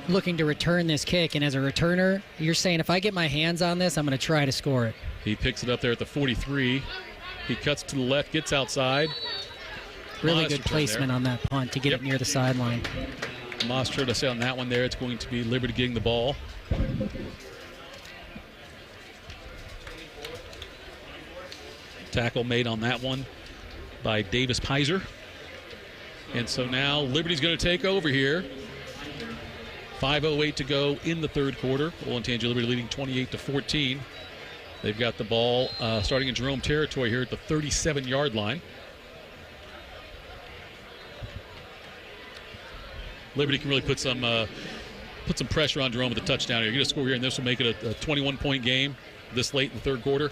looking to return this kick. And as a returner, you're saying, if I get my hands on this, I'm going to try to score it. He picks it up there at the 43. He cuts to the left, gets outside. Really good placement on that punt to get it near the sideline. Moss tried to say on that one there, it's going to be Liberty getting the ball. Tackle made on that one by Davis Pizer. And so now Liberty's going to take over here. 5:08 to go in the third quarter. Olentangy Liberty leading 28-14. They've got the ball starting in Jerome territory here at the 37-yard line. Liberty can really put some pressure on Jerome with a touchdown here. You get a score here, and this will make it a 21-point game this late in the third quarter.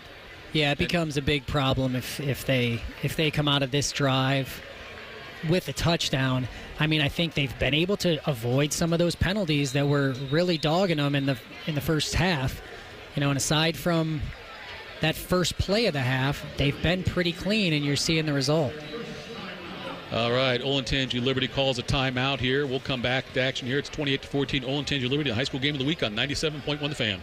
Yeah, it becomes a big problem if they come out of this drive with a touchdown. I mean, I think they've been able to avoid some of those penalties that were really dogging them in the first half. You know, and aside from that first play of the half, they've been pretty clean, and you're seeing the result. All right, Olentangy Liberty calls a timeout here. We'll come back to action here. It's 28-14, Olentangy Liberty, the high school game of the week on 97.1 The Fan.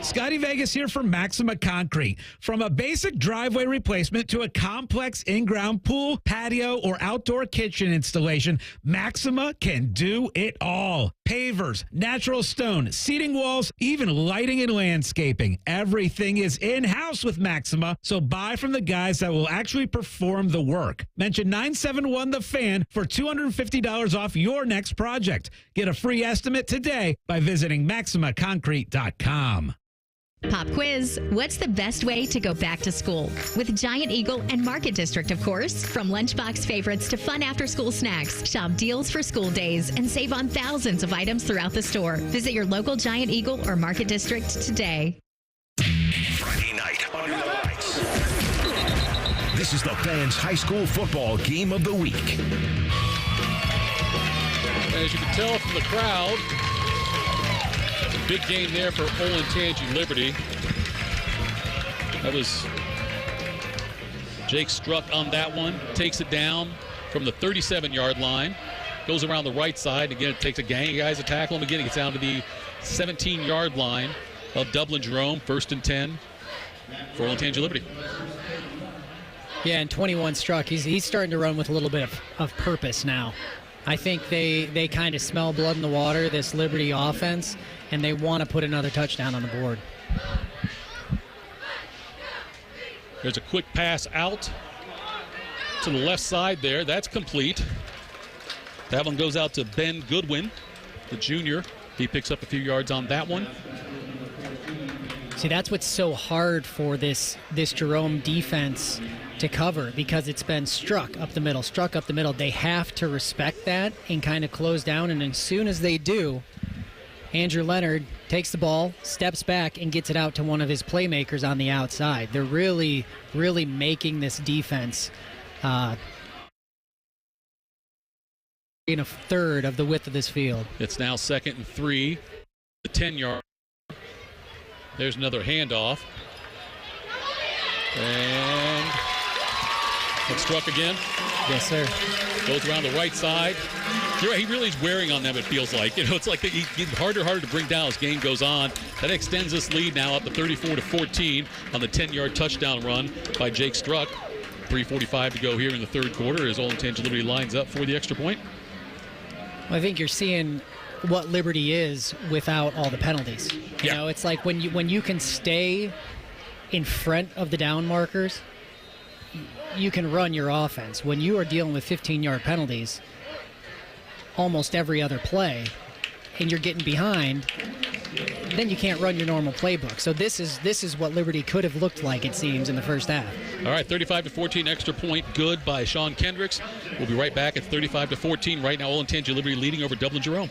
Scotty Vegas here for Maxima Concrete. From a basic driveway replacement to a complex in-ground pool, patio, or outdoor kitchen installation, Maxima can do it all. Pavers, natural stone, seating walls, even lighting and landscaping. Everything is in-house with Maxima, so buy from the guys that will actually perform the work. Mention 971 The Fan for $250 off your next project. Get a free estimate today by visiting MaximaConcrete.com. Pop quiz. What's the best way to go back to school? With Giant Eagle and Market District, of course. From lunchbox favorites to fun after-school snacks, shop deals for school days and save on thousands of items throughout the store. Visit your local Giant Eagle or Market District today. Friday night under the lights. This is the Fan's high school football game of the week. As you can tell from the crowd, big game there for Olentangy Liberty. That was Jake Struck on that one. Takes it down from the 37-yard line. Goes around the right side. Again, it takes a gang of guys to tackle him. Again, it gets down to the 17-yard line of Dublin Jerome. 1st and 10 for Olentangy Liberty. Yeah, and 21 Struck. He's starting to run with a little bit of purpose now. I think they kind of smell blood in the water, this Liberty offense, and they want to put another touchdown on the board. There's a quick pass out to the left side there. That's complete. That one goes out to Ben Goodwin, the junior. He picks up a few yards on that one. See, that's what's so hard for this Jerome defense to cover, because it's been struck up the middle. They have to respect that and kind of close down, and as soon as they do, Andrew Leonard takes the ball, steps back, and gets it out to one of his playmakers on the outside. They're really, really making this defense in a third of the width of this field. It's now 2nd and 3, the 10-yard. There's another handoff. And it's Struck again. Yes, sir. Goes around the right side. You're right, he really is wearing on them, it feels like. You know, it's like he's getting harder and harder to bring down as game goes on. That extends this lead now up to 34-14 on the 10-yard touchdown run by Jake Struck. 3:45 to go here in the third quarter as Olentangy Liberty lines up for the extra point. Well, I think you're seeing what Liberty is without all the penalties. You know, it's like when you can stay in front of the down markers, you can run your offense. When you are dealing with 15-yard penalties almost every other play and you're getting behind, then you can't run your normal playbook. So this is what Liberty could have looked like, it seems, in the first half. All right, 35-14, extra point good by Sean Kendricks. We'll be right back at 35-14. Right now, Olentangy Liberty leading over Dublin Jerome.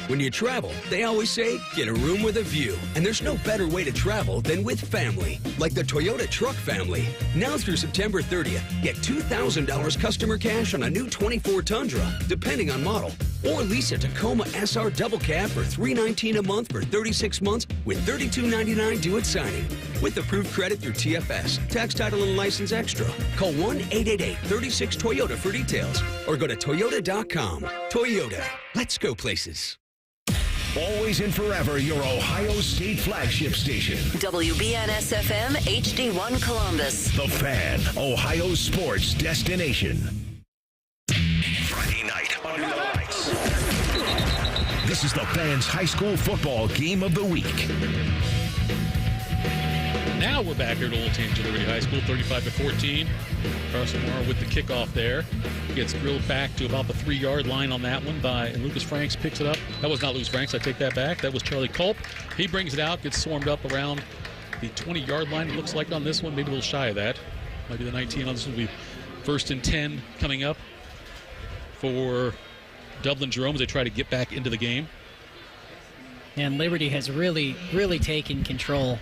When you travel, they always say, get a room with a view. And there's no better way to travel than with family, like the Toyota truck family. Now through September 30th, get $2,000 customer cash on a new 24 Tundra, depending on model. Or lease a Tacoma SR double cab for $319 a month for 36 months with $32.99 due at signing. With approved credit through TFS, tax, title, and license extra. Call 1-888-36-TOYOTA for details or go to Toyota.com. Toyota, let's go places. Always and forever, your Ohio State flagship station. WBNS-FM HD1 Columbus. The Fan, Ohio's sports destination. Friday night under the lights. This is the Fan's high school football game of the week. Now we're back here at Olentangy Liberty High School, 35-14. Carson Moore with the kickoff there. Gets drilled back to about the 3-yard line on that one by, and Lucas Franks picks it up. That was not Lucas Franks, I take that back. That was Charlie Culp. He brings it out, gets swarmed up around the 20-yard line. It looks like on this one, maybe a little shy of that. Might be the 19 on this one. Will be 1st and 10 coming up for Dublin Jerome as they try to get back into the game. And Liberty has really, really taken control.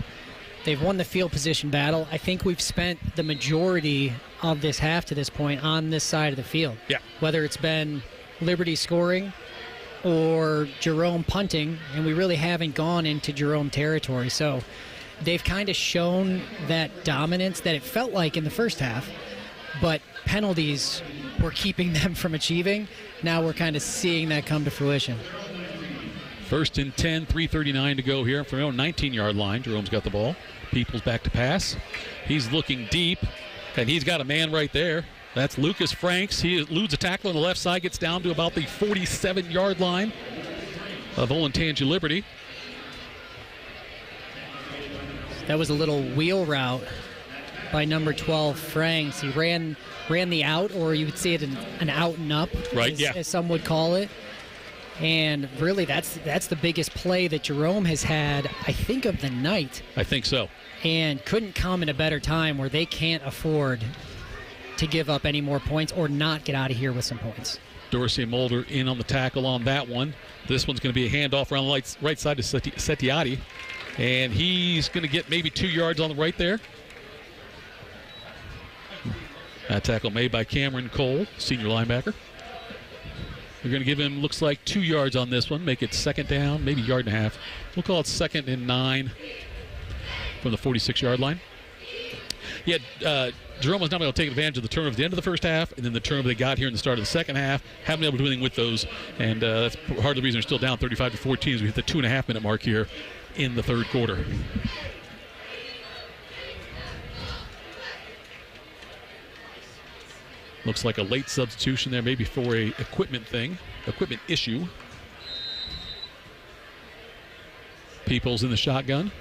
They've won the field position battle. I think we've spent the majority of this half to this point on this side of the field. Yeah. Whether it's been Liberty scoring or Jerome punting, and we really haven't gone into Jerome territory. So they've kind of shown that dominance that it felt like in the first half, but penalties were keeping them from achieving. Now we're kind of seeing that come to fruition. 1st and 10, 3:39 to go here from the 19-yard line. Jerome's got the ball. Peoples back to pass. He's looking deep, and he's got a man right there. That's Lucas Franks. He eludes a tackle on the left side, gets down to about the 47-yard line of Olentangy Liberty. That was a little wheel route by number 12, Franks. He ran the out, or you would see it an out and up, right? As some would call it. And really, that's the biggest play that Jerome has had, I think, of the night. I think so. And couldn't come in a better time where they can't afford to give up any more points or not get out of here with some points. Dorsey and Mulder in on the tackle on that one. This one's going to be a handoff around the right side to Settiati. And he's going to get maybe 2 yards on the right there. That tackle made by Cameron Cole, senior linebacker. We're going to give him, looks like, 2 yards on this one. Make it 2nd down, maybe 1.5 yards. We'll call it 2nd and 9 from the 46-yard line. Yeah, Jerome was not able to take advantage of the turnover at the end of the first half, and then the turnover they got here in the start of the second half. Haven't been able to do anything with those, and that's part of the reason they're still down 35-14 as we hit the 2.5-minute mark here in the third quarter. Looks like a late substitution there, maybe for a equipment issue. Peoples in the shotgun.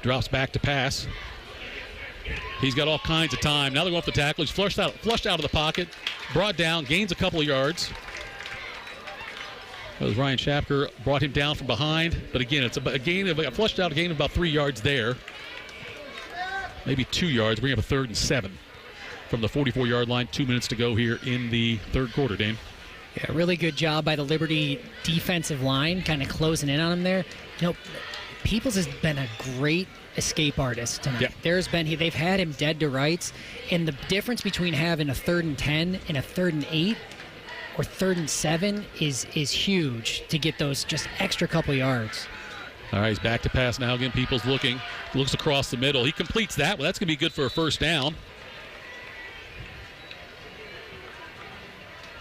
Drops back to pass. He's got all kinds of time. Now they're going for the tackle. He's flushed out of the pocket, brought down, gains a couple of yards. That was Ryan Shapker, brought him down from behind. But again, it's a gain of about 3 yards there. Maybe 2 yards, bring up a 3rd and 7 from the 44-yard line. 2 minutes to go here in the third quarter, Dane. Yeah, really good job by the Liberty defensive line, kind of closing in on him there. You know, Peoples has been a great escape artist tonight. Yeah. They've had him dead to rights, and the difference between having a 3rd and 10 and a 3rd and 8 or 3rd and 7 is huge to get those just extra couple yards. All right, he's back to pass now again. Peoples looks across the middle. He completes that. Well, that's going to be good for a first down.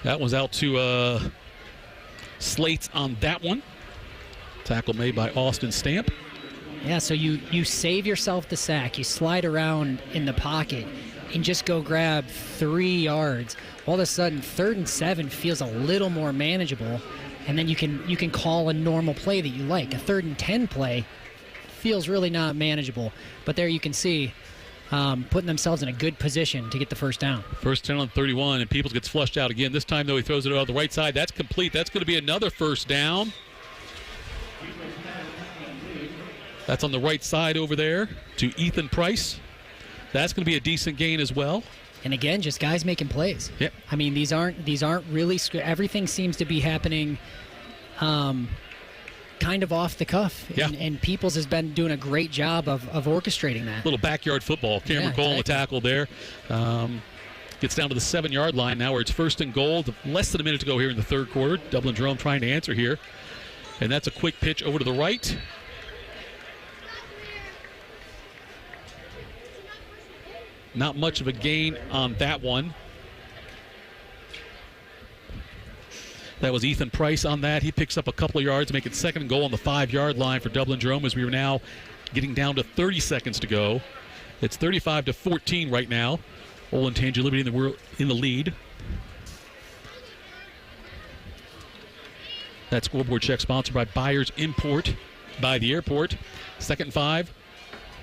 That one's out to Slates on that one. Tackle made by Austin Stamp. Yeah, so you save yourself the sack. You slide around in the pocket and just go grab 3 yards. All of a sudden, 3rd and 7 feels a little more manageable, and then you can call a normal play that you like. A 3rd and 10 play feels really not manageable. But there you can see putting themselves in a good position to get the first down. First 10 on 31, and Peoples gets flushed out again. This time, though, he throws it out the right side. That's complete. That's going to be another first down. That's on the right side over there to Ethan Price. That's going to be a decent gain as well. And again, just guys making plays. Yep. I mean, these aren't really everything seems to be happening kind of off the cuff. Yeah. And Peoples has been doing a great job of orchestrating that. Little backyard football. Cameron Cole on the tackle there. Gets down to the 7-yard line now where it's 1st and goal. Less than a minute to go here in the third quarter. Dublin Jerome trying to answer here. And that's a quick pitch over to the right. Not much of a gain on that one. That was Ethan Price on that. He picks up a couple of yards, make it 2nd and goal on the 5-yard line for Dublin Jerome as we are now getting down to 30 seconds to go. It's 35-14 right now. Olentangy Liberty in the lead. That scoreboard check sponsored by Byers Import by the airport. 2nd and 5.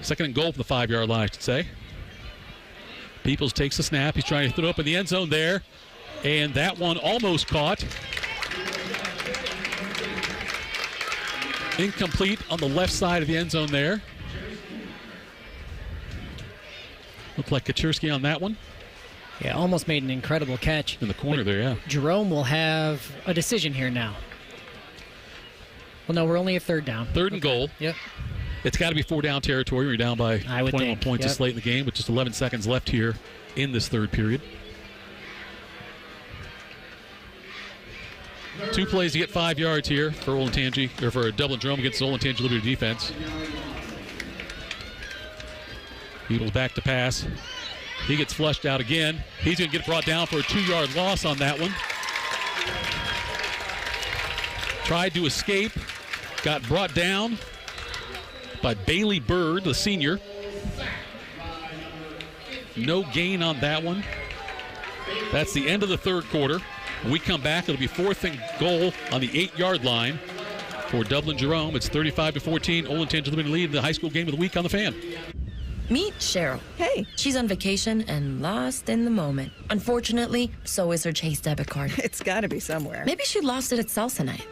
2nd and goal for the 5-yard line, I should say. Peoples takes the snap. He's trying to throw up in the end zone there. And that one almost caught. Incomplete on the left side of the end zone there. Looked like Kaczynski on that one. Yeah, almost made an incredible catch. In the corner there, yeah. Jerome will have a decision here now. Well, no, we're only at 3rd down. 3rd and goal. Yep. It's got to be 4-down territory. We're down by 21 points this late in the game with just 11 seconds left here in this third period. 2 plays to get 5 yards here for Olentangy, or for Dublin Jerome against the Olentangy Liberty defense. Beatles back to pass. He gets flushed out again. He's going to get brought down for a 2-yard loss on that one. Tried to escape. Got brought down by Bailey Bird, the senior. No gain on that one. That's the end of the third quarter. When we come back, it'll be 4th and goal on the 8-yard line for Dublin Jerome. It's 35-14. Olentangy Liberty lead in the high school game of the week on the Fan. Meet Cheryl. Hey. She's on vacation and lost in the moment. Unfortunately, so is her Chase debit card. It's got to be somewhere. Maybe she lost it at salsa night.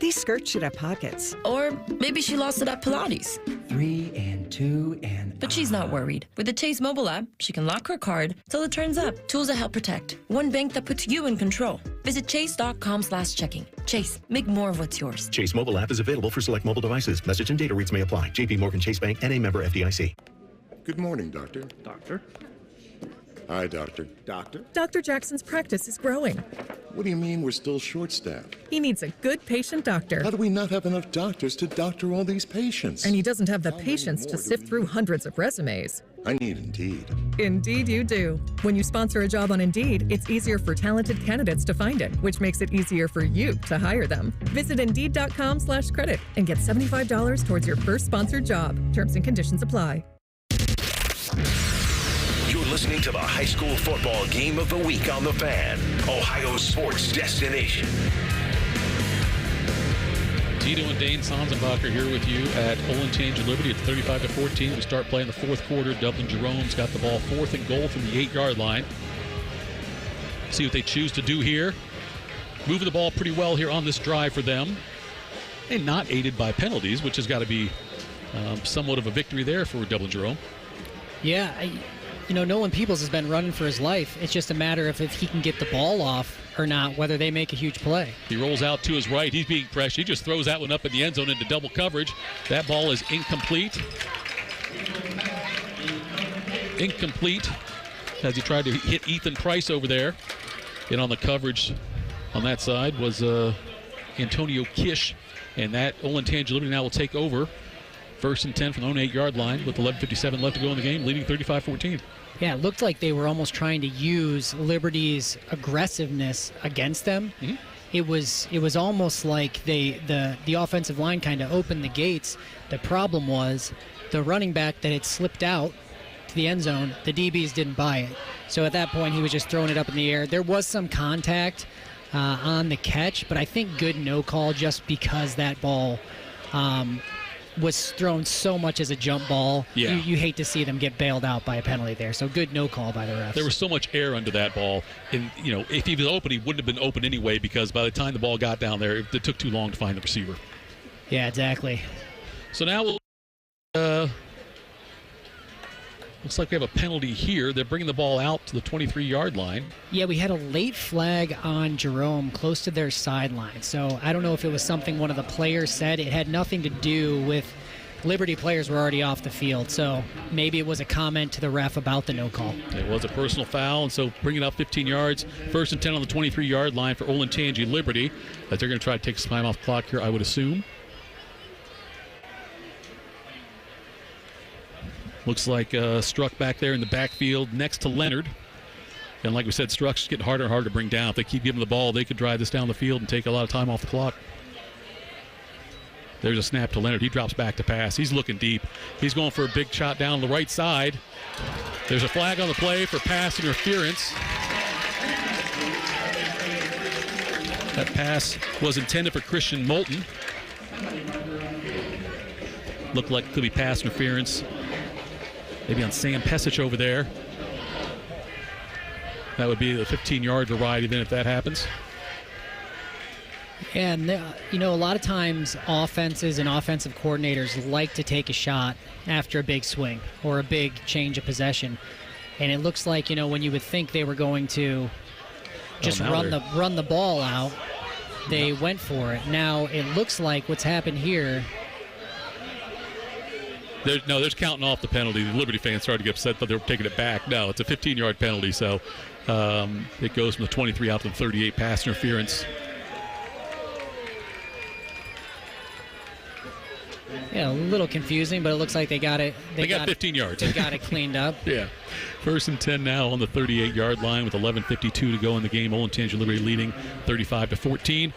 These skirts should have pockets. Or maybe she lost it at Pilates. 3 and 2 and... But she's not worried. With the Chase mobile app, she can lock her card till it turns up. Tools that help protect. One bank that puts you in control. Visit chase.com/checking. Chase, make more of what's yours. Chase mobile app is available for select mobile devices. Message and data rates may apply. JP Morgan Chase Bank, N.A. member FDIC. Good morning, Doctor. Doctor? Hi, Doctor. Doctor? Dr. Jackson's practice is growing. What do you mean we're still short-staffed? He needs a good patient doctor. How do we not have enough doctors to doctor all these patients? And he doesn't have the patience to sift through hundreds of resumes. I need Indeed. Indeed you do. When you sponsor a job on Indeed, it's easier for talented candidates to find it, which makes it easier for you to hire them. Visit Indeed.com/credit and get $75 towards your first sponsored job. Terms and conditions apply. You're listening to the high school football game of the week on The Fan, Ohio's sports destination. Tito and Dane Sonsenbacher here with you at Olentangy Liberty. It's 35-14. We start playing the fourth quarter. Dublin Jerome's got the ball 4th and goal from the 8-yard line. See what they choose to do here. Moving the ball pretty well here on this drive for them. And not aided by penalties, which has got to be somewhat of a victory there for Dublin Jerome. Yeah, Nolan Peoples has been running for his life. It's just a matter of if he can get the ball off or not, whether they make a huge play. He rolls out to his right. He's being pressured. He just throws that one up in the end zone into double coverage. That ball is incomplete. Incomplete as he tried to hit Ethan Price over there. And on the coverage on that side was Antonio Kish. And that Olentangy Liberty now will take over. 1st and 10 from the own 8-yard line with 11:57 left to go in the game, leading 35-14. Yeah, it looked like they were almost trying to use Liberty's aggressiveness against them. Mm-hmm. It was almost like the offensive line kind of opened the gates. The problem was the running back that had slipped out to the end zone, the DBs didn't buy it. So at that point, he was just throwing it up in the air. There was some contact on the catch, but I think good no call just because that ball was thrown so much as a jump ball. Yeah. You hate to see them get bailed out by a penalty there. So good no call by the refs. There was so much air under that ball. And, if he was open, he wouldn't have been open anyway because by the time the ball got down there, it took too long to find the receiver. Yeah, exactly. So now we'll looks like we have a penalty here. They're bringing the ball out to the 23-yard line. Yeah, we had a late flag on Jerome close to their sideline. So I don't know if it was something one of the players said. It had nothing to do with Liberty players were already off the field. So maybe it was a comment to the ref about the no call. It was a personal foul, and so bringing up 15 yards. 1st and 10 on the 23-yard line for Olentangy Liberty. As they're going to try to take some time off the clock here, I would assume. Looks like Struck back there in the backfield next to Leonard. And like we said, Struck's getting harder and harder to bring down. If they keep giving the ball, they could drive this down the field and take a lot of time off the clock. There's a snap to Leonard. He drops back to pass. He's looking deep. He's going for a big shot down the right side. There's a flag on the play for pass interference. That pass was intended for Christian Moulton. Looked like it could be pass interference. Maybe on Sam Pesich over there. That would be the 15-yard variety then if that happens. And, a lot of times offenses and offensive coordinators like to take a shot after a big swing or a big change of possession. And it looks like, when you would think they were going to just run the ball out, they went for it. Now it looks like what's happened here. There's counting off the penalty. The Liberty fans started to get upset that they were taking it back. No, it's a 15-yard penalty, so it goes from the 23 out to the 38, pass interference. Yeah, a little confusing, but it looks like they got it. They got 15 yards. They got it cleaned up. Yeah. 1st and 10 now on the 38-yard line with 11:52 to go in the game. Olentangy Liberty leading 35-14.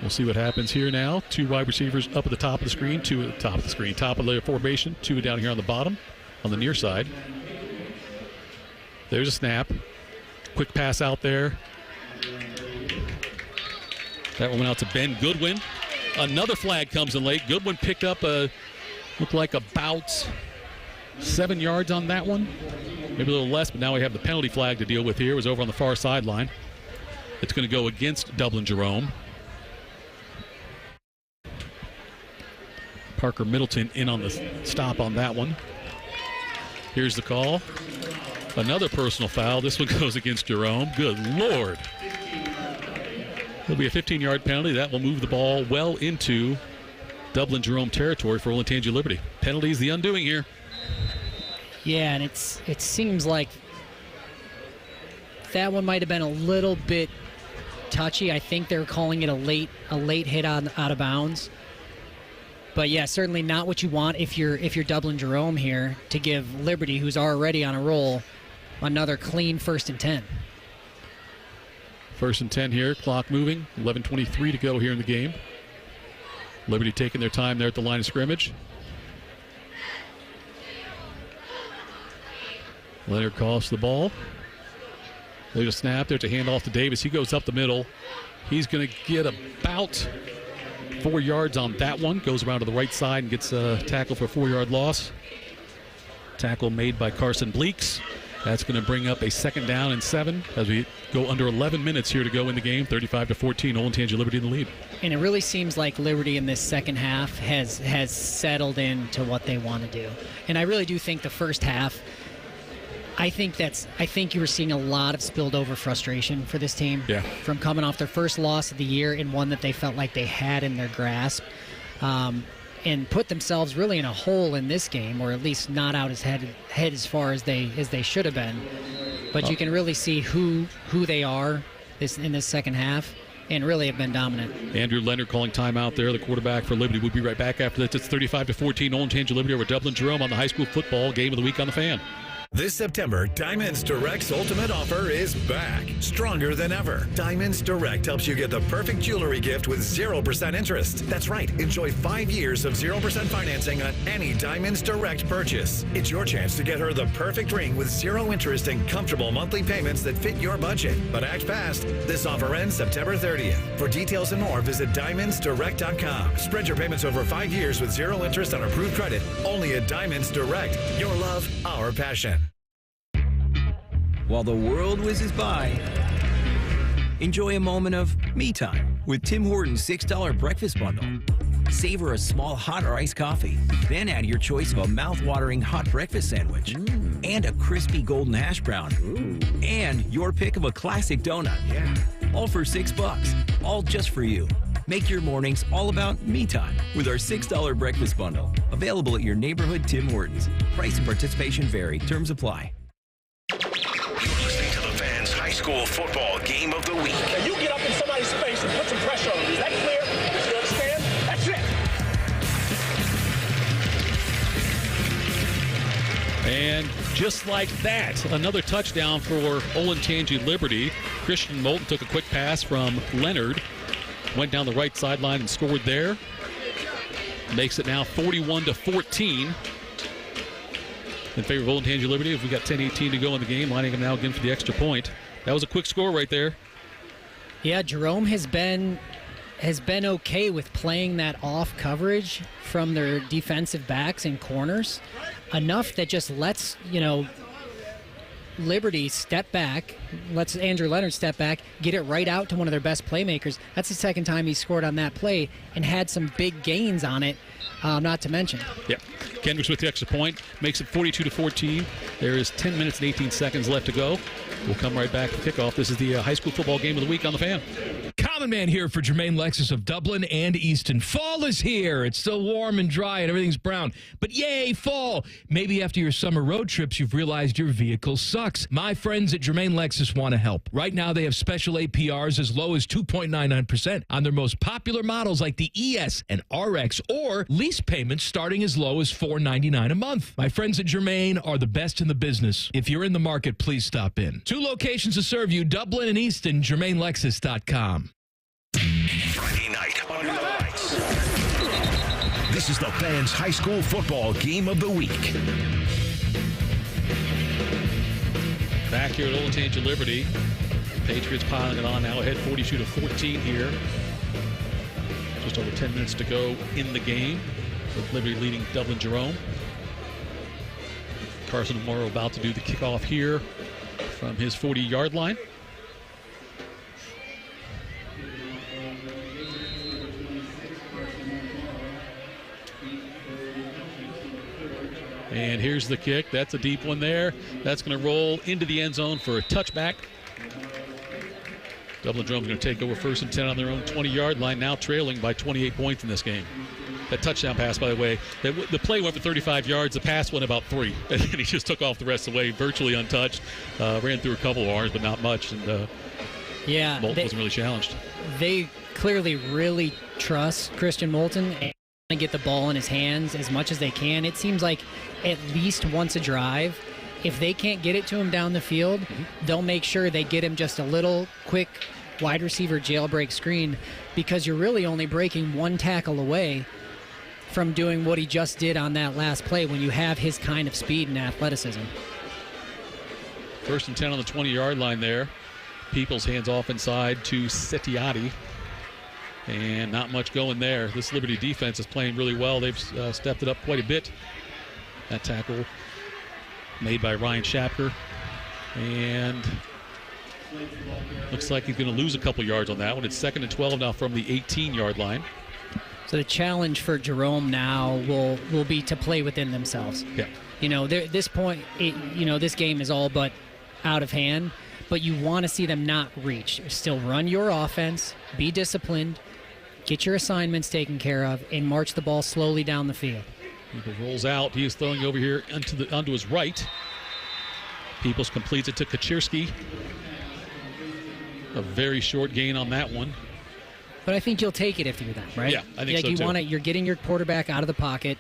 We'll see what happens here now. 2 wide receivers up at the top of the screen, 2 at the top of the screen, top of the formation, 2 down here on the bottom, on the near side. There's a snap. Quick pass out there. That one went out to Ben Goodwin. Another flag comes in late. Goodwin picked up looked like about 7 yards on that one. Maybe a little less, but now we have the penalty flag to deal with here. It was over on the far sideline. It's going to go against Dublin Jerome. Parker Middleton in on the stop on that one. Here's the call. Another personal foul. This one goes against Jerome. Good Lord. It'll be a 15-yard penalty. That will move the ball well into Dublin Jerome territory for Olentangy Liberty. Penalties the undoing here. Yeah, and it seems like that one might have been a little bit touchy. I think they're calling it a late hit out of bounds. But yeah, certainly not what you want if you're Dublin Jerome here, to give Liberty, who's already on a roll, another clean 1st and 10. 1st and 10 here, clock moving, 11:23 to go here in the game. Liberty taking their time there at the line of scrimmage. Leonard calls the ball. There's a snap there to hand off to Davis. He goes up the middle. He's going to get about 4 yards on that one. Goes around to the right side and gets a tackle for a 4-yard loss. Tackle made by Carson Bleeks. That's going to bring up a 2nd down and 7 as we go under 11 minutes here to go in the game. 35-14, Olentangy Liberty in the lead. And it really seems like Liberty in this second half has settled into what they want to do. And I really do think the first half, I think you were seeing a lot of spilled over frustration for this team. Yeah. From coming off their first loss of the year and one that they felt like they had in their grasp. And put themselves really in a hole in this game, or at least not out head as far as they should have been. But you can really see who they are in this second half, and really have been dominant. Andrew Leonard calling timeout there, the quarterback for Liberty. We'll be right back after this. It's 35-14, Olentangy Liberty over Dublin Jerome on the high school football game of the week on the Fan. This September, Diamonds Direct's ultimate offer is back, stronger than ever. Diamonds Direct helps you get the perfect jewelry gift with 0% interest. That's right, enjoy 5 years of 0% financing on any Diamonds Direct purchase. It's your chance to get her the perfect ring with 0 interest and comfortable monthly payments that fit your budget. But act fast. This offer ends September 30th. For details and more, visit diamondsdirect.com. Spread your payments over 5 years with 0 interest on approved credit. Only at Diamonds Direct. Your love, our passion. While the world whizzes by, enjoy a moment of me time with Tim Hortons $6 breakfast bundle. Savor a small hot or iced coffee, then add your choice of a mouth-watering hot breakfast sandwich and a crispy golden hash brown and your pick of a classic donut. All for $6, all just for you. Make your mornings all about me time with our $6 breakfast bundle. Available at your neighborhood Tim Hortons. Price and participation vary. Terms apply. Listening to the Fans High School Football Game of the Week. Now you get up in somebody's face and put some pressure on them. Is that clear? You understand? That's it. And just like that, another touchdown for Olentangy Liberty. Christian Moulton took a quick pass from Leonard, went down the right sideline and scored there. Makes it now 41-14 in favor of Olentangy Liberty. If we got 10-18 to go in the game, lining them now again for the extra point. That was a quick score right there. Yeah, Jerome has been okay with playing that off coverage from their defensive backs and corners, enough that just lets Liberty step back, lets Andrew Leonard step back, get it right out to one of their best playmakers. That's the second time he scored on that play and had some big gains on it, not to mention. Yep. Kendricks with the extra point, makes it 42-14. There is 10 minutes and 18 seconds left to go. We'll come right back to kickoff. This is the high school football game of the week on the Fan. Common Man here for Jermaine Lexus of Dublin and Easton. Fall is here. It's still warm and dry and everything's brown. But yay, fall. Maybe after your summer road trips, you've realized your vehicle sucks. My friends at Jermaine Lexus want to help. Right now, they have special APRs as low as 2.99% on their most popular models like the ES and RX, or lease payments starting as low as $4.99 a month. My friends at Jermaine are the best in the business. If you're in the market, please stop in. 2 locations to serve you, Dublin and Easton, JermaineLexus.com. Friday night under the lights. This is the Fans High School Football Game of the Week. Back here at Olentangy Liberty. Patriots piling it on now, ahead 42-14 here. Just over 10 minutes to go in the game, with Liberty leading Dublin Jerome. Carson Morrow about to do the kickoff here from his 40-yard line. And here's the kick. That's a deep one there. That's going to roll into the end zone for a touchback. Dublin Jerome's going to take over 1st and 10 on their own 20-yard line, now trailing by 28 points in this game. That touchdown pass, by the way, the play went for 35 yards. The pass went about 3. And he just took off the rest of the way, virtually untouched. Ran through a couple of arms, but not much. And Moulton wasn't really challenged. They clearly really trust Christian Moulton. and get the ball in his hands as much as they can. It seems like at least once a drive, if they can't get it to him down the field, they'll make sure they get him just a little quick wide receiver jailbreak screen, because you're really only breaking one tackle away from doing what he just did on that last play when you have his kind of speed and athleticism. 1st and 10 on the 20-yard line there. Peoples hands off inside to Setiati. And not much going there. This Liberty defense is playing really well. They've stepped it up quite a bit. That tackle made by Ryan Shapker. And looks like he's going to lose a couple yards on that one. It's 2nd and 12 now from the 18-yard line. So the challenge for Jerome now will be to play within themselves. Yeah. You know, at this point, this game is all but out of hand, but you want to see them not reach. Still run your offense, be disciplined, get your assignments taken care of, and march the ball slowly down the field. Peoples rolls out. He is throwing over here onto his right. Peoples completes it to Kaczyrski. A very short gain on that one. But I think you'll take it if you're them, right? Yeah, I think so too. You're getting your quarterback out of the pocket.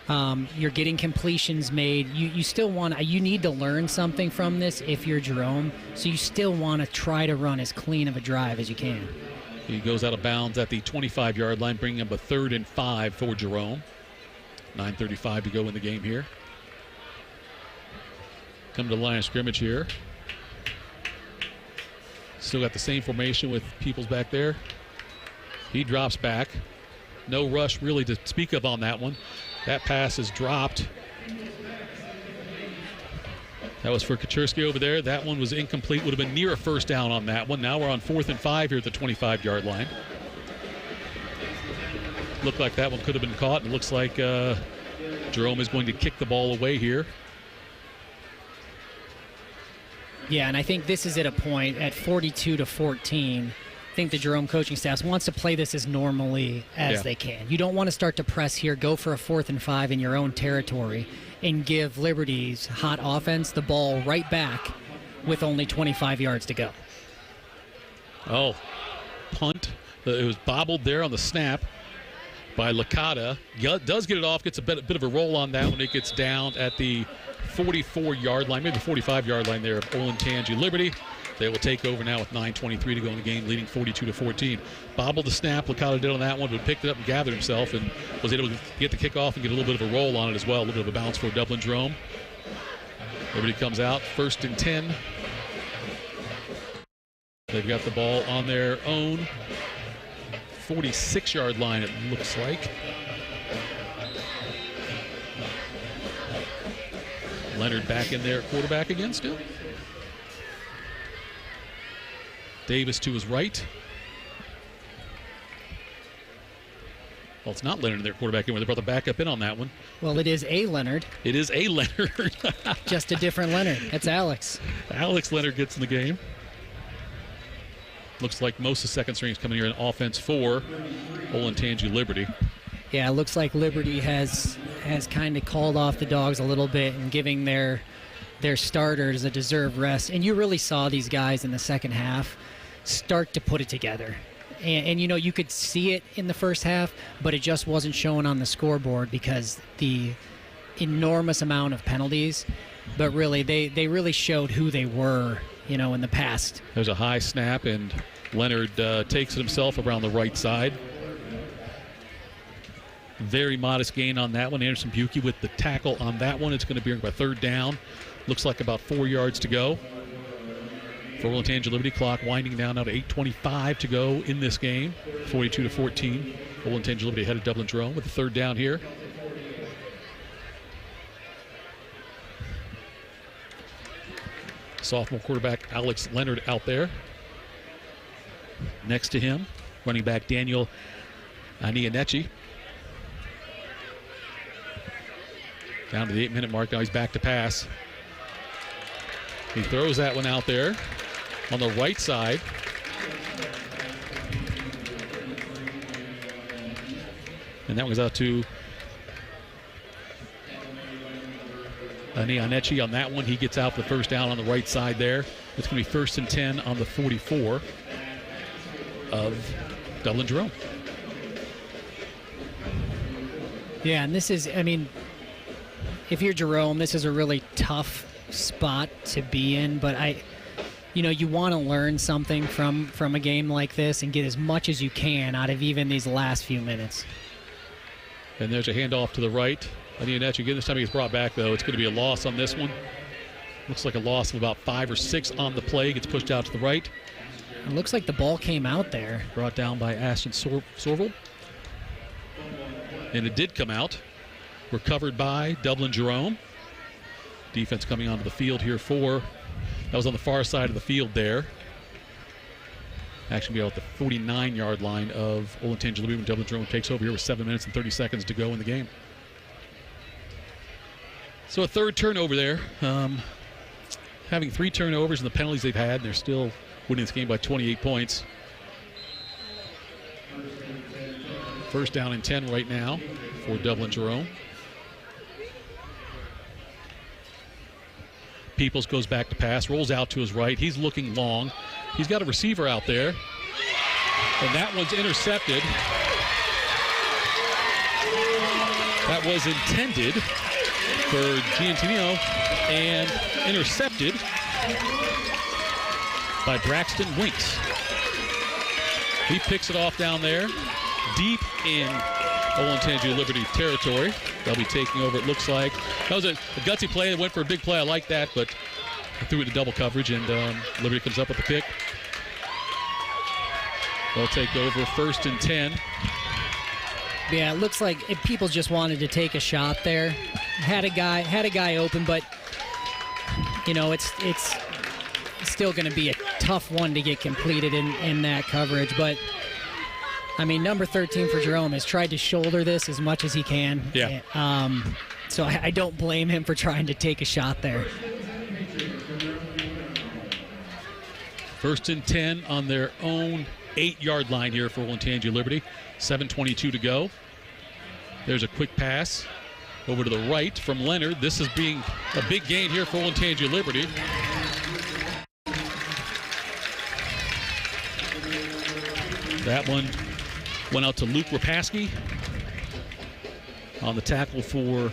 You're getting completions made. You still you need to learn something from this if you're Jerome. So you still want to try to run as clean of a drive as you can. He goes out of bounds at the 25-yard line, bringing up a 3rd and 5 for Jerome. 9:35 to go in the game here. Come to the line of scrimmage here. Still got the same formation with Peoples back there. He drops back. No rush really to speak of on that one. That pass is dropped. That was for Kaczyrski over there. That one was incomplete. Would have been near a 1st down on that one. Now we're on 4th and 5 here at the 25-yard line. Looked like that one could have been caught. It looks like Jerome is going to kick the ball away here. Yeah, and I think this is at a point at 42-14. I think the Jerome coaching staff wants to play this as normally as they can. You don't want to start to press here, go for a 4th and 5 in your own territory, and give Liberty's hot offense the ball right back with only 25 yards to go. Oh, punt. It was bobbled there on the snap by Licata. Does get it off, gets a bit of a roll on that when it gets down at the 44-yard line, maybe 45-yard line there of Olentangy Liberty. They will take over now with 9:23 to go in the game, leading 42-14. Bobbled the snap, Licata did on that one, but picked it up and gathered himself and was able to get the kickoff and get a little bit of a roll on it as well, a little bit of a bounce for Dublin Jerome. Liberty comes out, 1st and 10. They've got the ball on their own 46-yard line, it looks like. Leonard back in there, quarterback again still. Davis to his right. Well, it's not Leonard in their quarterback anymore. They brought the backup in on that one. Well, it is a Leonard. It is a Leonard. Just a different Leonard. That's Alex. Alex Leonard gets in the game. Looks like most of the second string is coming here in offense for Olentangy Liberty. Yeah, it looks like Liberty has kind of called off the dogs a little bit and giving their starters a deserved rest. And you really saw these guys in the second half start to put it together. And you know, you could see it in the first half, but it just wasn't shown on the scoreboard because the enormous amount of penalties. But really, they really showed who they were, you know, in the past. There's a high snap, and Leonard takes it himself around the right side. Very modest gain on that one. Anderson Buki with the tackle on that one. It's going to be by 3rd down. Looks like about 4 yards to go. For Olentangy Liberty, clock winding down now to 8:25 to go in this game. 42-14. Olentangy Liberty ahead of Dublin Jerome with the 3rd down here. Sophomore quarterback Alex Leonard out there. Next to him, running back Daniel Anianechi. Down to the 8-minute mark. Now he's back to pass. He throws that one out there on the right side. And that one goes out to Anianechi on that one. He gets out the 1st down on the right side there. It's going to be 1st and 10 on the 44 of Dublin Jerome. Yeah, and this is, I mean, if you're Jerome, this is a really tough spot to be in, but you want to learn something from a game like this and get as much as you can out of even these last few minutes. And there's a handoff to the right. Iannucci again. This time he gets brought back, though. It's going to be a loss on this one. Looks like a loss of about 5 or 6 on the play. Gets pushed out to the right. It looks like the ball came out there. Brought down by Ashton Sorville. And it did come out. Recovered by Dublin Jerome. Defense coming onto the field here for. That was on the far side of the field there. Actually, be out at the 49-yard line of Olentangy when Dublin Jerome takes over here with 7 minutes and 30 seconds to go in the game. So a third turnover there. Having 3 turnovers and the penalties they've had, and they're still winning this game by 28 points. First down and 10 right now for Dublin Jerome. Peoples goes back to pass, rolls out to his right. He's looking long. He's got a receiver out there, and that one's intercepted. That was intended for Giantinio and intercepted by Braxton Winks. He picks it off down there, deep in Olentangy Liberty territory. They'll be taking over, it looks like. That was a gutsy play. They went for a big play. I like that, but threw it to double coverage, and Liberty comes up with the pick. They'll take over 1st and 10. Yeah, it looks like people just wanted to take a shot there. Had a guy open, but it's still going to be a tough one to get completed in that coverage. But I mean, number 13 for Jerome has tried to shoulder this as much as he can. Yeah. So I don't blame him for trying to take a shot there. 1st and 10 on their own 8-yard line here for Olentangy Liberty. 7:22 to go. There's a quick pass over to the right from Leonard. This is being a big gain here for Olentangy Liberty. That one went out to Luke Rapaski on the tackle for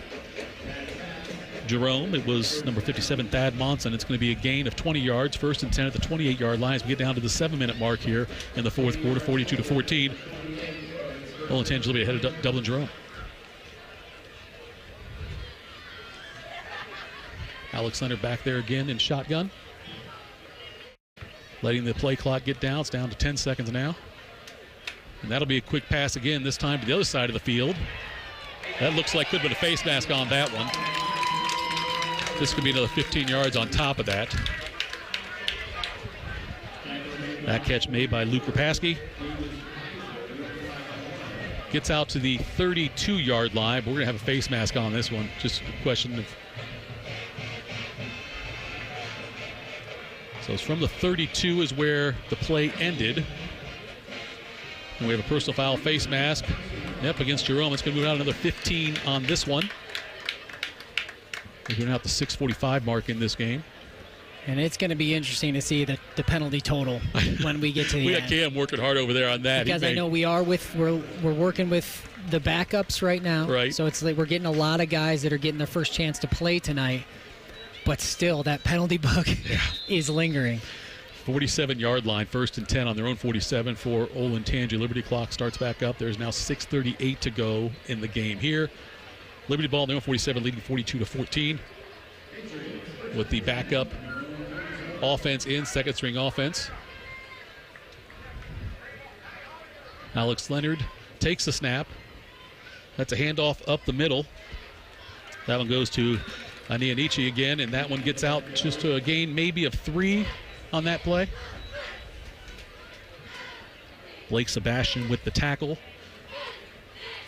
Jerome. It was number 57, Thad Monson. It's going to be a gain of 20 yards, 1st and 10 at the 28-yard line as we get down to the 7-minute mark here in the 4th quarter, 42-14. Olentangy Liberty ahead of Dublin Jerome. Alex Leonard back there again in shotgun. Letting the play clock get down. It's down to 10 seconds now. And that'll be a quick pass again, this time to the other side of the field. That looks like could have been a face mask on that one. This could be another 15 yards on top of that. That catch made by Luke Rapaski. Gets out to the 32-yard line, but we're going to have a face mask on this one. Just a question of... So it's from the 32 is where the play ended. And we have a personal foul face mask. Yep, against Jerome. It's going to move out another 15 on this one. We're going out the 6:45 mark in this game. And it's going to be interesting to see the penalty total when we get to the we end. got Cam working hard over there on that. Because I know we're working with the backups right now. Right. So it's like we're getting a lot of guys that are getting their first chance to play tonight. But still, that penalty bug is lingering. 47-yard line, 1st and 10 on their own 47 for Olentangy. Liberty clock starts back up. There's now 6:38 to go in the game here. Liberty ball on their own 47, leading 42-14. With the backup offense in, second string offense. Alex Leonard takes the snap. That's a handoff up the middle. That one goes to Iannucci again, and that one gets out just to a gain maybe of 3 on that play. Blake Sebastian with the tackle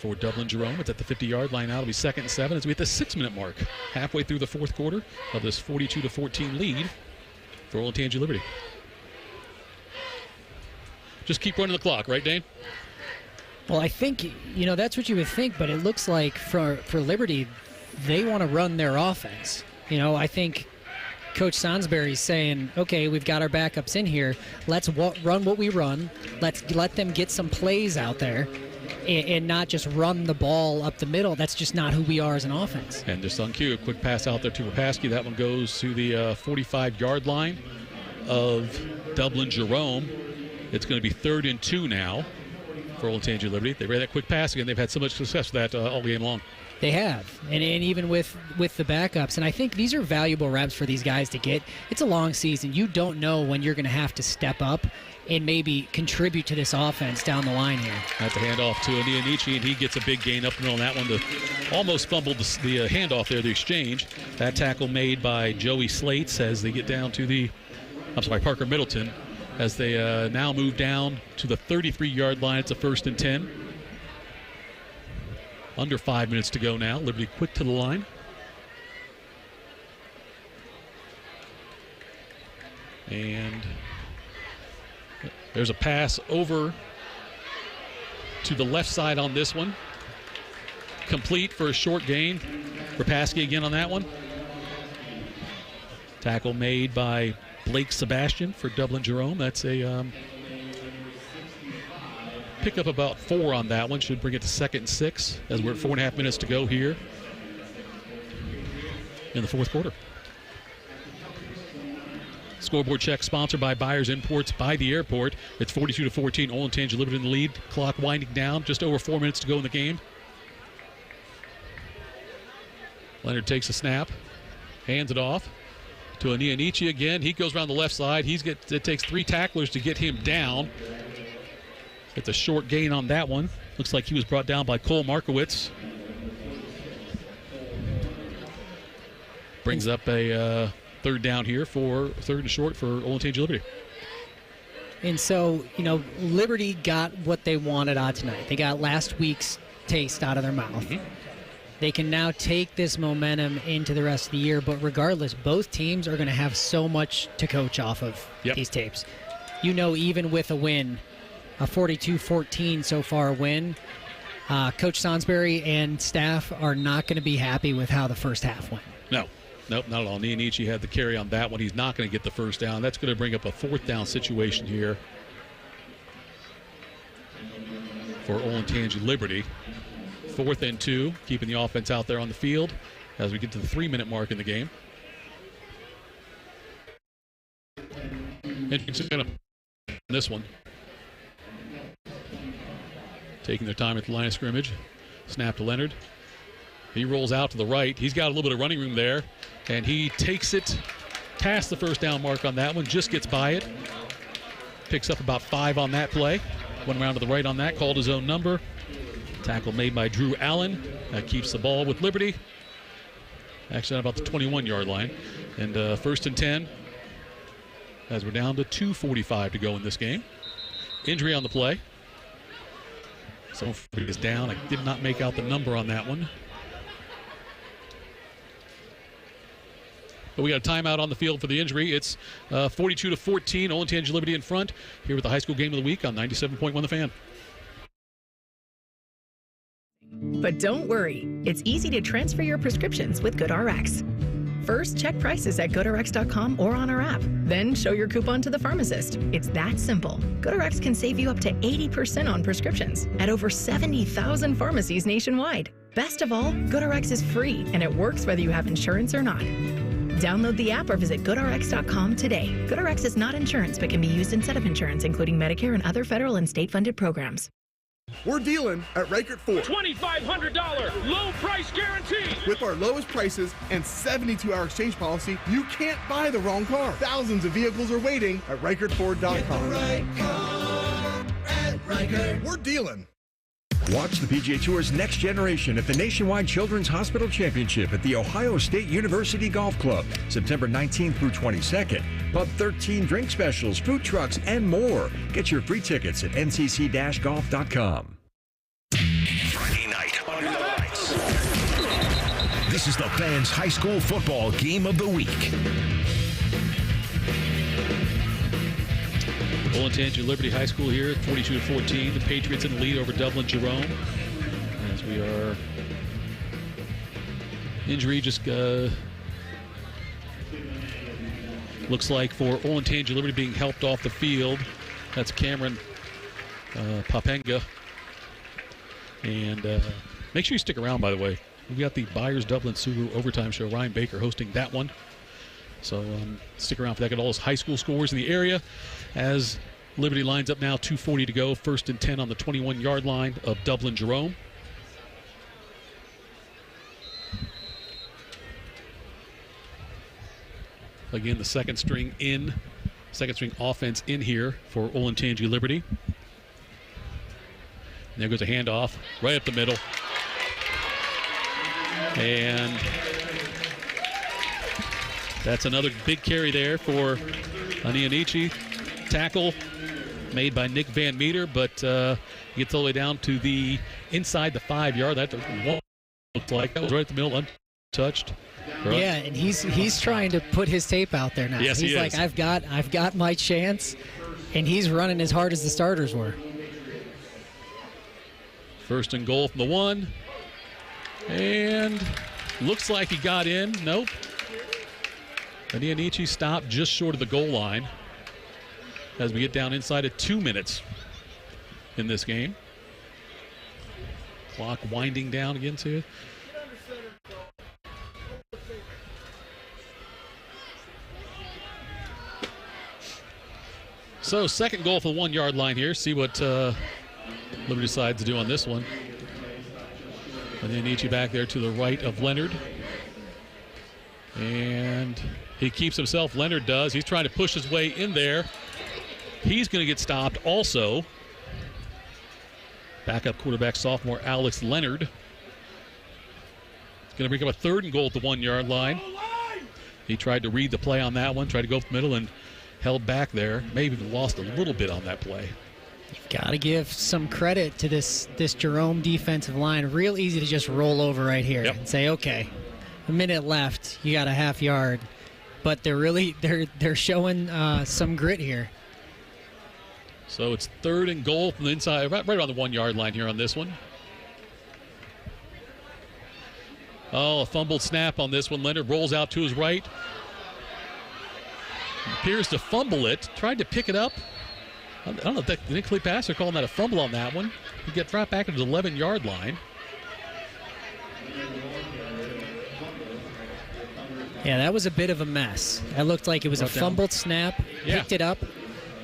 for Dublin Jerome. It's at the 50-yard line now. It'll be 2nd and 7 as we hit the 6-minute mark, halfway through the 4th quarter of this 42-14 lead for Olentangy Liberty. Just keep running the clock, right, Dane? Well, I think, that's what you would think, but it looks like for Liberty, they want to run their offense. I think Coach Sonsbury's saying, okay, we've got our backups in here. Let's run what we run. Let's let them get some plays out there. and not just run the ball up the middle. That's just not who we are as an offense. And just on cue, a quick pass out there to Rapaski. That one goes to the 45-yard line of Dublin Jerome. It's going to be 3rd and 2 now for Olentangy Liberty. They ran that quick pass again. They've had so much success with that all game long. They have, and even with the backups. And I think these are valuable reps for these guys to get. It's a long season. You don't know when you're going to have to step up and maybe contribute to this offense down the line here. At the handoff to Anianichi, and he gets a big gain up the middle on that one. Almost fumbled the handoff there, the exchange. That tackle made by Joey Slates as they get down to Parker Middleton, as they now move down to the 33-yard line. It's a 1st and 10. Under 5 minutes to go now. Liberty quick to the line. And there's a pass over to the left side on this one. Complete for a short gain. Rapaski again on that one. Tackle made by Blake Sebastian for Dublin Jerome. That's a pick up about 4 on that one. Should bring it to 2nd and 6 as we're at 4.5 minutes to go here in the 4th quarter. Scoreboard check sponsored by Buyers Imports by the airport. It's 42-14. Olentangy Liberty in the lead. Clock winding down. Just over 4 minutes to go in the game. Leonard takes a snap. Hands it off to Anianichi again. He goes around the left side. It takes 3 tacklers to get him down. It's a short gain on that one. Looks like he was brought down by Cole Markowitz. Brings up a 3rd down here for 3rd and short for Olentangy Liberty. And so, Liberty got what they wanted out tonight. They got last week's taste out of their mouth. Mm-hmm. They can now take this momentum into the rest of the year, but regardless, both teams are going to have so much to coach off of these tapes. Even with a win, a 42-14 so far win, Coach Sonsbury and staff are not going to be happy with how the first half went. Nope, not at all. Anianichi had the carry on that one. He's not going to get the first down. That's going to bring up a 4th down situation here for Olentangy Liberty. 4th and 2, keeping the offense out there on the field as we get to the 3-minute mark in the game. And this one. Taking their time at the line of scrimmage. Snap to Leonard. He rolls out to the right. He's got a little bit of running room there, and he takes it past the first down mark on that one, just gets by it. Picks up about 5 on that play. Went around to the right on that, called his own number. Tackle made by Drew Allen. That keeps the ball with Liberty. Actually, about the 21-yard line. And 1st and 10 as we're down to 2:45 to go in this game. Injury on the play. So it is down. I did not make out the number on that one. But we got a timeout on the field for the injury. It's 42-14. Olentangy Liberty in front here with the high school game of the week on 97.1 The Fan. But don't worry, it's easy to transfer your prescriptions with GoodRx. First, check prices at GoodRx.com or on our app. Then show your coupon to the pharmacist. It's that simple. GoodRx can save you up to 80% on prescriptions at over 70,000 pharmacies nationwide. Best of all, GoodRx is free and it works whether you have insurance or not. Download the app or visit GoodRx.com today. GoodRx is not insurance but can be used instead of insurance, including Medicare and other federal and state-funded programs. We're dealing at Reichert Ford. $2,500 low price guarantee. With our lowest prices and 72-hour exchange policy, you can't buy the wrong car. Thousands of vehicles are waiting at ReichertFord.com. Right car at Reichert. We're dealing. Watch the PGA Tour's Next Generation at the Nationwide Children's Hospital Championship at the Ohio State University Golf Club, September 19th through 22nd. Pub 13 drink specials, food trucks, and more. Get your free tickets at ncc-golf.com. Friday night under the lights. This is the Fan's high school football game of the week. Olentangy Liberty High School here at 42-14. The Patriots in the lead over Dublin Jerome. As we are injury just looks like for Olentangy Liberty being helped off the field. That's Cameron Papenga. And make sure you stick around, by the way. We've got the Buyers Dublin Subaru Overtime Show. Ryan Baker hosting that one. So stick around for that. Got all those high school scores in the area as Liberty lines up now, 2:40 to go. 1st and 10 on the 21-yard line of Dublin Jerome. Again, the second string offense in here for Olentangy Liberty. And there goes a handoff right up the middle. And that's another big carry there for Anianichi. Tackle made by Nick Van Meter, but he gets all the way down to the inside the 5-yard. That looked like that was right at the middle, untouched. Yeah, and he's trying to put his tape out there now. Yes, he's he like, is. I've got my chance, and he's running as hard as the starters were. 1st and goal from the 1. And looks like he got in. Nope. Anianichi stopped just short of the goal line as we get down inside of 2 minutes in this game. Clock winding down again to it. So 2nd goal for the 1-yard line here. See what Liberty decides to do on this one. Anianichi back there to the right of Leonard. And he keeps himself. Leonard does. He's trying to push his way in there. He's going to get stopped also. Backup quarterback sophomore Alex Leonard. It's going to bring up a 3rd and goal at the 1-yard line. He tried to read the play on that one, tried to go up the middle and held back there. Maybe even lost a little bit on that play. You've got to give some credit to this Jerome defensive line. Real easy to just roll over right here and say, okay, a minute left, you got a half yard. But they're showing some grit here. So it's 3rd and goal from the inside, right around the 1-yard line here on this one. Oh, a fumbled snap on this one. Leonard rolls out to his right. Appears to fumble it. Tried to pick it up. I don't know if that the incomplete pass. They're calling that a fumble on that one. He gets right back into the 11-yard line. Yeah, that was a bit of a mess. That looked like it was a fumbled snap. Picked it up,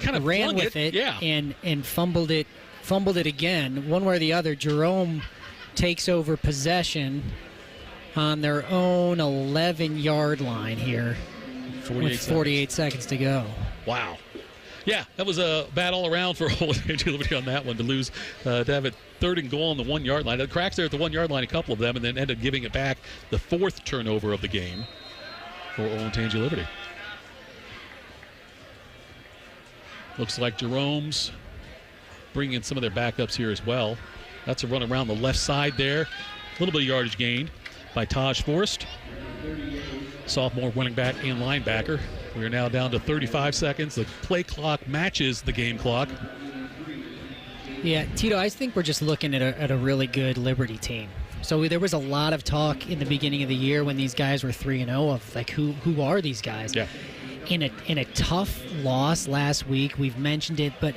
kind of ran with it, and fumbled it again. One way or the other, Jerome takes over possession on their own 11-yard line here with 48 seconds to go. Wow. Yeah, that was a bad all around for Olentangy Liberty on that one to lose, to have it 3rd and goal on the 1-yard line. The cracks there at the 1-yard line, a couple of them, and then ended up giving it back, the 4th turnover of the game for Olentangy Liberty. Looks like Jerome's bringing in some of their backups here as well. That's a run around the left side there. A little bit of yardage gained by Taj Forrest, sophomore running back and linebacker. We are now down to 35 seconds. The play clock matches the game clock. Yeah, Tito, I think we're just looking at a really good Liberty team. So there was a lot of talk in the beginning of the year when these guys were 3-0 of like who are these guys? Yeah. In a tough loss last week, we've mentioned it, but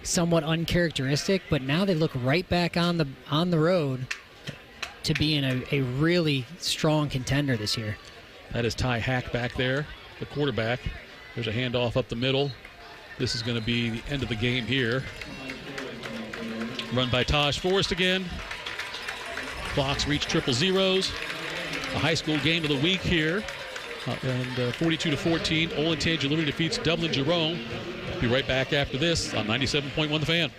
somewhat uncharacteristic. But now they look right back on the road to being a really strong contender this year. That is Ty Hack back there, the quarterback. There's a handoff up the middle. This is going to be the end of the game here. Run by Taj Forrest again. Clocks reach triple zeros. A high school game of the week here. And 42-14, Olentangy Liberty defeats Dublin Jerome. Be right back after this on 97.1 The Fan.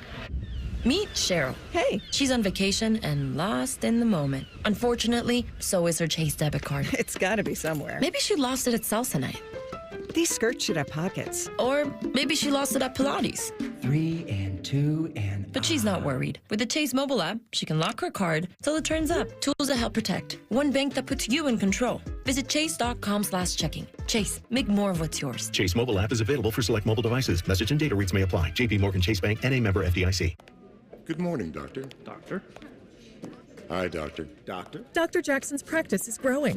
Meet Cheryl. Hey. She's on vacation and lost in the moment. Unfortunately, so is her Chase debit card. It's got to be somewhere. Maybe she lost it at salsa night. These skirts should have pockets. Or maybe she lost it at Pilates. 3 and 2 and... But she's not worried. With the Chase mobile app, she can lock her card till it turns up. Tools that help protect. One bank that puts you in control. Visit chase.com/checking. Chase, make more of what's yours. Chase mobile app is available for select mobile devices. Message and data rates may apply. JP Morgan Chase Bank, N.A. member FDIC. Good morning, Doctor. Doctor? Hi, Doctor. Doctor? Dr. Jackson's practice is growing.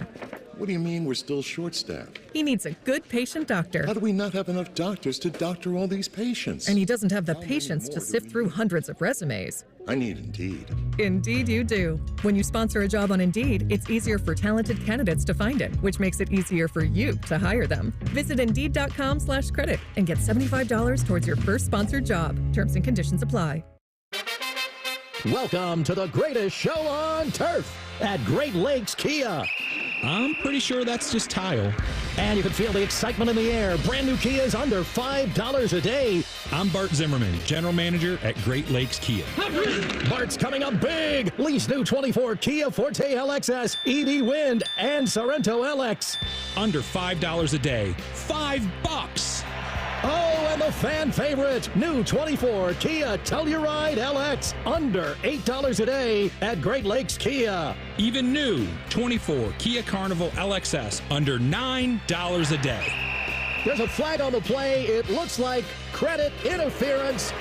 What do you mean we're still short-staffed? He needs a good patient doctor. How do we not have enough doctors to doctor all these patients? And he doesn't have the patience to sift through hundreds of resumes. I need Indeed. Indeed you do. When you sponsor a job on Indeed, it's easier for talented candidates to find it, which makes it easier for you to hire them. Visit Indeed.com/credit and get $75 towards your first sponsored job. Terms and conditions apply. Welcome to the greatest show on turf at Great Lakes Kia. I'm pretty sure that's just tile. And you can feel the excitement in the air. Brand new Kias under $5 a day. I'm Bart Zimmerman, General Manager at Great Lakes Kia. Bart's coming up big. Lease new 24 Kia Forte LXS, EV Wind, and Sorrento LX. Under $5 a day. $5. Oh, and the fan favorite, new 24 Kia Telluride LX, under $8 a day at Great Lakes Kia. Even new 24 Kia Carnival LXS, under $9 a day. There's a flag on the play. It looks like credit interference.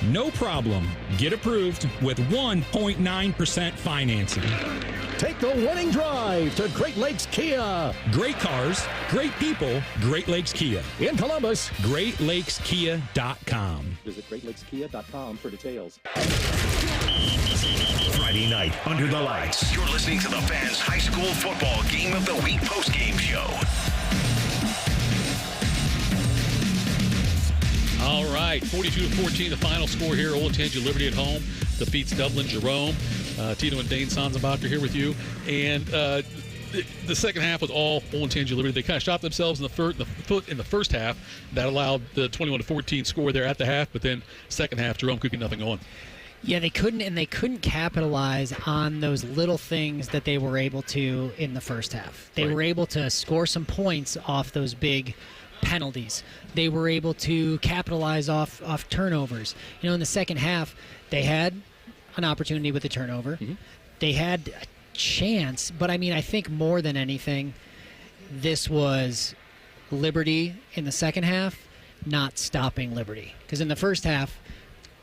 No problem. Get approved with 1.9% financing. Take the winning drive to Great Lakes Kia. Great cars, great people, Great Lakes Kia. In Columbus, GreatLakesKia.com. Visit GreatLakesKia.com for details. Friday night, under the lights. You're listening to the Fans High School Football Game of the Week postgame show. All right, 42-14, the final score here. Olentangy Liberty at home defeats Dublin Jerome. Tito and Dane Sanzenbacher here with you. And the second half was all Olentangy Liberty. They kind of shot themselves in the foot in the first half. That allowed the 21-14 score there at the half. But then second half, Jerome could get nothing going. Yeah, they couldn't capitalize on those little things that they were able to in the first half. They were able to score some points off those big penalties. They were able to capitalize off turnovers. You know, in the second half, they had an opportunity with the turnover. Mm-hmm. They had a chance, but I mean, I think more than anything, this was Liberty in the second half not stopping Liberty. Because in the first half,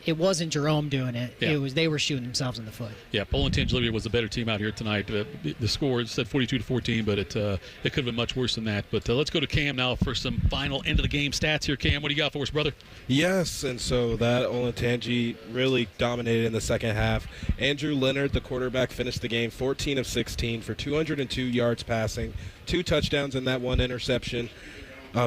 it wasn't Jerome doing it. Yeah. It was they were shooting themselves in the foot. Yeah, Olentangy Liberty was the better team out here tonight. The score said 42-14, but it could have been much worse than that. But let's go to Cam now for some final end of the game stats here. Cam, what do you got for us, brother? Yes, and so that Olentangy really dominated in the second half. Andrew Leonard, the quarterback, finished the game 14 of 16 for 202 yards passing, 2 touchdowns and that 1 interception.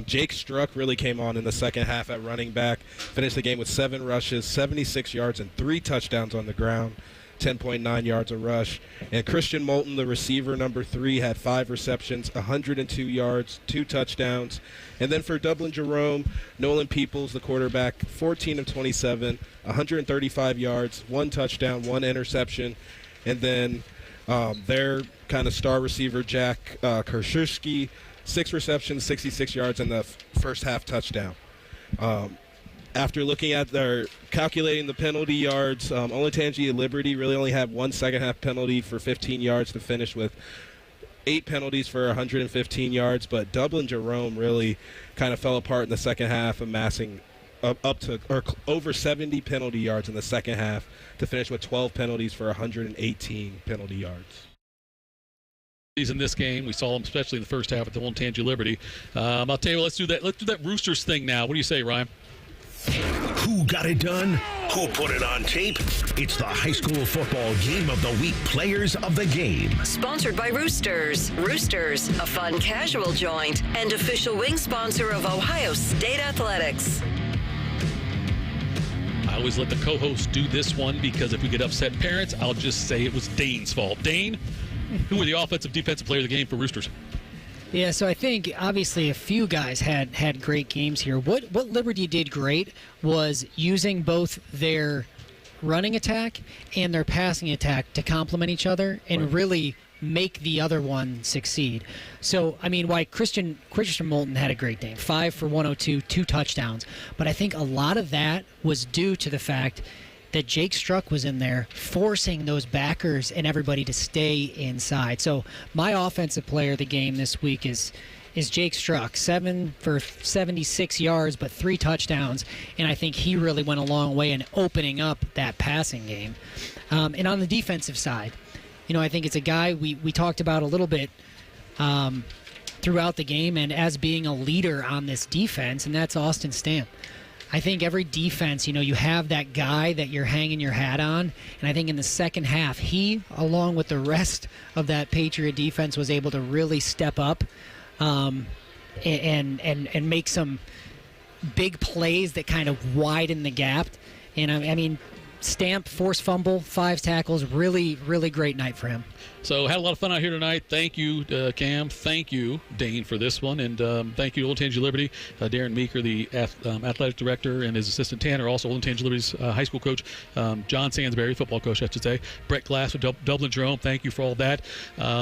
Jake Struck really came on in the second half at running back, finished the game with 7 rushes, 76 yards, and 3 touchdowns on the ground, 10.9 yards a rush. And Christian Moulton, the receiver, number 3, had 5 receptions, 102 yards, 2 touchdowns. And then for Dublin Jerome, Nolan Peoples, the quarterback, 14 of 27, 135 yards, 1 touchdown, 1 interception. And then their kind of star receiver, Jack Kershewski, 6 receptions, 66 yards, and the first half touchdown. After looking at calculating the penalty yards, Olentangy and Liberty really only had 1 second half penalty for 15 yards to finish with 8 penalties for 115 yards. But Dublin Jerome really kind of fell apart in the second half, amassing up to or over 70 penalty yards in the second half to finish with 12 penalties for 118 penalty yards. In this game, we saw them especially in the first half at the Olentangy Liberty. I'll tell you what, let's do that Roosters thing now. What do you say, Ryan? Who got it done? Who put it on tape? It's the High School Football Game of the Week Players of the Game. Sponsored by Roosters. Roosters, a fun casual joint and official wing sponsor of Ohio State Athletics. I always let the co-host do this one because if we get upset parents, I'll just say it was Dane's fault. Dane, who were the offensive, defensive player of the game for Roosters? Yeah, so I think obviously a few guys had great games here. What Liberty did great was using both their running attack and their passing attack to complement each other and really make the other one succeed. So, I mean, why Christian Moulton had a great game, 5 for 102, 2 touchdowns. But I think a lot of that was due to the fact that Jake Struck was in there forcing those backers and everybody to stay inside. So my offensive player of the game this week is Jake Struck, 7 for 76 yards, but 3 touchdowns. And I think he really went a long way in opening up that passing game. And on the defensive side, you know, I think it's a guy we talked about a little bit throughout the game and as being a leader on this defense, and that's Austin Stamp. I think every defense, you have that guy that you're hanging your hat on. And I think in the second half, he, along with the rest of that Patriot defense, was able to really step up and make some big plays that kind of widen the gap. And I mean, Stamp, forced fumble, 5 tackles, really, really great night for him. So had a lot of fun out here tonight. Thank you, Cam. Thank you, Dane, for this one. And thank you, Olentangy Liberty. Darren Meeker, the athletic director, and his assistant Tanner, also Olentangy Liberty's high school coach. John Sansbury, football coach, I should say. Brett Glass with Dublin Jerome. Thank you for all that.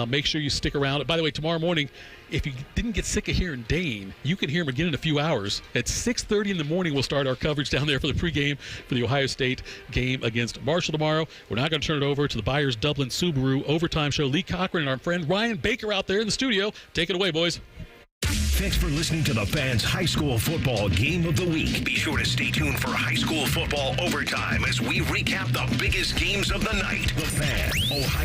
Make sure you stick around. By the way, tomorrow morning, if you didn't get sick of hearing Dane, you can hear him again in a few hours. At 6:30 in the morning, we'll start our coverage down there for the pregame for the Ohio State game against Marshall tomorrow. We're not going to turn it over to the Byers Dublin Subaru Overtime Show. Lee Cochran and our friend Ryan Baker out there in the studio. Take it away, boys. Thanks for listening to the Fans High School Football Game of the Week. Be sure to stay tuned for High School Football Overtime as we recap the biggest games of the night. The Fan, Ohio